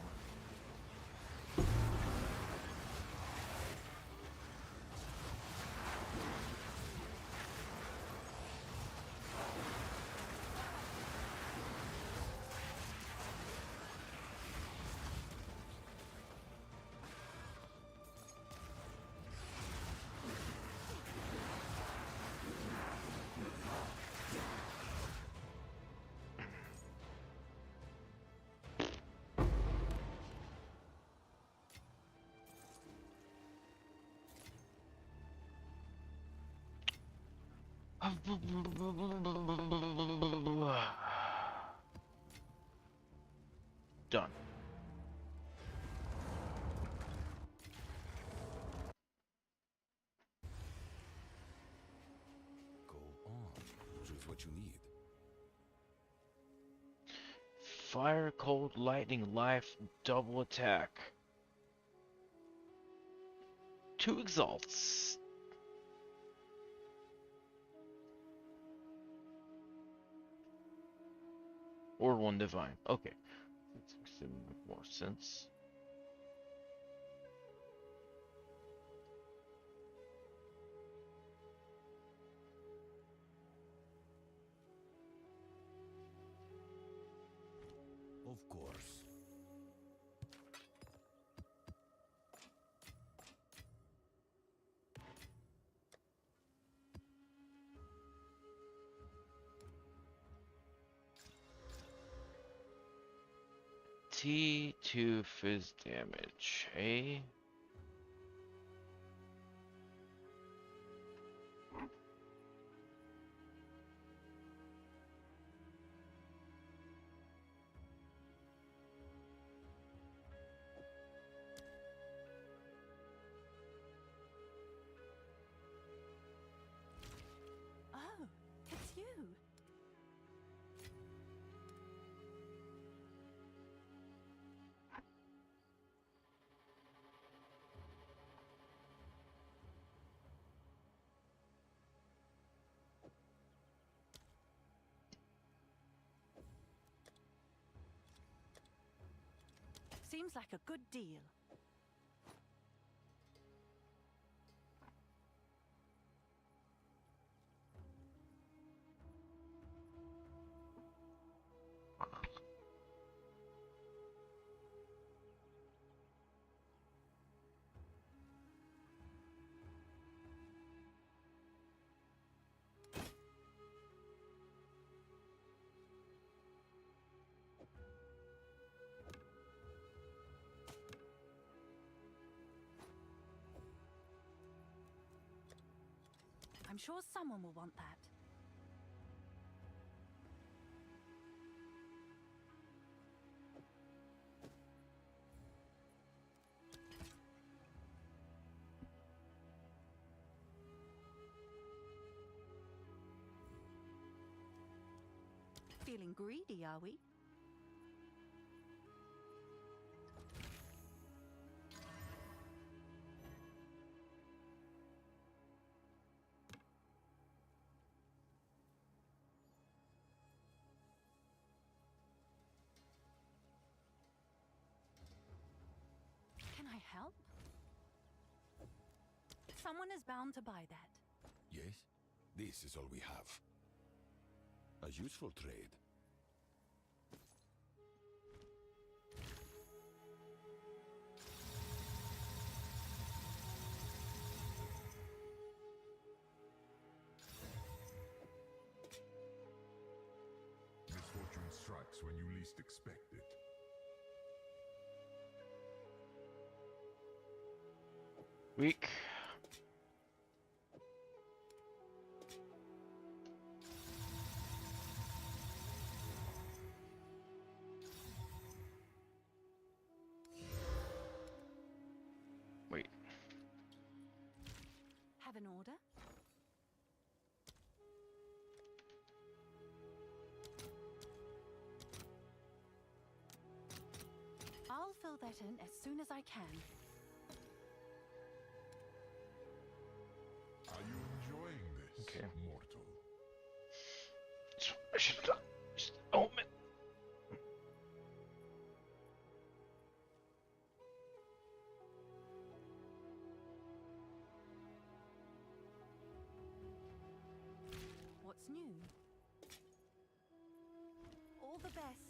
Done. Go on. Choose what you need. Fire, cold, lightning, life, double attack. 2 exalts. Or 1 divine. Okay. That makes some more sense. Of course. T2 fizz damage, eh? Oh, it's you. Seems like a good deal. I'm sure someone will want that. Feeling greedy, are we? Can I help? Someone is bound to buy that. Yes, this is all we have. A useful trade. Misfortune strikes when you least expect it. Weak. Wait. Have an order? I'll fill that in as soon as I can. Are you enjoying this, Okay. mortal? I should have done. Just omen. What's new? All the best.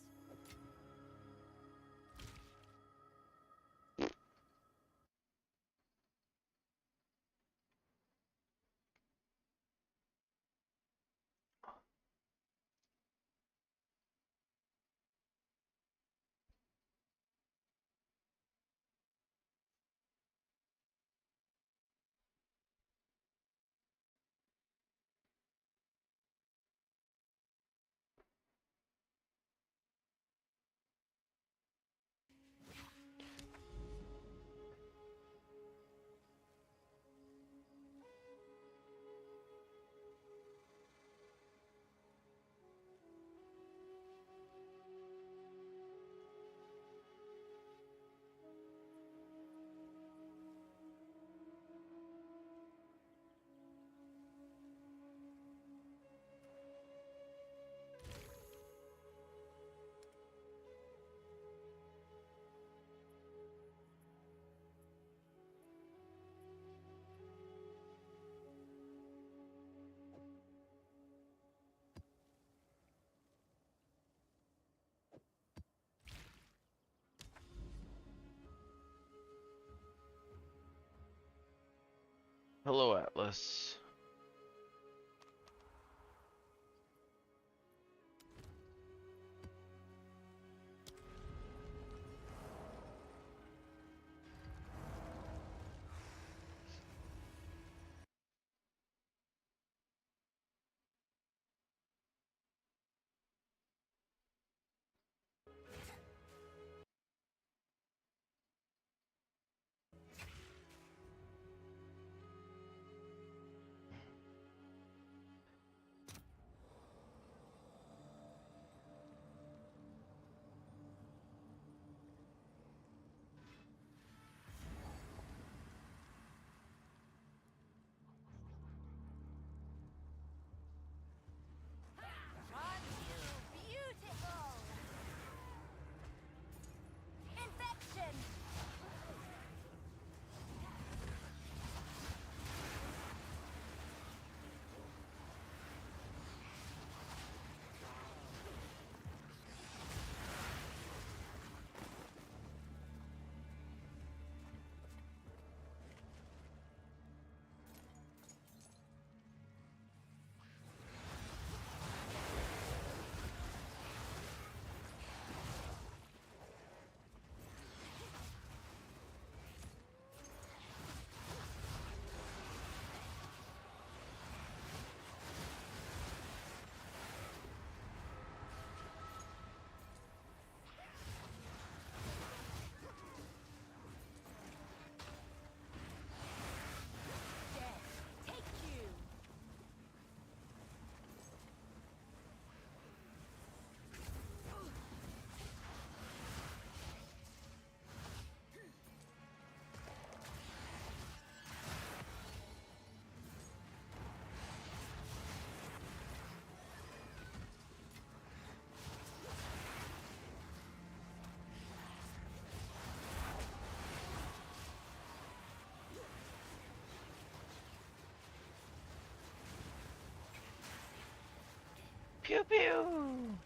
Hello, Atlas. Pew pew.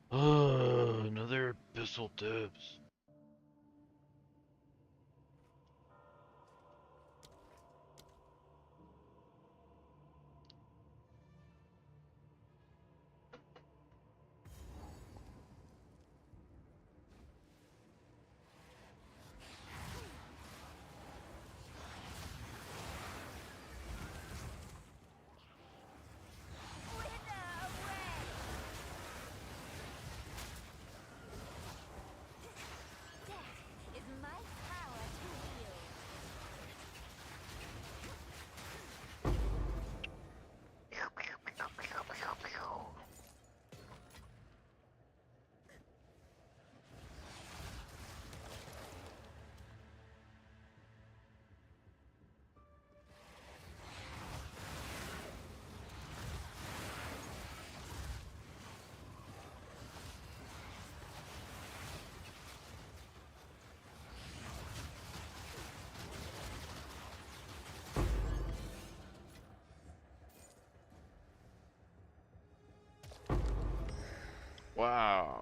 Another abyssal dibs. Is my power to wield. Wow.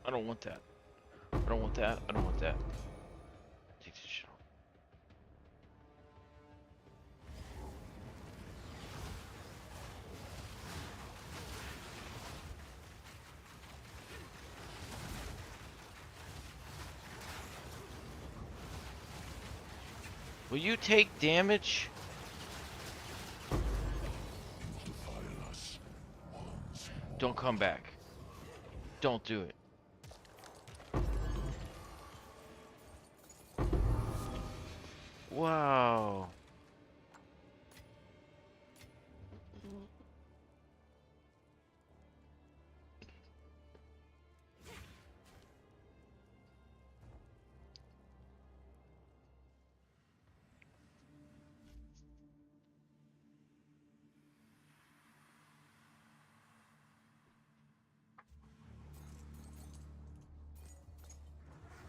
I don't want that. I don't want that. I don't want that. Take this shit off. Will you take damage? Don't come back. Don't do it. Wow.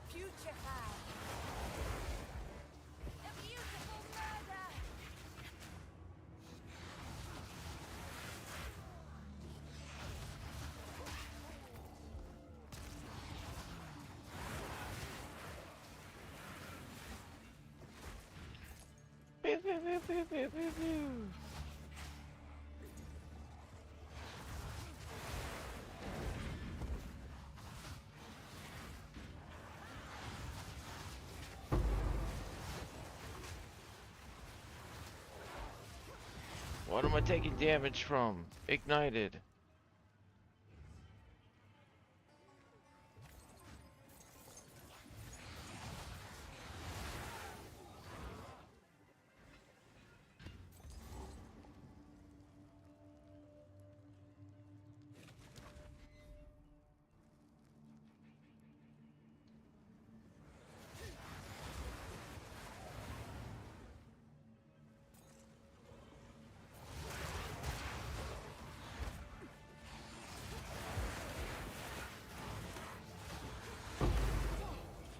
Putrefied. A beautiful murder. Pew, pew, pew, pew, pew, pew, pew. What am I taking damage from? Ignited.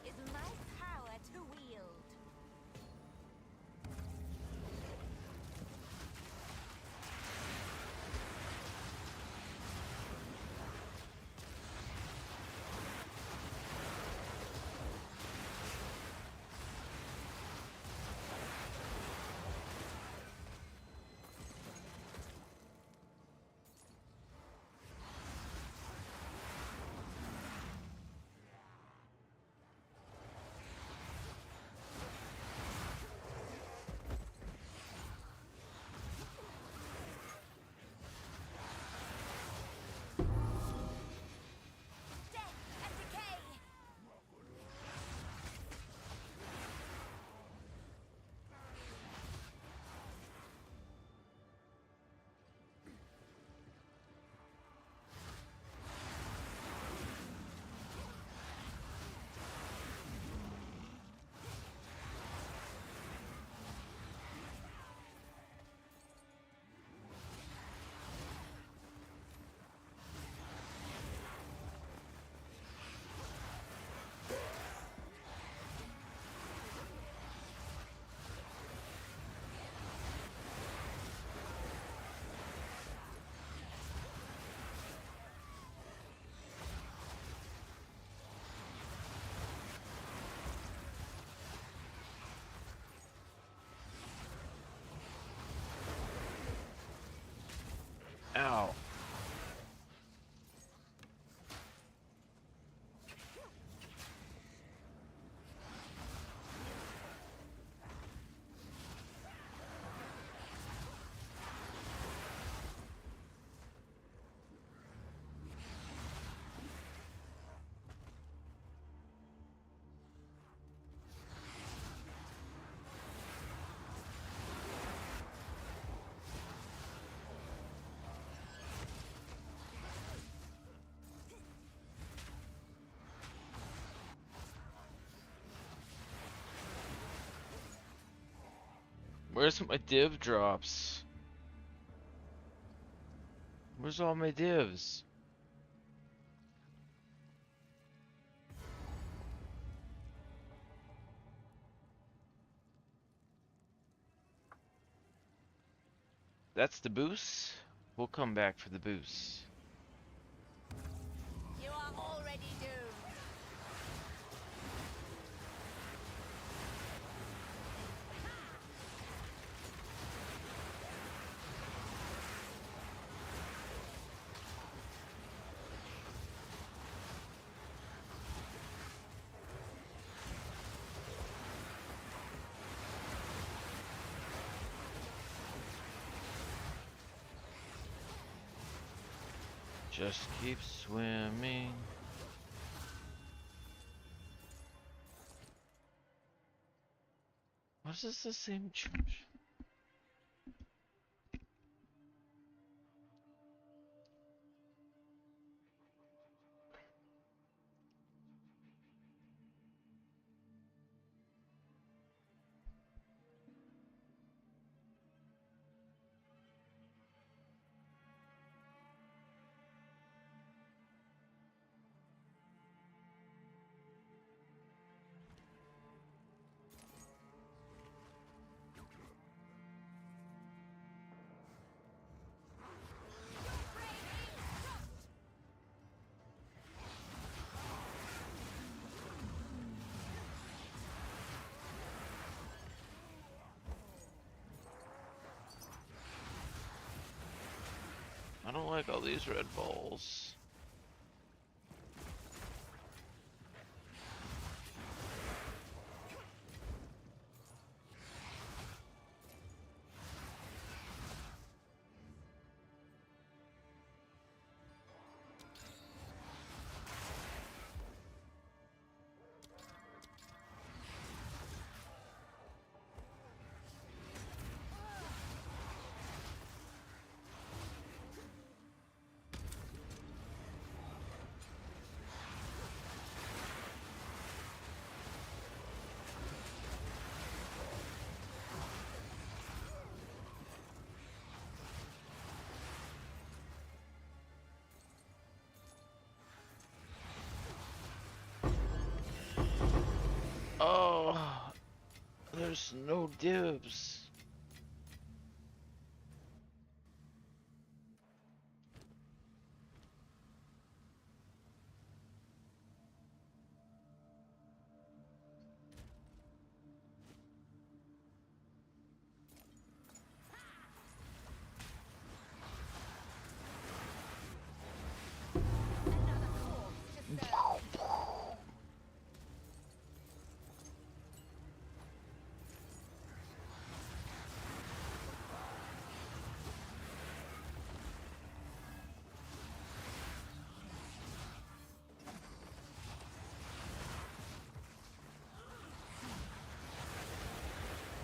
Is my power to wield. Death and decay. Ow. Where's my div drops? Where's all my divs? That's the boost. We'll come back for the boost. You are already doomed. Just keep swimming. Was this the same church? I don't like all these red balls. Oh, there's no dibs.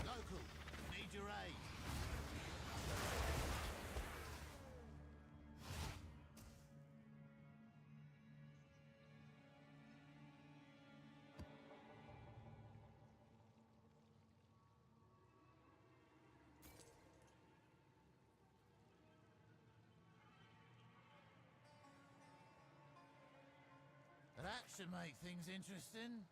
Local, need your aid. That should make things interesting.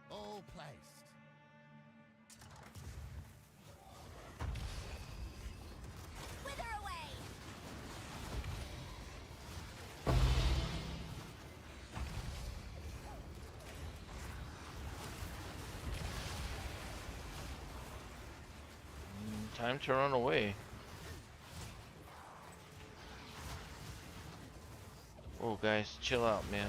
All placed. Wither away! Time to run away. Oh, guys, chill out, man.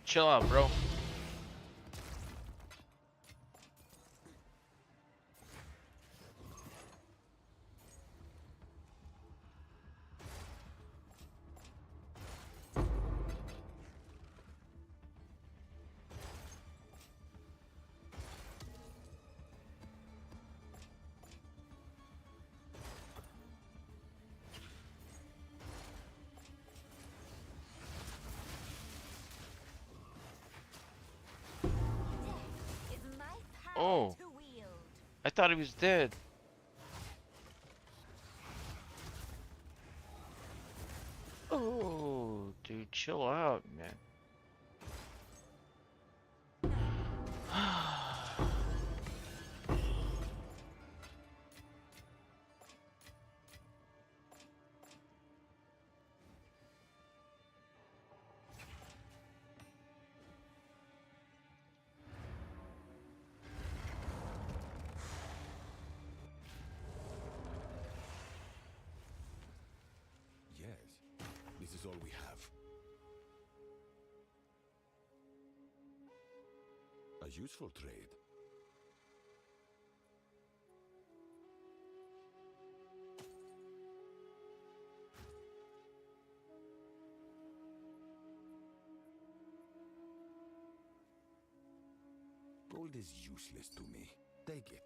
Chill out, bro. Oh, I thought he was dead. Oh, dude, chill out, man. Yes, this is all we have. A useful trade. Gold is useless to me. Take it.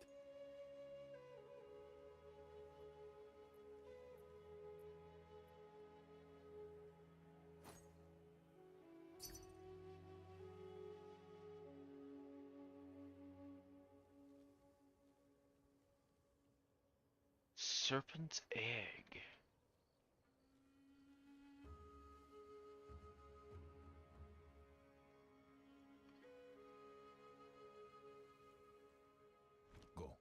Serpent's egg. Go.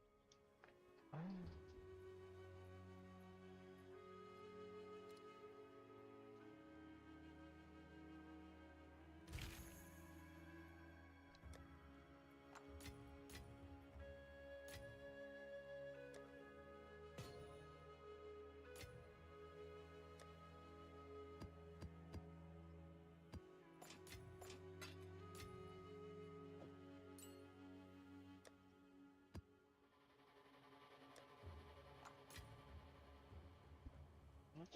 What?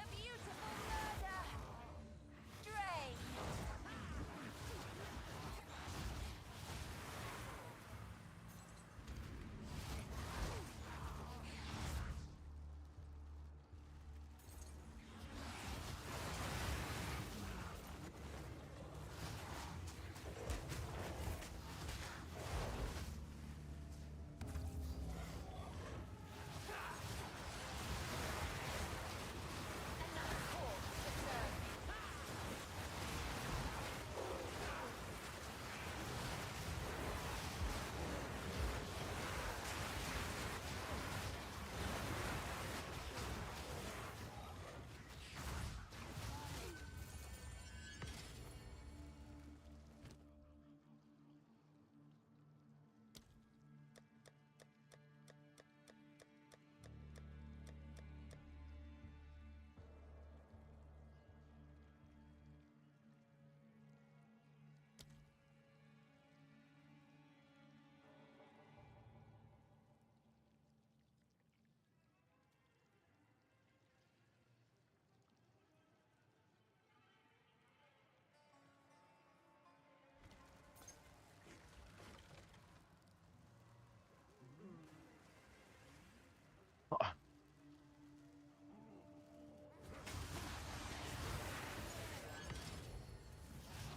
A beautiful murder! Drain! Another corpse to serve.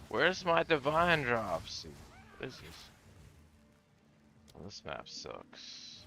Where's my divine drops? What is this? Well, this map sucks.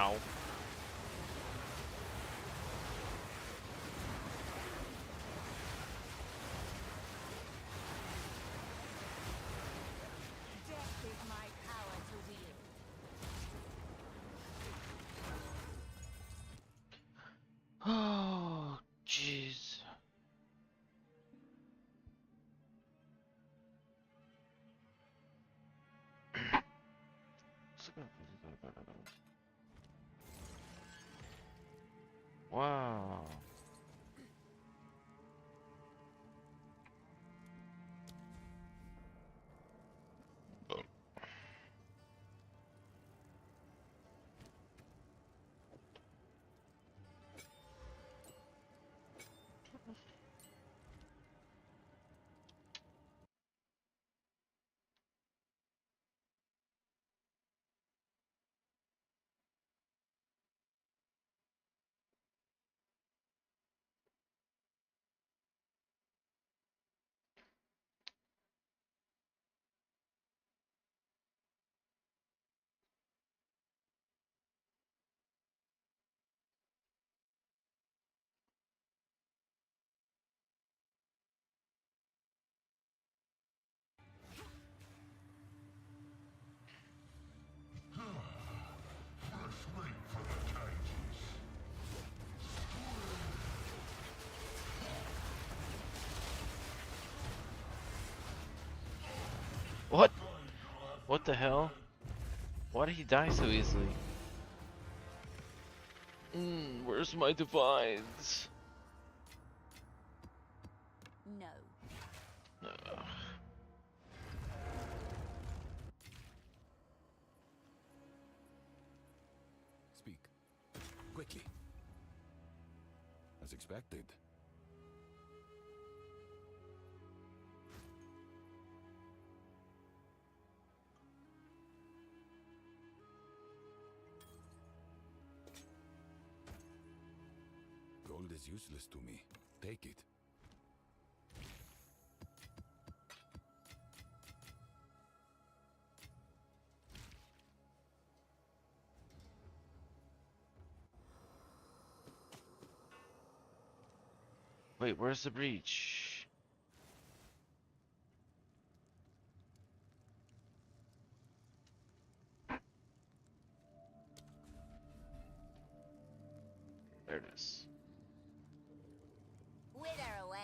Ow. Death is my power to wield. Oh, jeez. Wow. What? What the hell? Why did he die so easily? Where's my divines? No. Speak. Quickly. As expected. Gold is useless to me. Take it. Wait, where's the breach? There it is. Wither away.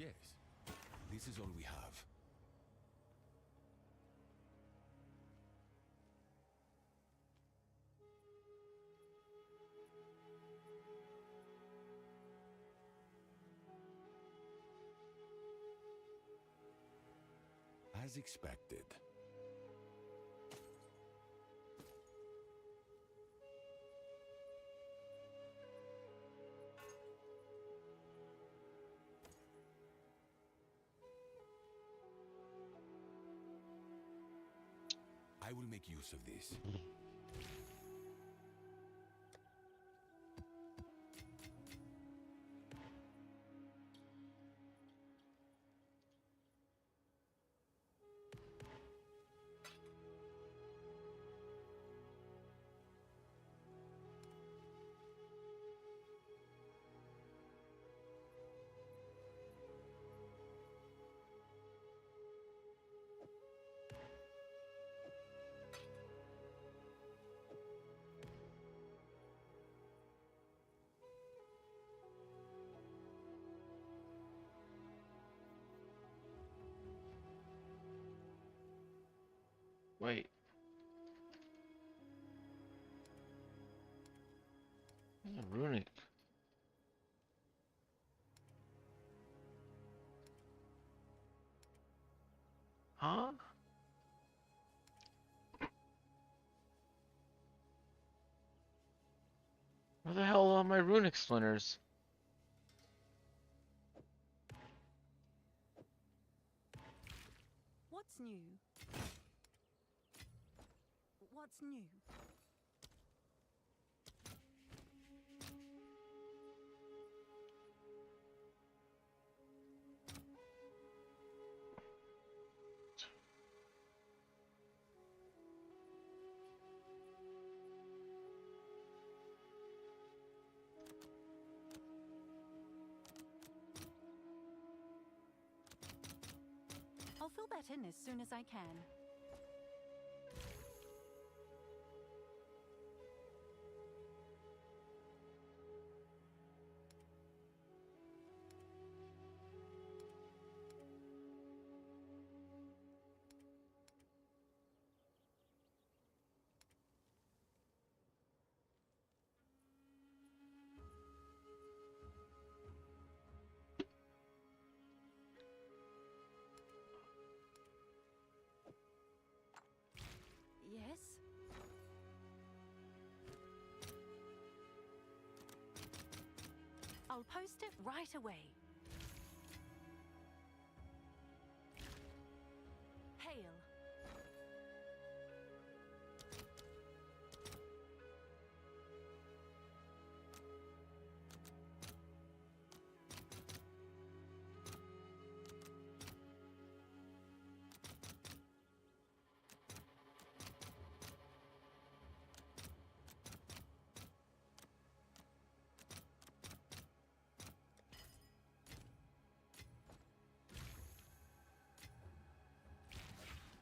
Yes, this is all we have. As expected. I will make use of this. Wait. Runic. Huh? Where the hell are my runic splinters? What's new? What's new? I'll fill that in as soon as I can. Yes? I'll post it right away.